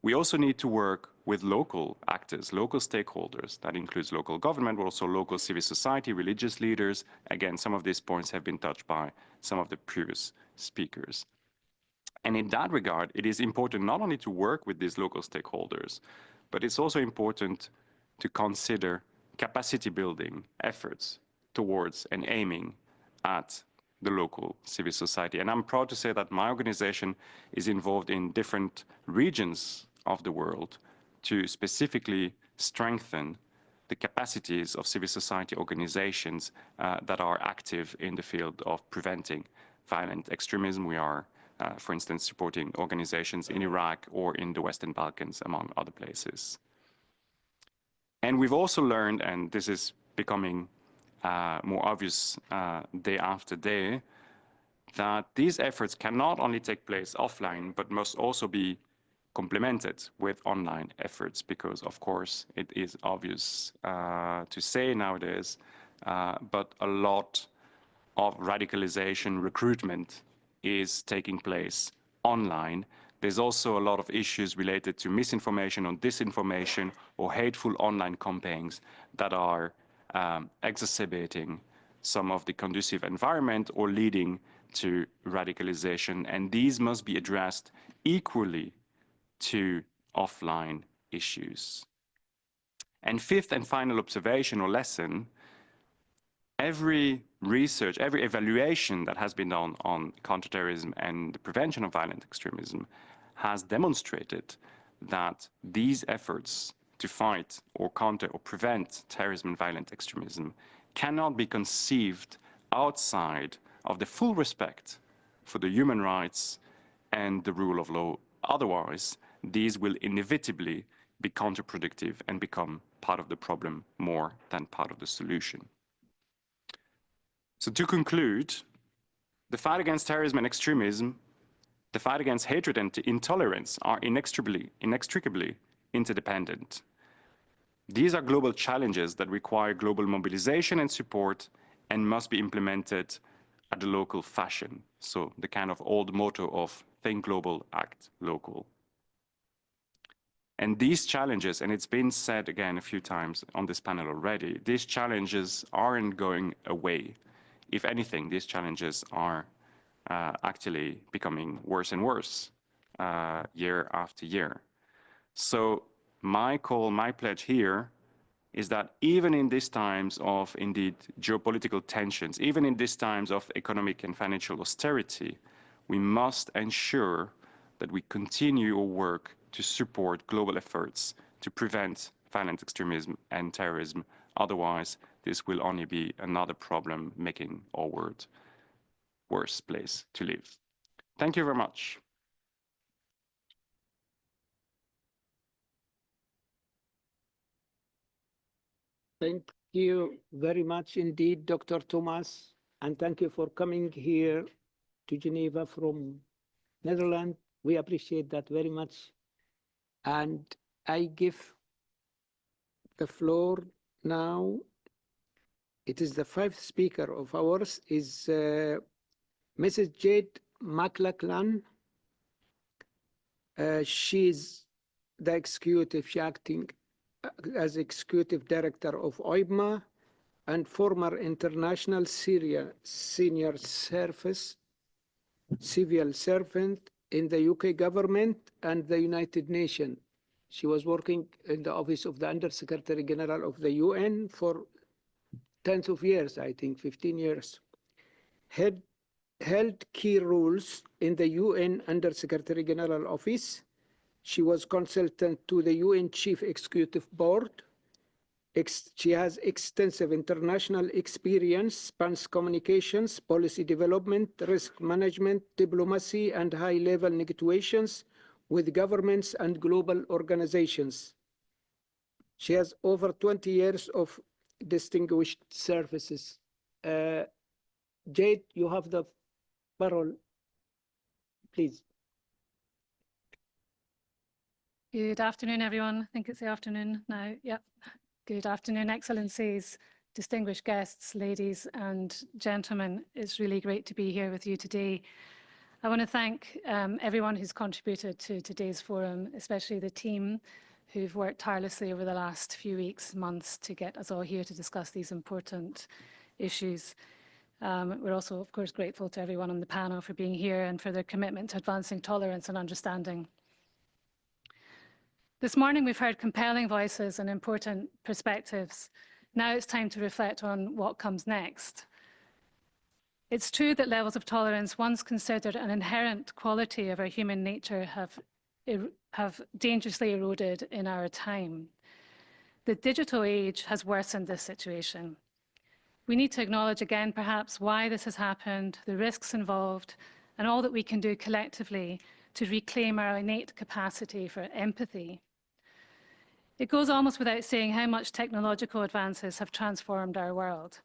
We also need to work with local actors, local stakeholders. That includes local government, but also local civil society, religious leaders. Again, some of these points have been touched by some of the previous speakers. And in that regard, it is important not only to work with these local stakeholders, but it's also important to consider capacity building efforts towards and aiming at the local civil society. And I'm proud to say that my organization is involved in different regions of the world to specifically strengthen the capacities of civil society organizations that are active in the field of preventing violent extremism. We are, for instance, supporting organizations in Iraq or in the Western Balkans, among other places. And we've also learned, and this is becoming more obvious day after day, that these efforts can not only take place offline, but must also be complemented with online efforts, because of course it is obvious to say nowadays, but a lot of radicalization recruitment is taking place online. There's also a lot of issues related to misinformation or disinformation or hateful online campaigns that are exacerbating some of the conducive environment or leading to radicalization, and these must be addressed equally to offline issues. And fifth and final observation or lesson, every research, every evaluation that has been done on counterterrorism and the prevention of violent extremism has demonstrated that these efforts to fight or counter or prevent terrorism and violent extremism cannot be conceived outside of the full respect for the human rights and the rule of law. Otherwise, these will inevitably be counterproductive and become part of the problem more than part of the solution. So to conclude, the fight against terrorism and extremism, the fight against hatred and intolerance are inextricably interdependent. These are global challenges that require global mobilization and support and must be implemented at the local fashion. So the kind of old motto of think global, act local. And these challenges, and it's been said again a few times on this panel already, these challenges aren't going away. If anything, these challenges are actually becoming worse and worse year after year. So my call, my pledge here is that even in these times of indeed geopolitical tensions, even in these times of economic and financial austerity, we must ensure that we continue our work to support global efforts to prevent violent extremism and terrorism. Otherwise, this will only be another problem making our world worse place to live. Thank you very much. Thank you very much indeed, Dr. Thomas, and thank you for coming here to Geneva from Netherlands. We appreciate that very much. And I give the floor now. It is the fifth speaker of ours, is Mrs. Jade McLachlan. She's the executive, she acting as executive director of OIBMA and former international Syria senior service civil servant in the UK government and the United Nations. She was working in the office of the Under Secretary General of the UN for tens of years, I think 15 years. Held key roles in the UN Under Secretary General Office. She was consultant to the UN Chief Executive Board. She has extensive international experience, spans communications, policy development, risk management, diplomacy, and high-level negotiations with governments and global organizations. She has over 20 years of distinguished services. Jade, you have the parole, please. Good afternoon, everyone. I think it's the afternoon now. Yep. Good afternoon, Excellencies, distinguished guests, ladies and gentlemen. It's really great to be here with you today. I want to thank everyone who's contributed to today's forum, especially the team who've worked tirelessly over the last few weeks, months to get us all here to discuss these important issues. We're also, of course, grateful to everyone on the panel for being here and for their commitment to advancing tolerance and understanding. This morning, we've heard compelling voices and important perspectives. Now it's time to reflect on what comes next. It's true that levels of tolerance, once considered an inherent quality of our human nature, have dangerously eroded in our time. The digital age has worsened this situation. We need to acknowledge again, perhaps, why this has happened, the risks involved, and all that we can do collectively to reclaim our innate capacity for empathy. It goes almost without saying how much technological advances have transformed our world,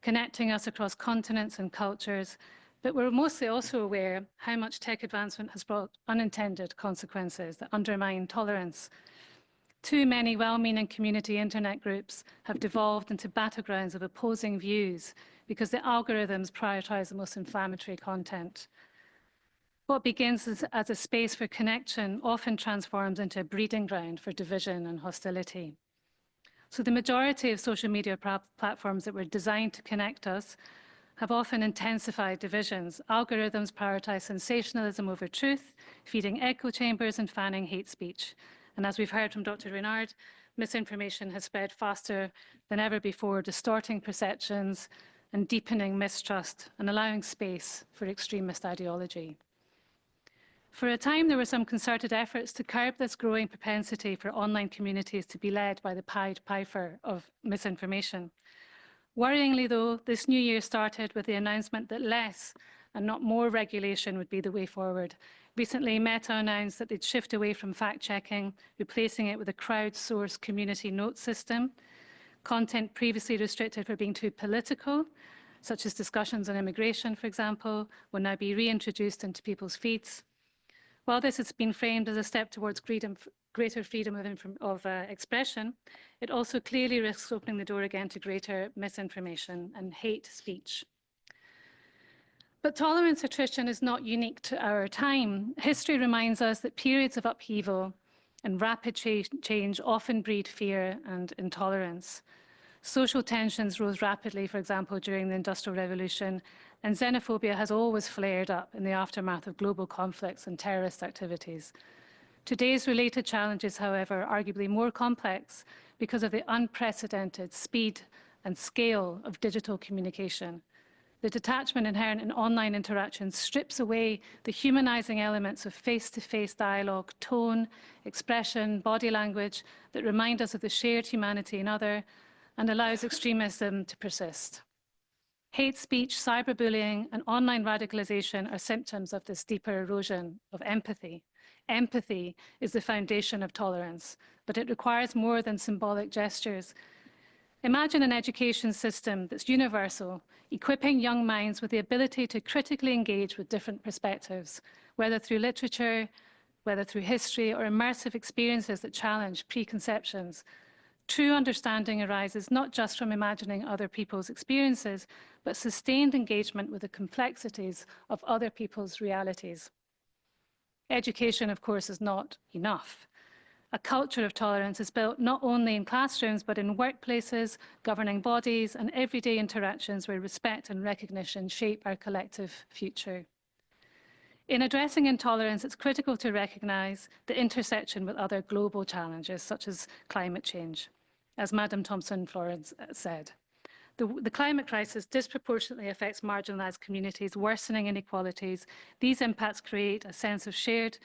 connecting us across continents and cultures, but we're mostly also aware how much tech advancement has brought unintended consequences that undermine tolerance. Too many well-meaning community internet groups have devolved into battlegrounds of opposing views because the algorithms prioritize the most inflammatory content. What begins as a space for connection often transforms into a breeding ground for division and hostility. So the majority of social media platforms that were designed to connect us have often intensified divisions. Algorithms prioritize sensationalism over truth, feeding echo chambers and fanning hate speech. And as we've heard from Dr. Renard, misinformation has spread faster than ever before, distorting perceptions and deepening mistrust and allowing space for extremist ideology. For a time, there were some concerted efforts to curb this growing propensity for online communities to be led by the Pied Piper of misinformation. Worryingly, though, this new year started with the announcement that less and not more regulation would be the way forward. Recently, Meta announced that they'd shift away from fact-checking, replacing it with a crowdsourced community note system. Content previously restricted for being too political, such as discussions on immigration, for example, will now be reintroduced into people's feeds. While this has been framed as a step towards greater freedom of expression, it also clearly risks opening the door again to greater misinformation and hate speech. But tolerance attrition is not unique to our time. History reminds us that periods of upheaval and rapid change often breed fear and intolerance. Social tensions rose rapidly, for example, during the Industrial Revolution, and xenophobia has always flared up in the aftermath of global conflicts and terrorist activities. Today's related challenges, however, are arguably more complex because of the unprecedented speed and scale of digital communication. The detachment inherent in online interaction strips away the humanizing elements of face-to-face dialogue, tone, expression, body language that remind us of the shared humanity in other, and allows extremism to persist. Hate speech, cyberbullying, and online radicalization are symptoms of this deeper erosion of empathy. Empathy is the foundation of tolerance, but it requires more than symbolic gestures. Imagine an education system that's universal, equipping young minds with the ability to critically engage with different perspectives, whether through literature, whether through history, or immersive experiences that challenge preconceptions. True understanding arises not just from imagining other people's experiences, but sustained engagement with the complexities of other people's realities. Education, of course, is not enough. A culture of tolerance is built not only in classrooms, but in workplaces, governing bodies, and everyday interactions where respect and recognition shape our collective future. In addressing intolerance, it's critical to recognise the intersection with other global challenges, such as climate change, as Madam Thompson-Florence said. The climate crisis disproportionately affects marginalised communities, worsening inequalities. These impacts create a sense of shared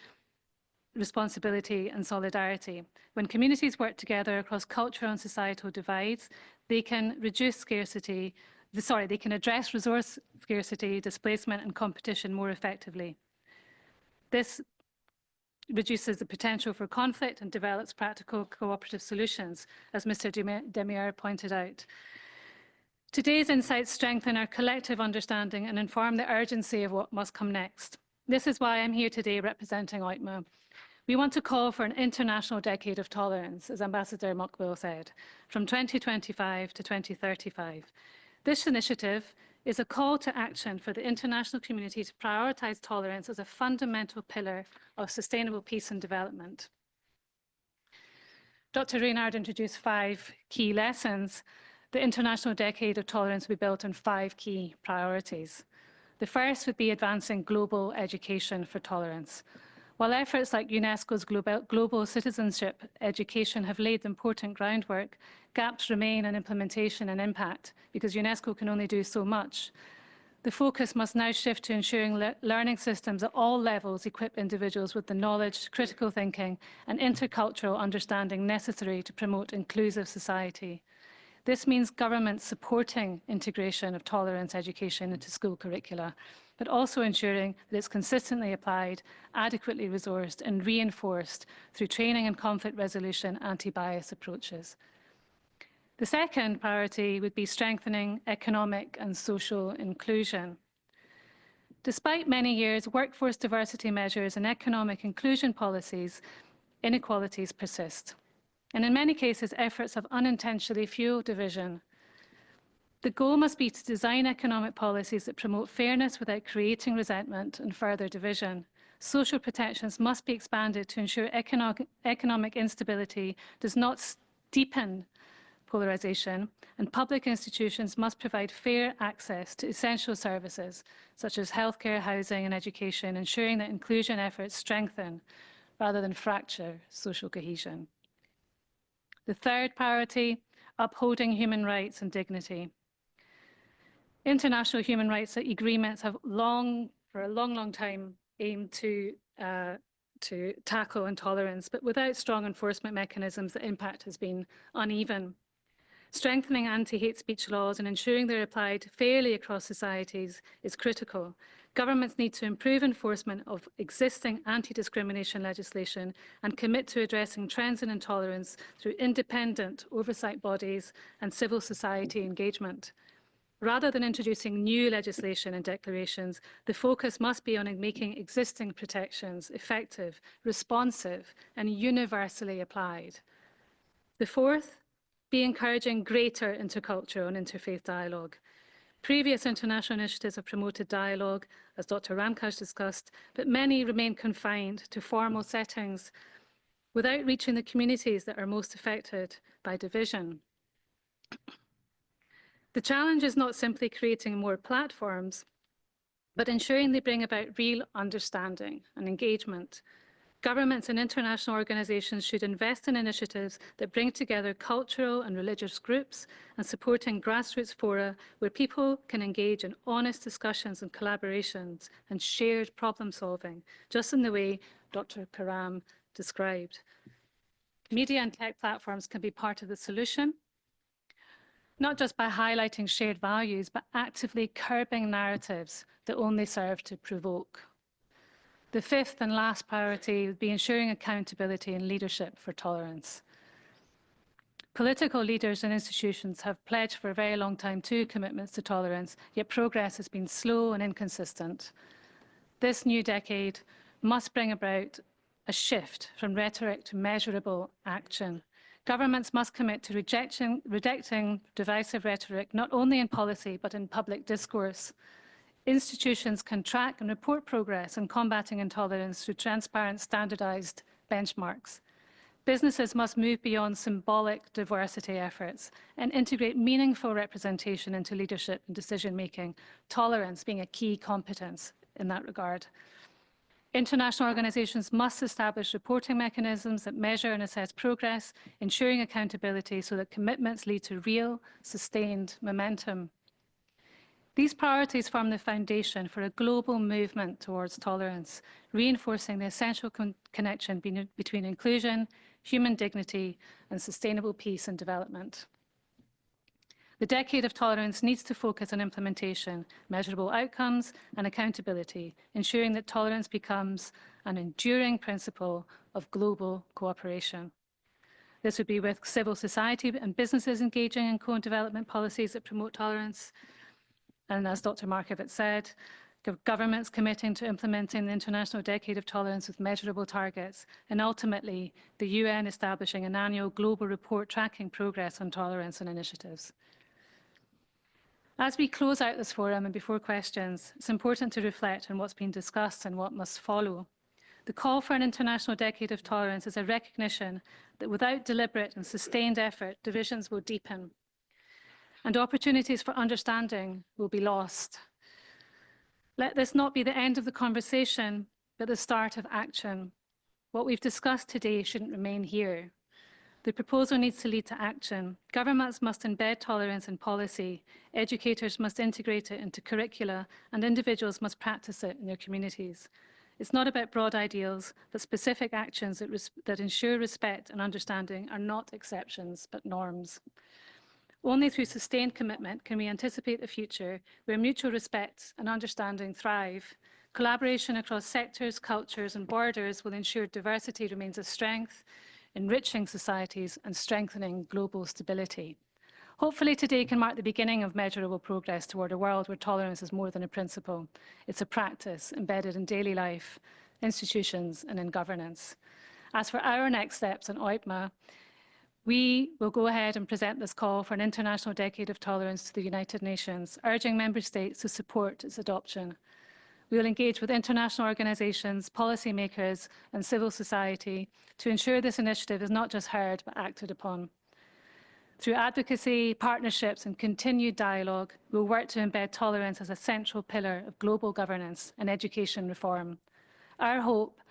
responsibility and solidarity. When communities work together across cultural and societal divides, they can reduce scarcity, they can address resource scarcity, displacement, and competition more effectively. This reduces the potential for conflict and develops practical cooperative solutions, as Mr. Demier pointed out. Today's insights strengthen our collective understanding and inform the urgency of what must come next. This is why I'm here today representing OITMA. We want to call for an international decade of tolerance, as Ambassador Muckwill said, from 2025 to 2035. This initiative is a call to action for the international community to prioritise tolerance as a fundamental pillar of sustainable peace and development. Dr. Reynard introduced 5 key lessons. The International Decade of Tolerance will be built on 5 key priorities. The first would be advancing global education for tolerance. While efforts like UNESCO's global citizenship education have laid important groundwork, gaps remain in implementation and impact because UNESCO can only do so much. The focus must now shift to ensuring learning systems at all levels equip individuals with the knowledge, critical thinking, and intercultural understanding necessary to promote inclusive society. This means governments supporting integration of tolerance education into school curricula, but also ensuring that it's consistently applied, adequately resourced, and reinforced through training and conflict resolution anti-bias approaches. The second priority would be strengthening economic and social inclusion. Despite many years' workforce diversity measures and economic inclusion policies, inequalities persist. And in many cases, efforts have unintentionally fueled division. The goal must be to design economic policies that promote fairness without creating resentment and further division. Social protections must be expanded to ensure economic instability does not deepen polarisation, and public institutions must provide fair access to essential services, such as healthcare, housing, and education, ensuring that inclusion efforts strengthen rather than fracture social cohesion. The third priority, upholding human rights and dignity. International human rights agreements have for a long time, aimed to tackle intolerance, but without strong enforcement mechanisms, the impact has been uneven. Strengthening anti-hate speech laws and ensuring they're applied fairly across societies is critical. Governments need to improve enforcement of existing anti-discrimination legislation and commit to addressing trends in intolerance through independent oversight bodies and civil society engagement. Rather than introducing new legislation and declarations, the focus must be on making existing protections effective, responsive, and universally applied. The fourth, be encouraging greater intercultural and interfaith dialogue. Previous international initiatives have promoted dialogue, as Dr. Ramkaj discussed, but many remain confined to formal settings without reaching the communities that are most affected by division. The challenge is not simply creating more platforms, but ensuring they bring about real understanding and engagement. Governments and international organisations should invest in initiatives that bring together cultural and religious groups and supporting grassroots fora where people can engage in honest discussions and collaborations and shared problem solving, just in the way Dr. Karam described. Media and tech platforms can be part of the solution, not just by highlighting shared values, but actively curbing narratives that only serve to provoke. The fifth and last priority would be ensuring accountability and leadership for tolerance. Political leaders and institutions have pledged for a very long time to commitments to tolerance, yet progress has been slow and inconsistent. This new decade must bring about a shift from rhetoric to measurable action. Governments must commit to rejecting divisive rhetoric, not only in policy, but in public discourse. Institutions can track and report progress in combating intolerance through transparent, standardised benchmarks. Businesses must move beyond symbolic diversity efforts and integrate meaningful representation into leadership and decision-making, tolerance being a key competence in that regard. International organizations must establish reporting mechanisms that measure and assess progress, ensuring accountability so that commitments lead to real, sustained momentum. These priorities form the foundation for a global movement towards tolerance, reinforcing the essential connection between inclusion, human dignity, and sustainable peace and development. The Decade of Tolerance needs to focus on implementation, measurable outcomes, and accountability, ensuring that tolerance becomes an enduring principle of global cooperation. This would be with civil society and businesses engaging in co-development policies that promote tolerance. And as Dr. Markovic said, governments committing to implementing the International Decade of Tolerance with measurable targets, and ultimately the UN establishing an annual global report tracking progress on tolerance and initiatives. As we close out this forum and before questions, it's important to reflect on what's been discussed and what must follow. The call for an International Decade of Tolerance is a recognition that without deliberate and sustained effort, divisions will deepen and opportunities for understanding will be lost. Let this not be the end of the conversation, but the start of action. What we've discussed today shouldn't remain here. The proposal needs to lead to action. Governments must embed tolerance in policy, educators must integrate it into curricula, and individuals must practice it in their communities. It's not about broad ideals, but specific actions that ensure respect and understanding are not exceptions, but norms. Only through sustained commitment can we anticipate a future where mutual respect and understanding thrive. Collaboration across sectors, cultures, and borders will ensure diversity remains a strength, enriching societies and strengthening global stability. Hopefully today can mark the beginning of measurable progress toward a world where tolerance is more than a principle. It's a practice embedded in daily life, institutions, and in governance. As for our next steps in OIPMA, we will go ahead and present this call for an International Decade of Tolerance to the United Nations, urging member states to support its adoption. We will engage with international organizations, policymakers, and civil society to ensure this initiative is not just heard, but acted upon. Through advocacy, partnerships, and continued dialogue, we'll work to embed tolerance as a central pillar of global governance and education reform. Our hope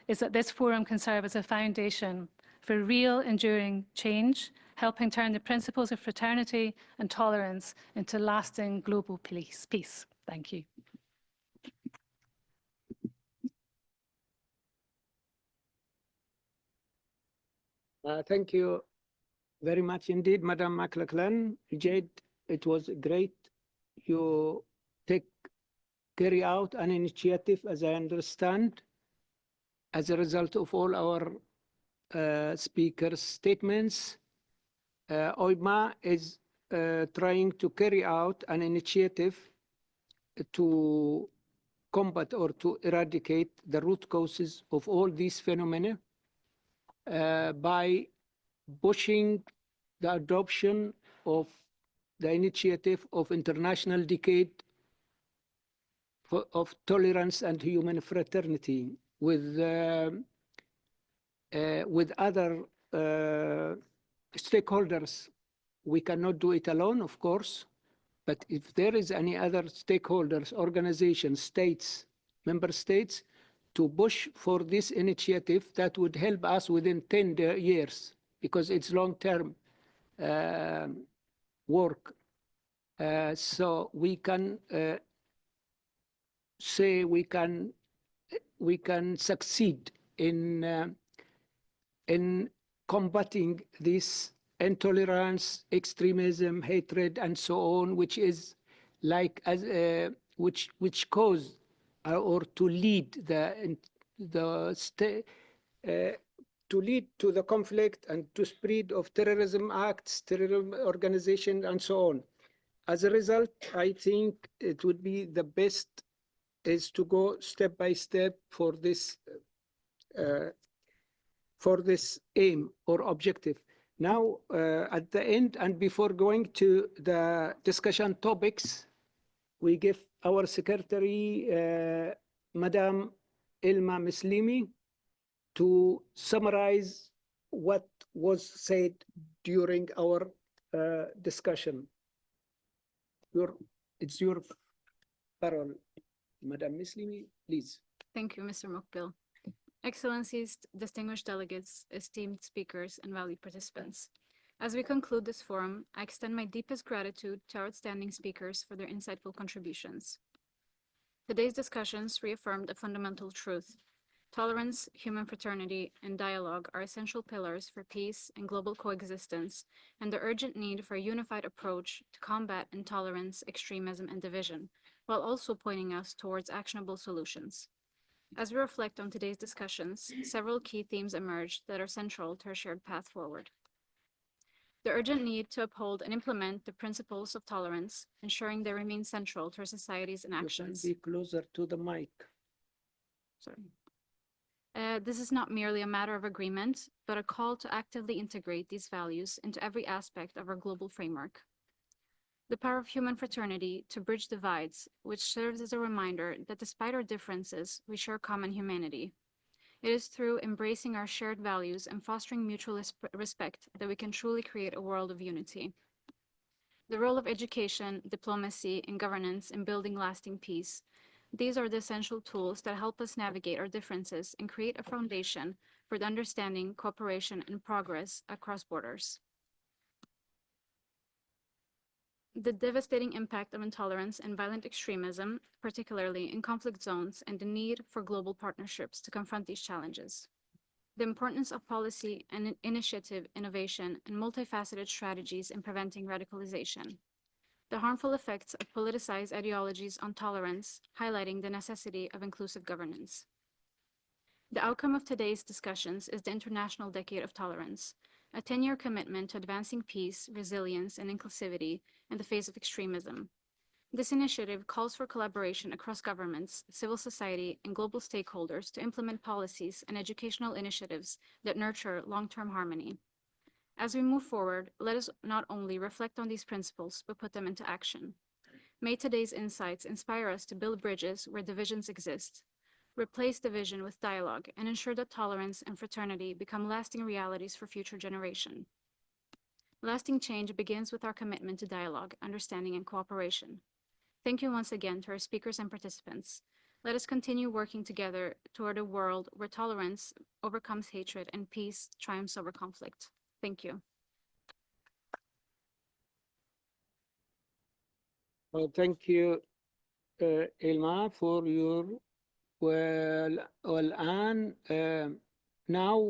is that this forum can serve as a foundation for real, enduring change, helping turn the principles of fraternity and tolerance into lasting global peace. Thank you. Thank you very much indeed, Madam McLachlan. Jade, it was great. You carry out an initiative, as I understand, as a result of all our speakers' statements. OIPMA is trying to carry out an initiative to combat or to eradicate the root causes of all these phenomena by pushing the adoption of the initiative of International Decade of Tolerance and Human Fraternity with other stakeholders. We cannot do it alone, of course, but if there is any other stakeholders, organizations, states, member states, to push for this initiative, that would help us within 10 years, because it's long-term work. So we can say we can succeed in combating this intolerance, extremism, hatred, and so on, which is like which cause or to lead to lead to the conflict and to spread of terrorism acts, terrorism organization, and so on. As a result, I think it would be the best is to go step by step for this aim or objective. Now, at the end and before going to the discussion topics, we give our secretary, Madam Ilma Mislimi, to summarize what was said during our discussion. It's your parole, Madam Muslimi, please. Thank you, Mr. Mokbil. Excellencies, distinguished delegates, esteemed speakers, and valued participants. As we conclude this forum, I extend my deepest gratitude to our outstanding speakers for their insightful contributions. Today's discussions reaffirmed a fundamental truth. Tolerance, human fraternity, and dialogue are essential pillars for peace and global coexistence, and the urgent need for a unified approach to combat intolerance, extremism, and division, while also pointing us towards actionable solutions. As we reflect on today's discussions, several key themes emerged that are central to our shared path forward. The urgent need to uphold and implement the principles of tolerance, ensuring they remain central to our societies and actions. You can be closer to the mic. Sorry. This is not merely a matter of agreement, but a call to actively integrate these values into every aspect of our global framework. The power of human fraternity to bridge divides, which serves as a reminder that despite our differences, we share common humanity. It is through embracing our shared values and fostering mutual respect that we can truly create a world of unity. The role of education, diplomacy, and governance in building lasting peace. These are the essential tools that help us navigate our differences and create a foundation for the understanding, cooperation, and progress across borders. The devastating impact of intolerance and violent extremism, particularly in conflict zones, and the need for global partnerships to confront these challenges. The importance of policy and initiative, innovation, and multifaceted strategies in preventing radicalization. The harmful effects of politicized ideologies on tolerance, highlighting the necessity of inclusive governance. The outcome of today's discussions is the International Decade of Tolerance, a 10-year commitment to advancing peace, resilience, and inclusivity in the face of extremism. This initiative calls for collaboration across governments, civil society, and global stakeholders to implement policies and educational initiatives that nurture long-term harmony. As we move forward, let us not only reflect on these principles, but put them into action. May today's insights inspire us to build bridges where divisions exist, replace division with dialogue, and ensure that tolerance and fraternity become lasting realities for future generations. Lasting change begins with our commitment to dialogue, understanding, and cooperation. Thank you once again to our speakers and participants. Let us continue working together toward a world where tolerance overcomes hatred and peace triumphs over conflict. Thank you. Well, thank you, Ilma, for your والآن now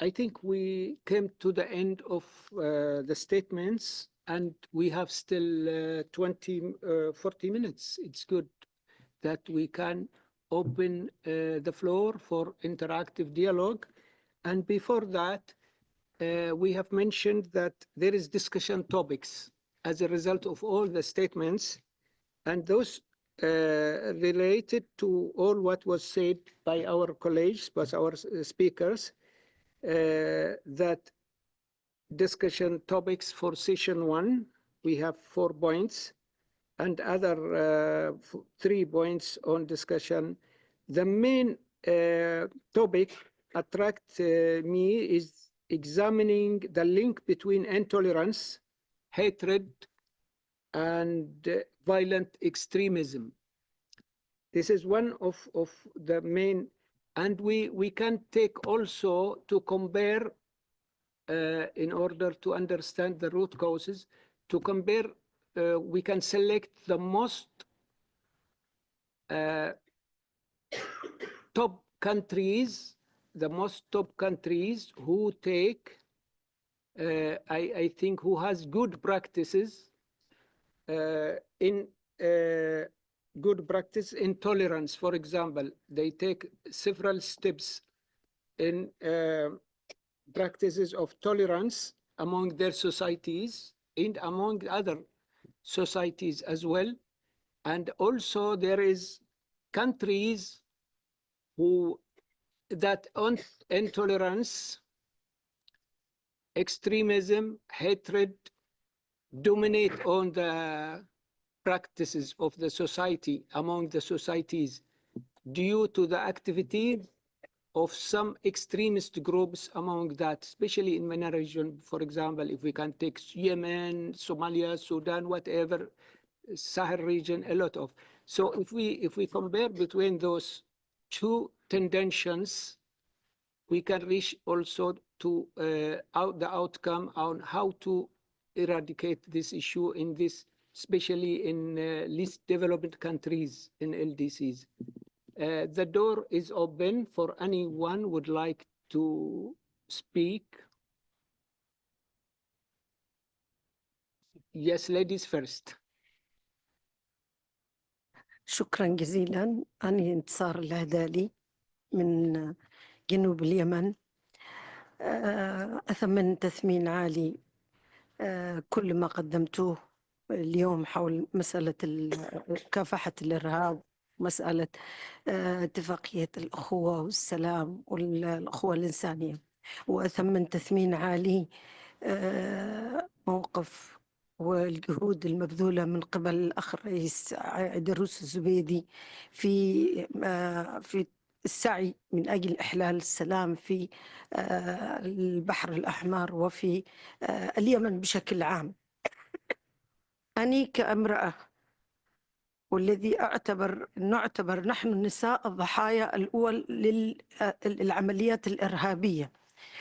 I think we came to the end of the statements, and we have still 40 minutes. It's good that we can open the floor for interactive dialogue. And before that, we have mentioned that there is discussion topics as a result of all the statements, and those related to all what was said by our colleagues, by our speakers, that discussion topics for session 1, we have 4 points, and other 3 points on discussion. The main topic attract me is examining the link between intolerance, hatred, and violent extremism. This is one of the main, and we can take also to compare in order to understand the root causes, to compare, we can select the most top countries, who take, I think, who has good practices in good practice in tolerance. For example, they take several steps in practices of tolerance among their societies and among other societies as well. And also there is countries who that on intolerance, extremism, hatred dominate on the practices of the society, among the societies, due to the activity of some extremist groups among that, especially in MENA region. For example, if we can take Yemen, Somalia, Sudan, whatever, Sahel region, a lot of. So if we compare between those two tendencies, we can reach also to the outcome on how to eradicate this issue in this, especially in least developed countries in LDCs. The door is open for anyone who would like to speak. Yes, ladies first. شكرا جزيلا. أنا انتصار الهدالي من جنوب اليمن. أثمن تثمين عالي كل ما قدمتوه اليوم حول مسألة مكافحة الإرهاب، مسألة اتفاقية الأخوة والسلام والأخوة الإنسانية. وأثمن تثمين عالي موقف والجهود المبذولة من قبل الأخ الرئيس عيدروس الزبيدي في السعي من أجل إحلال السلام في البحر الأحمر وفي اليمن بشكل عام. أنا كامرأة، والذي نعتبر نحن النساء الضحايا الأول للعمليات الإرهابية،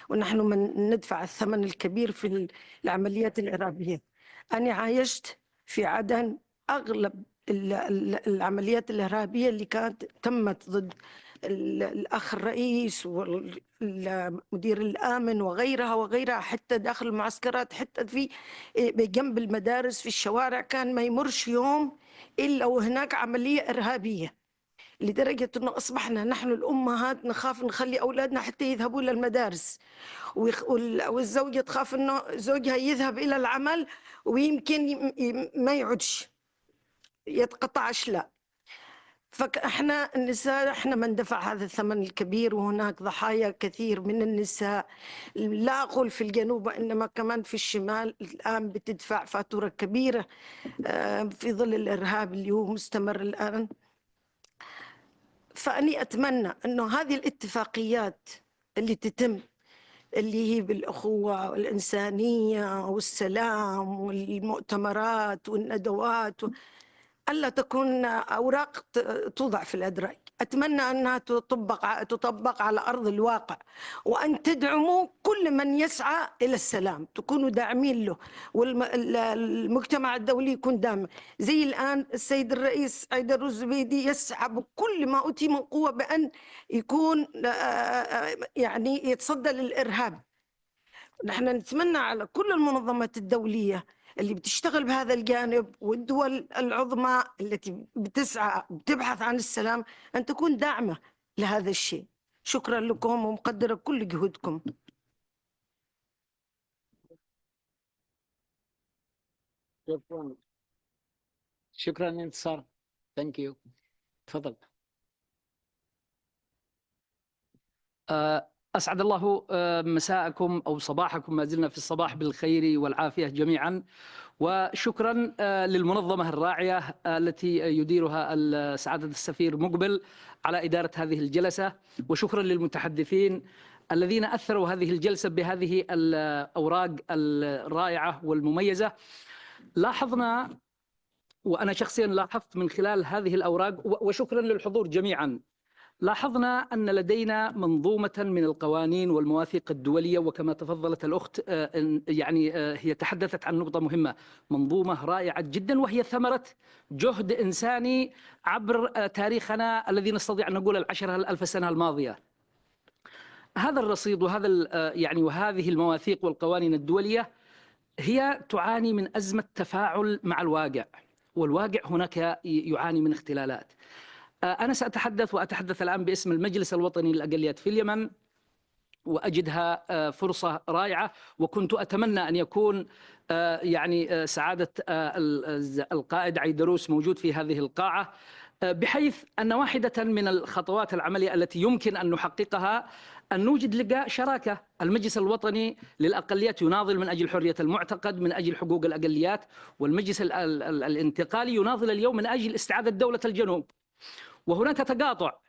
ونحن من ندفع الثمن الكبير في العمليات الإرهابية. أنا عايشت في عدن أغلب العمليات الإرهابية اللي تمت ضد الأخ الرئيس والمدير الآمن وغيرها حتى داخل المعسكرات، حتى في جنب المدارس في الشوارع كان ما يمرش يوم إلا وهناك عملية إرهابية، لدرجة أنه أصبحنا نحن الأمهات نخاف نخلي أولادنا حتى يذهبوا للمدارس، والزوجة تخاف أنه زوجها يذهب إلى العمل ويمكن ما يعودش، يتقطع أشلاء. فإحنا النساء إحنا من دفع هذا الثمن الكبير، وهناك ضحايا كثير من النساء، لا أقول في الجنوب وإنما كمان في الشمال الآن بتدفع فاتورة كبيرة في ظل الإرهاب اللي هو مستمر الآن. فأني أتمنى أنه هذه الاتفاقيات اللي تتم، اللي هي بالأخوة والإنسانية والسلام والمؤتمرات والندوات، ألا تكون أوراق توضع في الأدراج. أتمنى أنها تطبق على أرض الواقع، وأن تدعموا كل من يسعى إلى السلام، تكونوا داعمين له، والمجتمع الدولي يكون داعم. زي الآن السيد الرئيس عيدروس الزبيدي يسعى بكل ما أوتي من قوة بأن يكون يعني يتصدى للإرهاب. نحن نتمنى على كل المنظمات الدولية اللي بتشتغل بهذا الجانب والدول العظمى التي بتبحث عن السلام أن تكون داعمة لهذا الشيء. شكرا لكم ومقدرة كل جهودكم. شكرا انتصار. Thank you. تفضل. أسعد الله مساءكم أو صباحكم، ما زلنا في الصباح بالخير والعافية جميعا، وشكرا للمنظمة الراعية التي يديرها سعادة السفير مقبل على إدارة هذه الجلسة، وشكرا للمتحدثين الذين أثروا هذه الجلسة بهذه الأوراق الرائعة والمميزة. لاحظنا، وأنا شخصيا لاحظت من خلال هذه الأوراق، وشكرا للحضور جميعا، لاحظنا أن لدينا منظومة من القوانين والمواثيق الدولية، وكما تفضلت الأخت يعني هي تحدثت عن نقطة مهمة، منظومة رائعة جدا، وهي ثمرة جهد إنساني عبر تاريخنا الذي نستطيع أن نقول 10,000 سنة الماضية. هذا الرصيد وهذه المواثيق والقوانين الدولية هي تعاني من أزمة تفاعل مع الواقع، والواقع هناك يعاني من اختلالات. أنا سأتحدث الآن باسم المجلس الوطني للأقليات في اليمن، وأجدها فرصة رائعة، وكنت أتمنى أن يكون سعادة القائد عيدروس موجود في هذه القاعة، بحيث أن واحدة من الخطوات العملية التي يمكن أن نحققها أن نوجد لقاء شراكة. المجلس الوطني للأقليات يناضل من أجل حرية المعتقد، من أجل حقوق الأقليات، والمجلس الانتقالي يناضل اليوم من أجل استعادة دولة الجنوب. وهناك تقاطع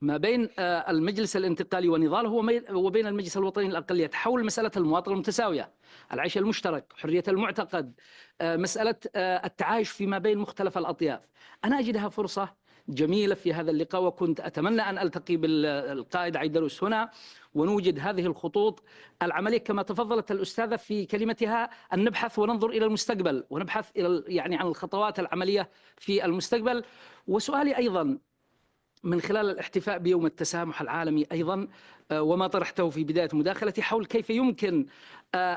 ما بين المجلس الانتقالي ونضاله وبين المجلس الوطني للأقليات حول مسألة المواطنة المتساوية، العيش المشترك، حرية المعتقد، مسألة التعايش فيما بين مختلف الأطياف. أنا أجدها فرصة جميلة في هذا اللقاء، وكنت أتمنى أن ألتقي بالقائد عيدروس هنا ونوجد هذه الخطوط العملية كما تفضلت الأستاذة في كلمتها، أن نبحث وننظر إلى المستقبل ونبحث إلى يعني عن الخطوات العملية في المستقبل. وسؤالي أيضا من خلال الاحتفاء بيوم التسامح العالمي أيضا، وما طرحته في بداية مداخلتي حول كيف يمكن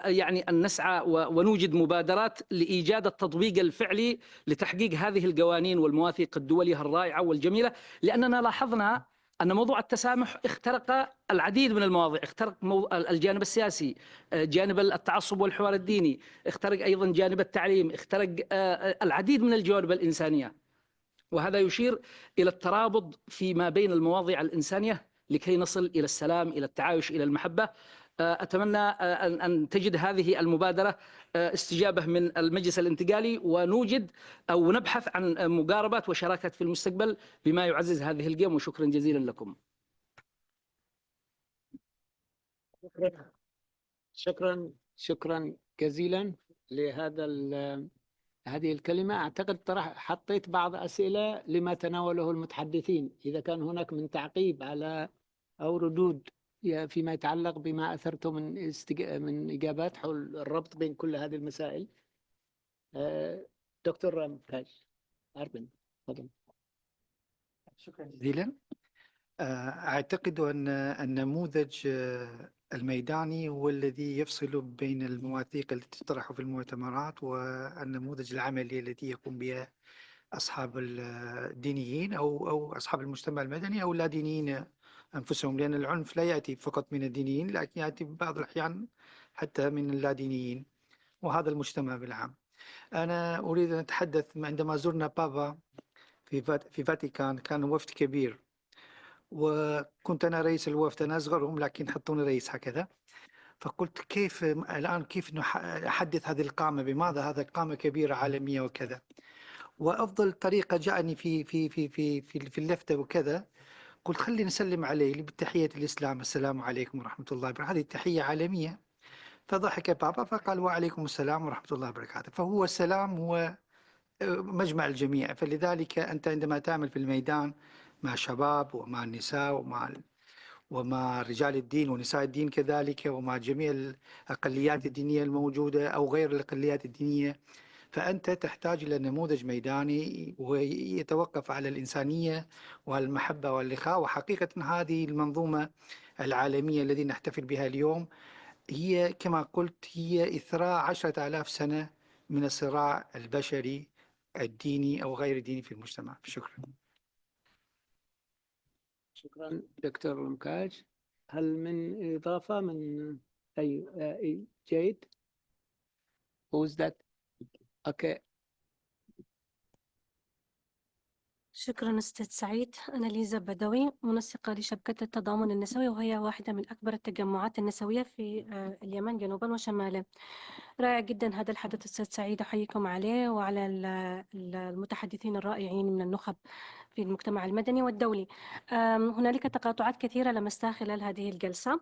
يعني أن نسعى ونوجد مبادرات لإيجاد التطبيق الفعلي لتحقيق هذه القوانين والمواثيق الدولية الرائعة والجميلة، لأننا لاحظنا أن موضوع التسامح اخترق العديد من المواضيع، اخترق الجانب السياسي، جانب التعصب والحوار الديني، اخترق أيضا جانب التعليم، اخترق العديد من الجوانب الإنسانية، وهذا يشير إلى الترابط فيما بين المواضيع الإنسانية لكي نصل إلى السلام، إلى التعايش، إلى المحبة. أتمنى أن تجد هذه المبادرة استجابة من المجلس الانتقالي، ونوجد أو نبحث عن مقاربات وشراكات في المستقبل بما يعزز هذه القيم. وشكرا جزيلا لكم. شكرا جزيلا لهذا هذه الكلمة. أعتقد حطيت بعض أسئلة لما تناوله المتحدثين، إذا كان هناك من تعقيب على أو ردود فيما يتعلق بما أثرته من إجابات حول الربط بين كل هذه المسائل. دكتور مكاش أربن، تفضل. شكرا جزيلا. أعتقد أن النموذج الميداني هو الذي يفصل بين المواثيق التي تطرح في المؤتمرات والنموذج العملي الذي يقوم به أصحاب الدينيين أو أصحاب المجتمع المدني أو اللادينيين أنفسهم، لأن العنف لا يأتي فقط من الدينيين، لكن يأتي ببعض الأحيان حتى من اللادينيين وهذا المجتمع بالعام. أنا أريد أن أتحدث عندما زرنا بابا في فاتيكان، كان وفد كبير وكنت أنا رئيس الوفد، أنا أصغرهم لكن حطوني رئيس هكذا. فقلت كيف الآن كيف نحدث هذه القامة، بماذا هذا قامة كبيرة عالمية وكذا. وأفضل طريقة جاءني في اللفتة وكذا، قلت خلينا نسلم عليه بتحية الإسلام، السلام عليكم ورحمة الله وبركاته، هذه تحية عالمية. فضحك بابا فقال وعليكم السلام ورحمة الله وبركاته. فهو السلام هو مجمع الجميع. فلذلك أنت عندما تعمل في الميدان مع شباب ومع النساء ومع رجال الدين ونساء الدين كذلك ومع جميع الأقليات الدينية الموجودة أو غير الأقليات الدينية، فأنت تحتاج إلى نموذج ميداني ويتوقف على الإنسانية والمحبة والإخاء. وحقيقة هذه المنظومة العالمية التي نحتفل بها اليوم هي كما قلت هي إثراء 10,000 سنة من الصراع البشري الديني أو غير الديني في المجتمع. شكرا. شكرا دكتور مكاش. هل من إضافة من أي جيد؟ Who's that? Okay. شكرا أستاذ سعيد. أنا ليزا بدوي، منسقة لشبكة التضامن النسوي، وهي واحدة من أكبر التجمعات النسوية في اليمن جنوبا وشمالا. رائع جدا هذا الحدث أستاذ سعيد، أحييكم عليه وعلى المتحدثين الرائعين من النخب في المجتمع المدني والدولي. هنالك تقاطعات كثيرة لمستها خلال هذه الجلسة.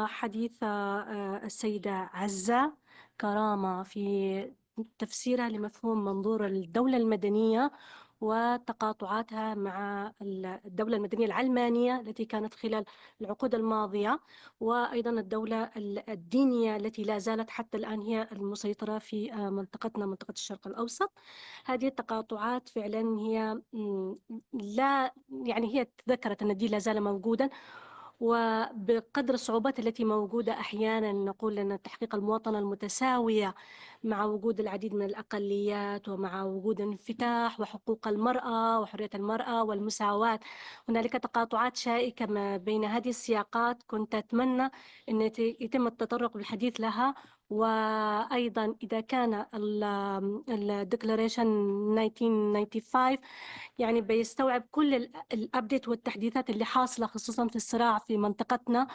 حديث السيدة عزة كرامة في تفسيرها لمفهوم منظور الدولة المدنية وتقاطعاتها مع الدولة المدنية العلمانية التي كانت خلال العقود الماضية، وأيضا الدولة الدينية التي لا زالت حتى الآن هي المسيطرة في منطقتنا، منطقة الشرق الأوسط. هذه التقاطعات فعلا هي لا يعني هي تذكرت أن الدين لا زال موجودا، وبقدر الصعوبات التي موجودة أحيانا نقول أن تحقيق المواطنة المتساوية مع وجود العديد من الأقليات ومع وجود انفتاح وحقوق المرأة وحرية المرأة والمساواة، هنالك تقاطعات شائكة ما بين هذه السياقات. كنت أتمنى أن يتم التطرق بالحديث لها وأيضا إذا كان الديكلاريشن 1995 يعني بيستوعب كل الأبديت والتحديثات اللي حاصلة خصوصا في الصراع في منطقتنا،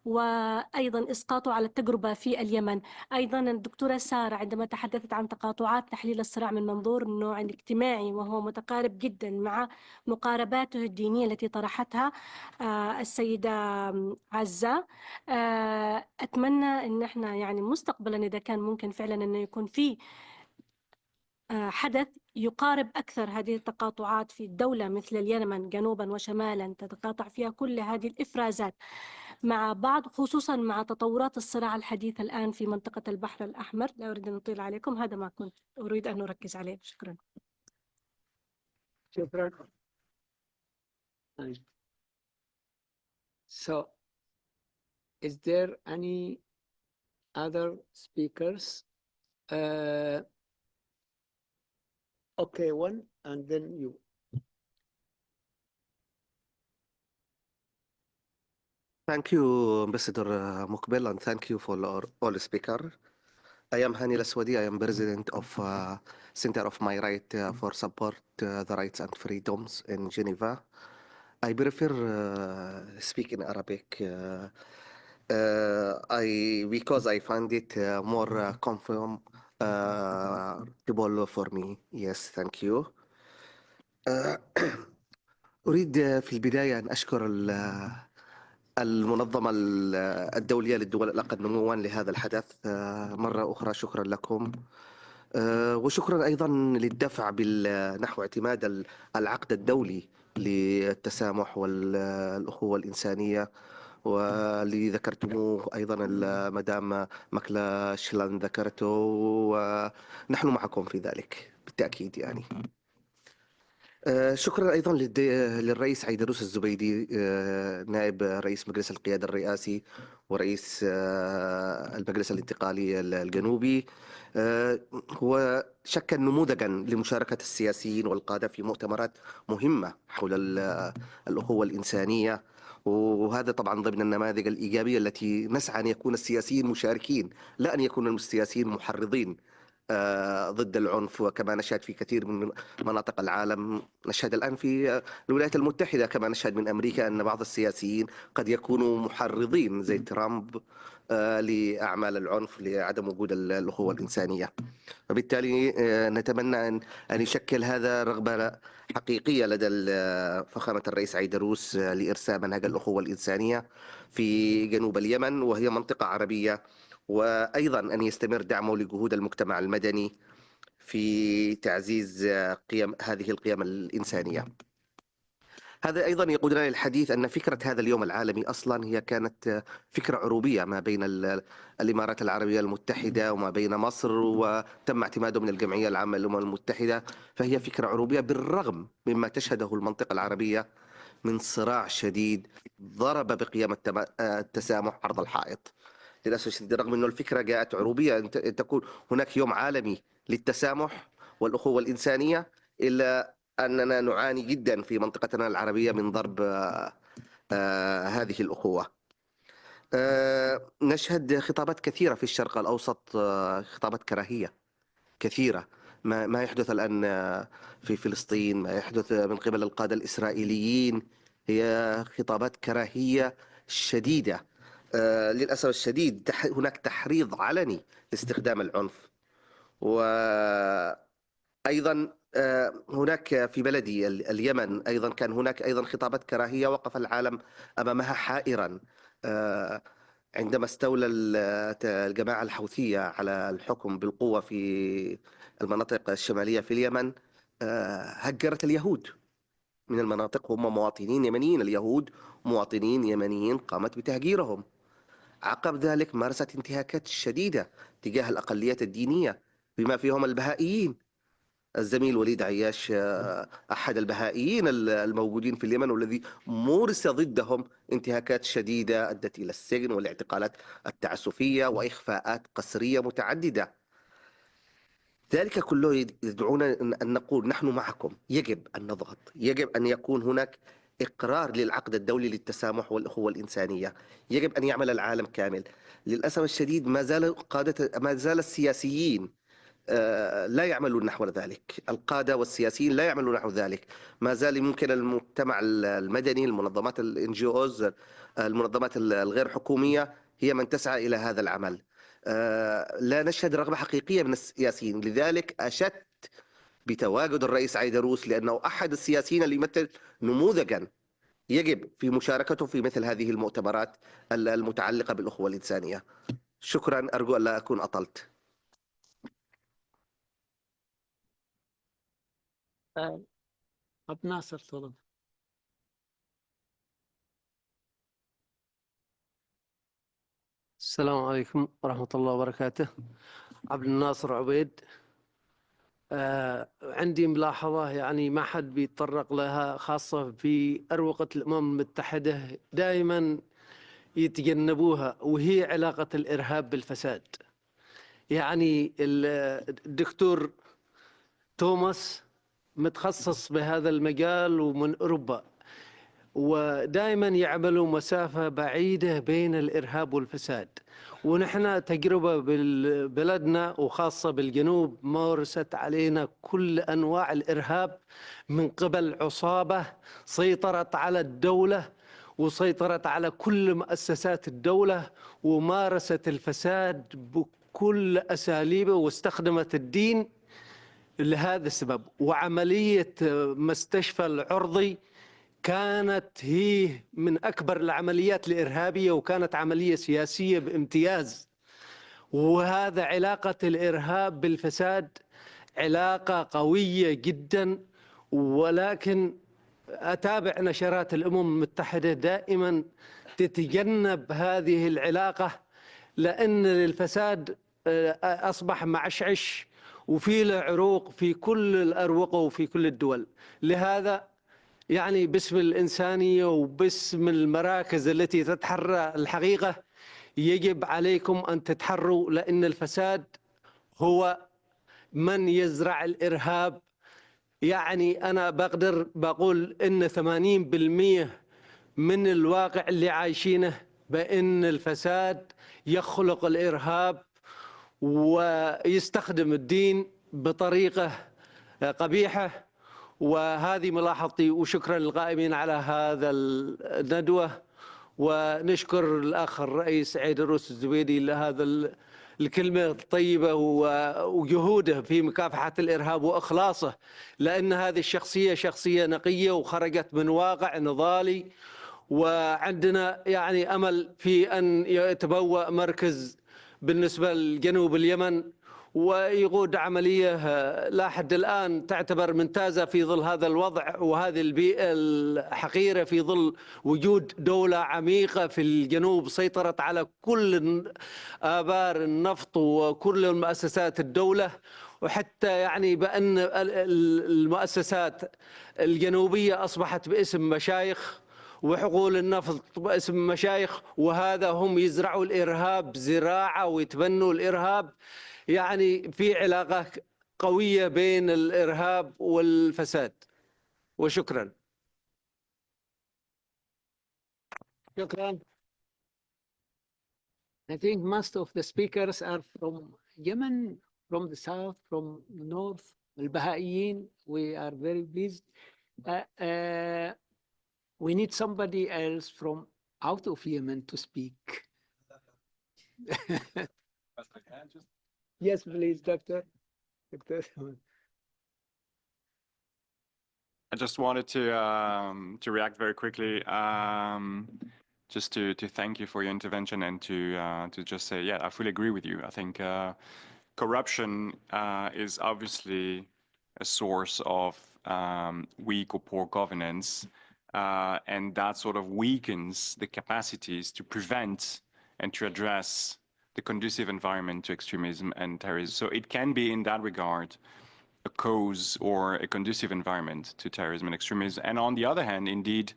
وأيضا إسقاطه على التجربة في اليمن. أيضا الدكتورة سارة عندما تحدثت عن تقاطعات تحليل الصراع من منظور النوع الاجتماعي، وهو متقارب جدا مع مقارباته الدينية التي طرحتها السيدة عزة. أتمنى أن احنا يعني مستقبلا إذا كان ممكن فعلا أنه يكون في حدث يقارب أكثر هذه التقاطعات في دولة مثل اليمن جنوبا وشمالا تتقاطع فيها كل هذه الإفرازات مع بعض، خصوصا مع تطورات الصراع الحديث الآن في منطقة البحر الأحمر. لا أريد أن أطيل عليكم، هذا ما كنت أريد أن أركز عليه. شكرا. شكرا. So, is there any other speakers? Okay, one, and then you. Thank you, Ambassador Mukbil, and thank you for all speaker. I am Hani Laswadi. I am president of Center of My Right for Support the Rights and Freedoms in Geneva. I prefer speak in Arabic because I find it more comfortable for me. Yes, thank you. أريد في البداية أن أشكر المنظمة الدولية للدول الأقل نمواً لهذا الحدث مرة أخرى. شكرا لكم، وشكرا أيضا للدفع نحو اعتماد العقد الدولي للتسامح والأخوة الإنسانية، واللي ذكرتموه أيضا المدام مكلا شلان ذكرته، ونحن معكم في ذلك بالتأكيد. يعني شكرا أيضا للرئيس عيدروس الزبيدي نائب رئيس مجلس القيادة الرئاسي ورئيس المجلس الانتقالي الجنوبي. هو شكل نموذجا لمشاركة السياسيين والقادة في مؤتمرات مهمة حول الأخوة الإنسانية، وهذا طبعا ضمن النماذج الإيجابية التي نسعى أن يكون السياسيين مشاركين، لا أن يكون السياسيين محرضين ضد العنف. وكما نشهد في كثير من مناطق العالم، نشهد الآن في الولايات المتحدة، كما نشهد من أمريكا، أن بعض السياسيين قد يكونوا محرضين زي ترامب لأعمال العنف لعدم وجود الأخوة الإنسانية. وبالتالي نتمنى أن يشكل هذا رغبة حقيقية لدى فخامة الرئيس عيدروس لإرساء منهج الأخوة الإنسانية في جنوب اليمن، وهي منطقة عربية، وأيضا أن يستمر دعمه لجهود المجتمع المدني في تعزيز هذه القيم الإنسانية. هذا أيضا يقودنا للحديث أن فكرة هذا اليوم العالمي أصلا هي كانت فكرة عروبية ما بين الإمارات العربية المتحدة وما بين مصر، وتم اعتماده من الجمعية العامة للأمم المتحدة. فهي فكرة عروبية بالرغم مما تشهده المنطقة العربية من صراع شديد ضرب بقيم التسامح عرض الحائط. للأسف الشديد، رغم أن الفكرة جاءت عروبية أن تكون هناك يوم عالمي للتسامح والأخوة الإنسانية، إلا أننا نعاني جدا في منطقتنا العربية من ضرب هذه الأخوة. نشهد خطابات كثيرة في الشرق الأوسط، خطابات كراهية كثيرة. ما يحدث الآن في فلسطين، ما يحدث من قبل القادة الإسرائيليين، هي خطابات كراهية شديدة. للأسف الشديد هناك تحريض علني لاستخدام العنف. وأيضا هناك في بلدي اليمن أيضا كان هناك أيضا خطابات كراهية وقف العالم أمامها حائرا عندما استولى الجماعة الحوثية على الحكم بالقوة في المناطق الشمالية في اليمن. هجرت اليهود من المناطق، هم مواطنين يمنيين، اليهود مواطنين يمنيين، قامت بتهجيرهم. عقب ذلك مارست انتهاكات شديدة تجاه الأقليات الدينية بما فيهم البهائيين. الزميل وليد عياش أحد البهائيين الموجودين في اليمن، والذي مورس ضدهم انتهاكات شديدة أدت إلى السجن والاعتقالات التعسفية وإخفاءات قسرية متعددة. ذلك كله يدعونا أن نقول نحن معكم، يجب أن نضغط، يجب أن يكون هناك إقرار للعقد الدولي للتسامح والأخوة الإنسانية. يجب أن يعمل العالم كامل. للأسف الشديد ما زال السياسيين لا يعملون نحو ذلك. القادة والسياسيين لا يعملون نحو ذلك. ما زال ممكن المجتمع المدني، المنظمات الNGOs، المنظمات الغير حكومية هي من تسعى إلى هذا العمل. لا نشهد رغبة حقيقية من السياسيين. لذلك أشدت بتواجد الرئيس عيدروس، لأنه أحد السياسيين اللي يمثل نموذجا يجب في مشاركته في مثل هذه المؤتمرات المتعلقة بالأخوة الإنسانية. شكرا، أرجو أن لا أكون أطلت. عبد الناصر تفضل. السلام عليكم ورحمة الله وبركاته. عبد الناصر عبيد. عندي ملاحظة يعني ما حد بيتطرق لها، خاصة في أروقة الأمم المتحدة دائما يتجنبوها، وهي علاقة الإرهاب بالفساد. يعني الدكتور توماس متخصص بهذا المجال ومن أوروبا، ودائما يعملوا مسافة بعيدة بين الإرهاب والفساد. ونحن تجربة ببلدنا وخاصة بالجنوب مارست علينا كل أنواع الإرهاب من قبل عصابة سيطرت على الدولة وسيطرت على كل مؤسسات الدولة ومارست الفساد بكل أساليبه واستخدمت الدين لهذا السبب. وعملية مستشفى العرضي كانت هي من أكبر العمليات الإرهابية، وكانت عملية سياسية بامتياز. وهذا علاقة الإرهاب بالفساد علاقة قوية جدا. ولكن أتابع نشرات الأمم المتحدة دائما تتجنب هذه العلاقة، لأن الفساد أصبح معشعش وفي له عروق في كل الأروقة وفي كل الدول. لهذا يعني باسم الإنسانية وباسم المراكز التي تتحرى الحقيقة يجب عليكم أن تتحروا، لأن الفساد هو من يزرع الإرهاب. يعني أنا بقول إن 80% من الواقع اللي عايشينه بأن الفساد يخلق الإرهاب ويستخدم الدين بطريقة قبيحة. وهذه ملاحظتي، وشكرا للقائمين على هذا الندوة. ونشكر الأخ الرئيس عيدروس الزبيدي لهذا الكلمة الطيبة وجهوده في مكافحة الإرهاب وإخلاصه، لأن هذه الشخصية شخصية نقية وخرجت من واقع نضالي. وعندنا يعني أمل في أن يتبوأ مركز بالنسبة لجنوب اليمن ويقود عملية لا حد الآن تعتبر ممتازة في ظل هذا الوضع وهذه البيئة الحقيرة، في ظل وجود دولة عميقة في الجنوب سيطرت على كل آبار النفط وكل المؤسسات الدولة. وحتى يعني بأن المؤسسات الجنوبية أصبحت باسم مشايخ، وحقول النفط باسم مشايخ، وهذا هم يزرعوا الإرهاب زراعة ويتبنوا الإرهاب. يعني في علاقة قوية بين الإرهاب والفساد. وشكرا. شكرا. I think most of the speakers are from Yemen, from the south, from the north. البهائيين, we are very pleased. We need somebody else from out of Yemen to speak. Yes, please, Doctor. I just wanted to react very quickly, just to thank you for your intervention and to just say, yeah, I fully agree with you. I think corruption is obviously a source of weak or poor governance, and that sort of weakens the capacities to prevent and to address the conducive environment to extremism and terrorism. So it can be, in that regard, a cause or a conducive environment to terrorism and extremism. And on the other hand, indeed,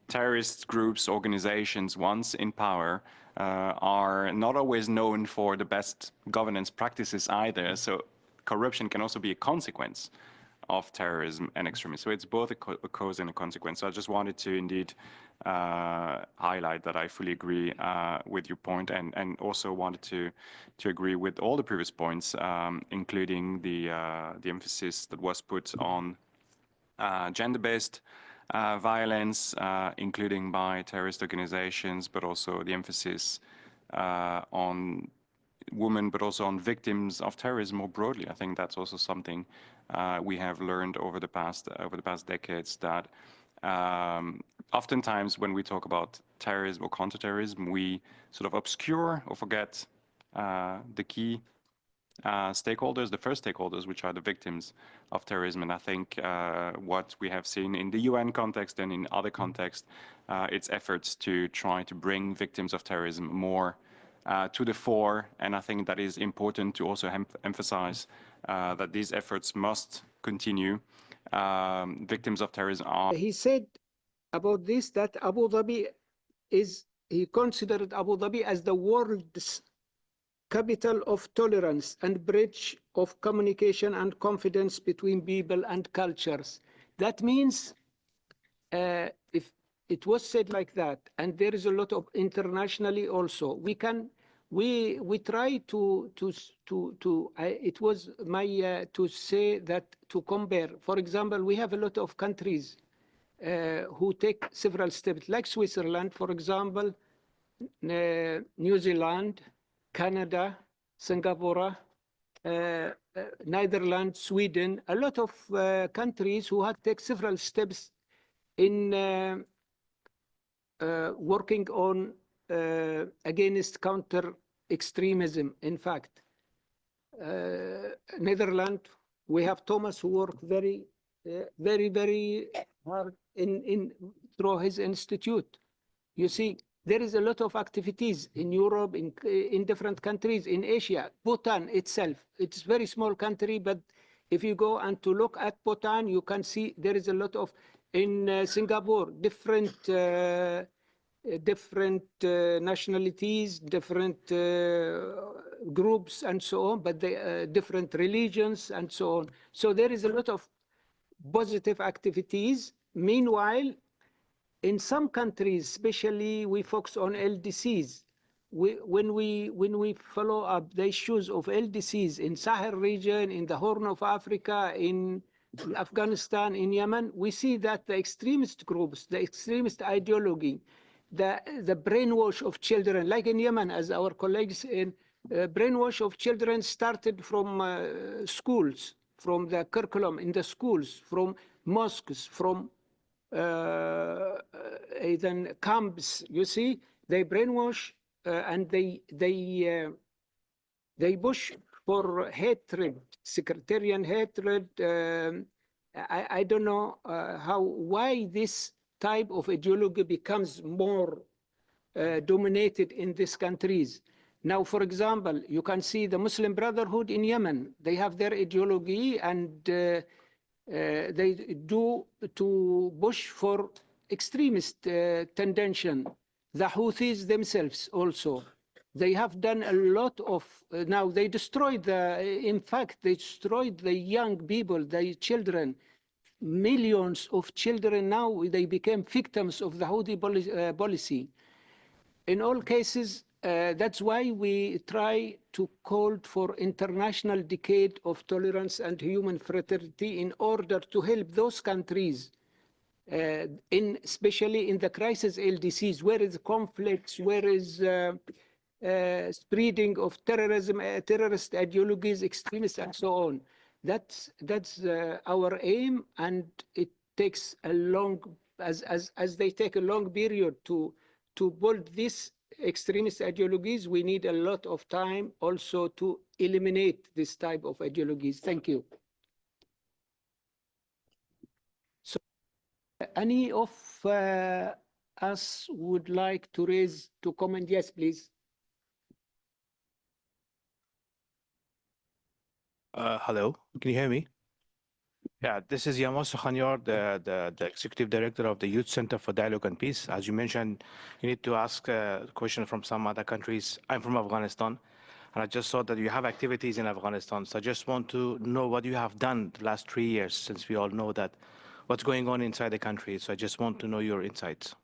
terrorist groups, organizations, once in power, are not always known for the best governance practices either. So corruption can also be a consequence of terrorism and extremism. So it's both a cause and a consequence. So I just wanted to indeed highlight that I fully agree with your point, and also wanted to agree with all the previous points, including the emphasis that was put on gender-based violence, including by terrorist organizations, but also the emphasis on women, but also on victims of terrorism more broadly. I think that's also something we have learned over the past decades, that oftentimes when we talk about terrorism or counterterrorism, we sort of obscure or forget the key stakeholders, the first stakeholders, which are the victims of terrorism. And I think what we have seen in the UN context and in other contexts, its efforts to try to bring victims of terrorism more to the fore. And I think that is important to also emphasize that these efforts must continue. Victims of terrorism are... He said about this that Abu Dhabi he considered Abu Dhabi as the world's capital of tolerance and bridge of communication and confidence between people and cultures. That means if it was said like that, and there is a lot of internationally also, we try to it was my to say that, to compare. For example, we have a lot of countries who take several steps, like Switzerland, for example, New Zealand, Canada, Singapore, Netherlands, Sweden, a lot of countries who have taken several steps in working on against counter extremism. In fact, Netherlands, we have Thomas who worked very hard through his institute. You see, there is a lot of activities in Europe, in different countries, in Asia. Bhutan itself, it's a very small country, but if you go and to look at Bhutan, you can see there is a lot of, in Singapore, different nationalities, different groups and so on, but they, different religions and so on. So there is a lot of positive activities. Meanwhile, in some countries, especially, we focus on LDCs. When we follow up the issues of LDCs in Sahel region, in the Horn of Africa, in Afghanistan, in Yemen, we see that the extremist groups, the extremist ideology, the brainwash of children, like in Yemen, as our colleagues in brainwash of children started from schools, from the curriculum in the schools, from mosques, from even camps. You see, they brainwash and they push for hatred, sectarian hatred. I don't know why this type of ideology becomes more dominated in these countries. Now, for example, you can see the Muslim Brotherhood in Yemen. They have their ideology, and they do to push for extremist tendency. The Houthis themselves also, they have done a lot of, now they destroyed in fact, they destroyed the young people, the children. Millions of children now, they became victims of the Houthi policy. In all cases, that's why we try to call for international decade of tolerance and human fraternity in order to help those countries, especially in the crisis LDCs, where is conflicts, where is spreading of terrorism, terrorist ideologies, extremists, and so on. That's our aim, and it takes a long, as they take a long period to build these extremist ideologies. We need a lot of time also to eliminate this type of ideologies. Thank you. So, any of us would like to raise, to comment? Yes, please. Hello, can you hear me? Yeah, this is Yamos Khanyar, the Executive Director of the Youth Center for Dialogue and Peace. As you mentioned, you need to ask a question from some other countries. I'm from Afghanistan. And I just saw that you have activities in Afghanistan. So I just want to know what you have done the last 3 years, since we all know that what's going on inside the country. So I just want to know your insights.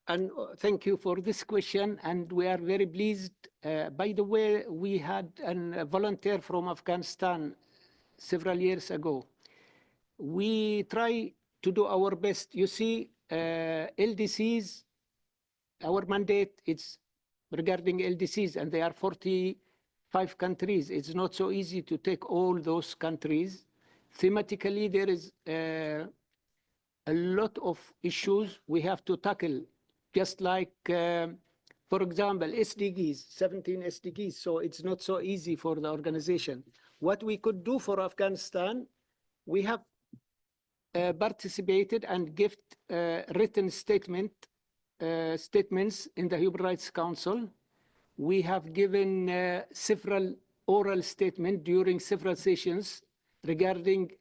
And thank you for this question, and we are very pleased. By the way, we had a volunteer from Afghanistan several years ago. We try to do our best. You see, LDCs, our mandate is regarding LDCs, and there are 45 countries. It's not so easy to take all those countries. Thematically, there is a lot of issues we have to tackle, just like, for example, SDGs, 17 SDGs, so it's not so easy for the organization. What we could do for Afghanistan, we have participated and given written statements in the Human Rights Council. We have given several oral statements during several sessions regarding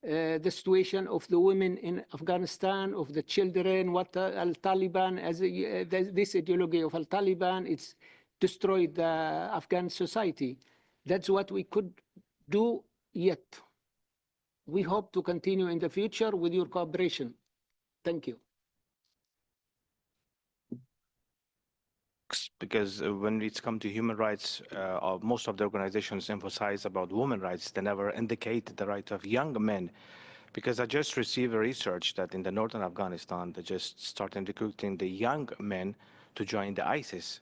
the situation of the women in Afghanistan, of the children, what Al-Taliban, as this ideology of Al-Taliban, it's destroyed the Afghan society. That's what we could do yet. We hope to continue in the future with your cooperation. Thank you. Because when it's come to human rights, most of the organizations emphasize about women's rights. They never indicate the right of young men. Because I just received a research that in the northern Afghanistan, they just started recruiting the young men to join the ISIS.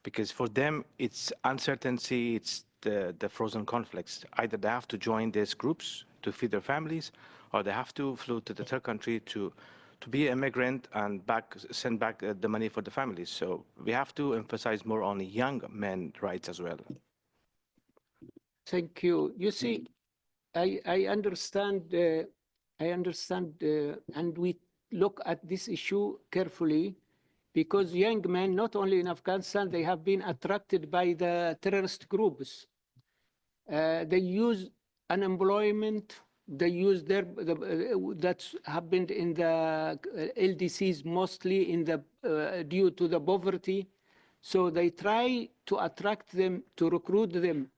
Because for them, it's uncertainty, it's the frozen conflicts. Either they have to join these groups to feed their families, or they have to fly to the third country to be an immigrant and send back the money for the families. So we have to emphasize more on young men rights as well. Thank you. You see, I understand, and we look at this issue carefully, because young men, not only in Afghanistan, they have been attracted by the terrorist groups. They use unemployment. They use that's happened in the LDCs mostly in the due to the poverty. So they try to attract them, to recruit them,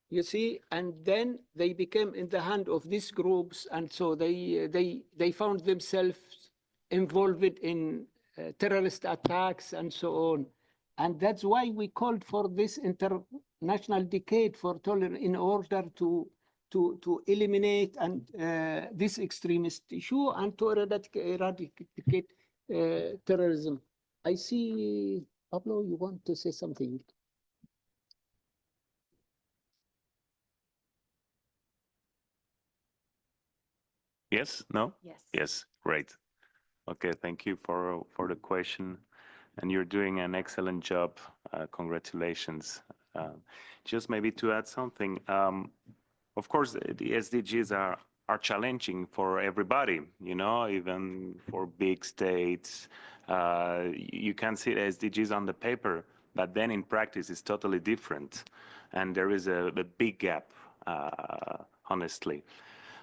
you see, and then they became in the hand of these groups, and so they found themselves involved in terrorist attacks and so on. And that's why we called for this international decade for tolerance in order to eliminate this extremist issue and to eradicate terrorism. I see, Pablo, you want to say something? Yes? No? Yes. Yes, great. Okay, thank you for the question. And you're doing an excellent job. Congratulations. Just maybe to add something, of course, the SDGs are challenging for everybody, you know, even for big states. You can see the SDGs on the paper, but then in practice it's totally different. And there is a big gap, honestly.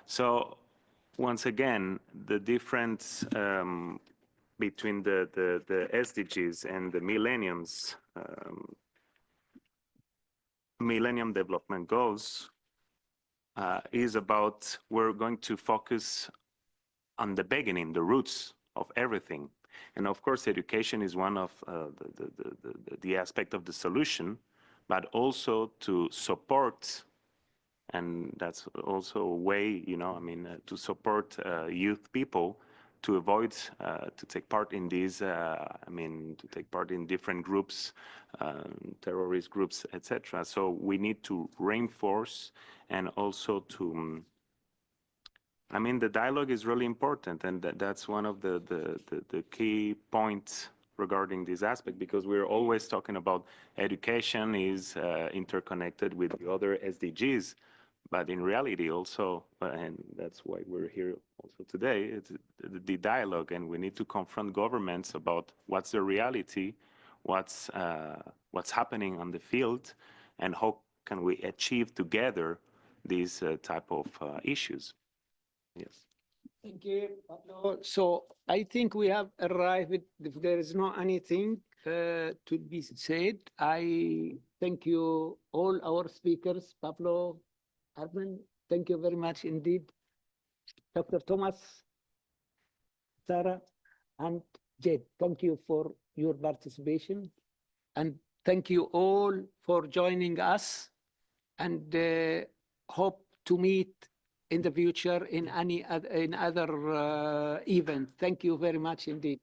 So once again, the difference between the SDGs and the Millennium Development Goals is about, we're going to focus on the beginning, the roots of everything. And of course, education is one of the aspect of the solution, but also to support, and that's also a way, you know, I mean, to support youth people to avoid to take part in these, I mean, to take part in different groups, terrorist groups, etc. So we need to reinforce and also to, I mean, the dialogue is really important, and that's one of the key points regarding this aspect, because we're always talking about education is interconnected with the other SDGs. But in reality also, and that's why we're here also today, it's the dialogue, and we need to confront governments about what's the reality, what's happening on the field, and how can we achieve together these type of issues. Yes. Thank you, Pablo. So I think we have arrived. If there is not anything to be said, I thank you all our speakers, Pablo, Armin. Thank you very much indeed, Dr. Thomas, Sarah, and Jade. Thank you for your participation, and thank you all for joining us. And hope to meet in the future in any in other event. Thank you very much indeed.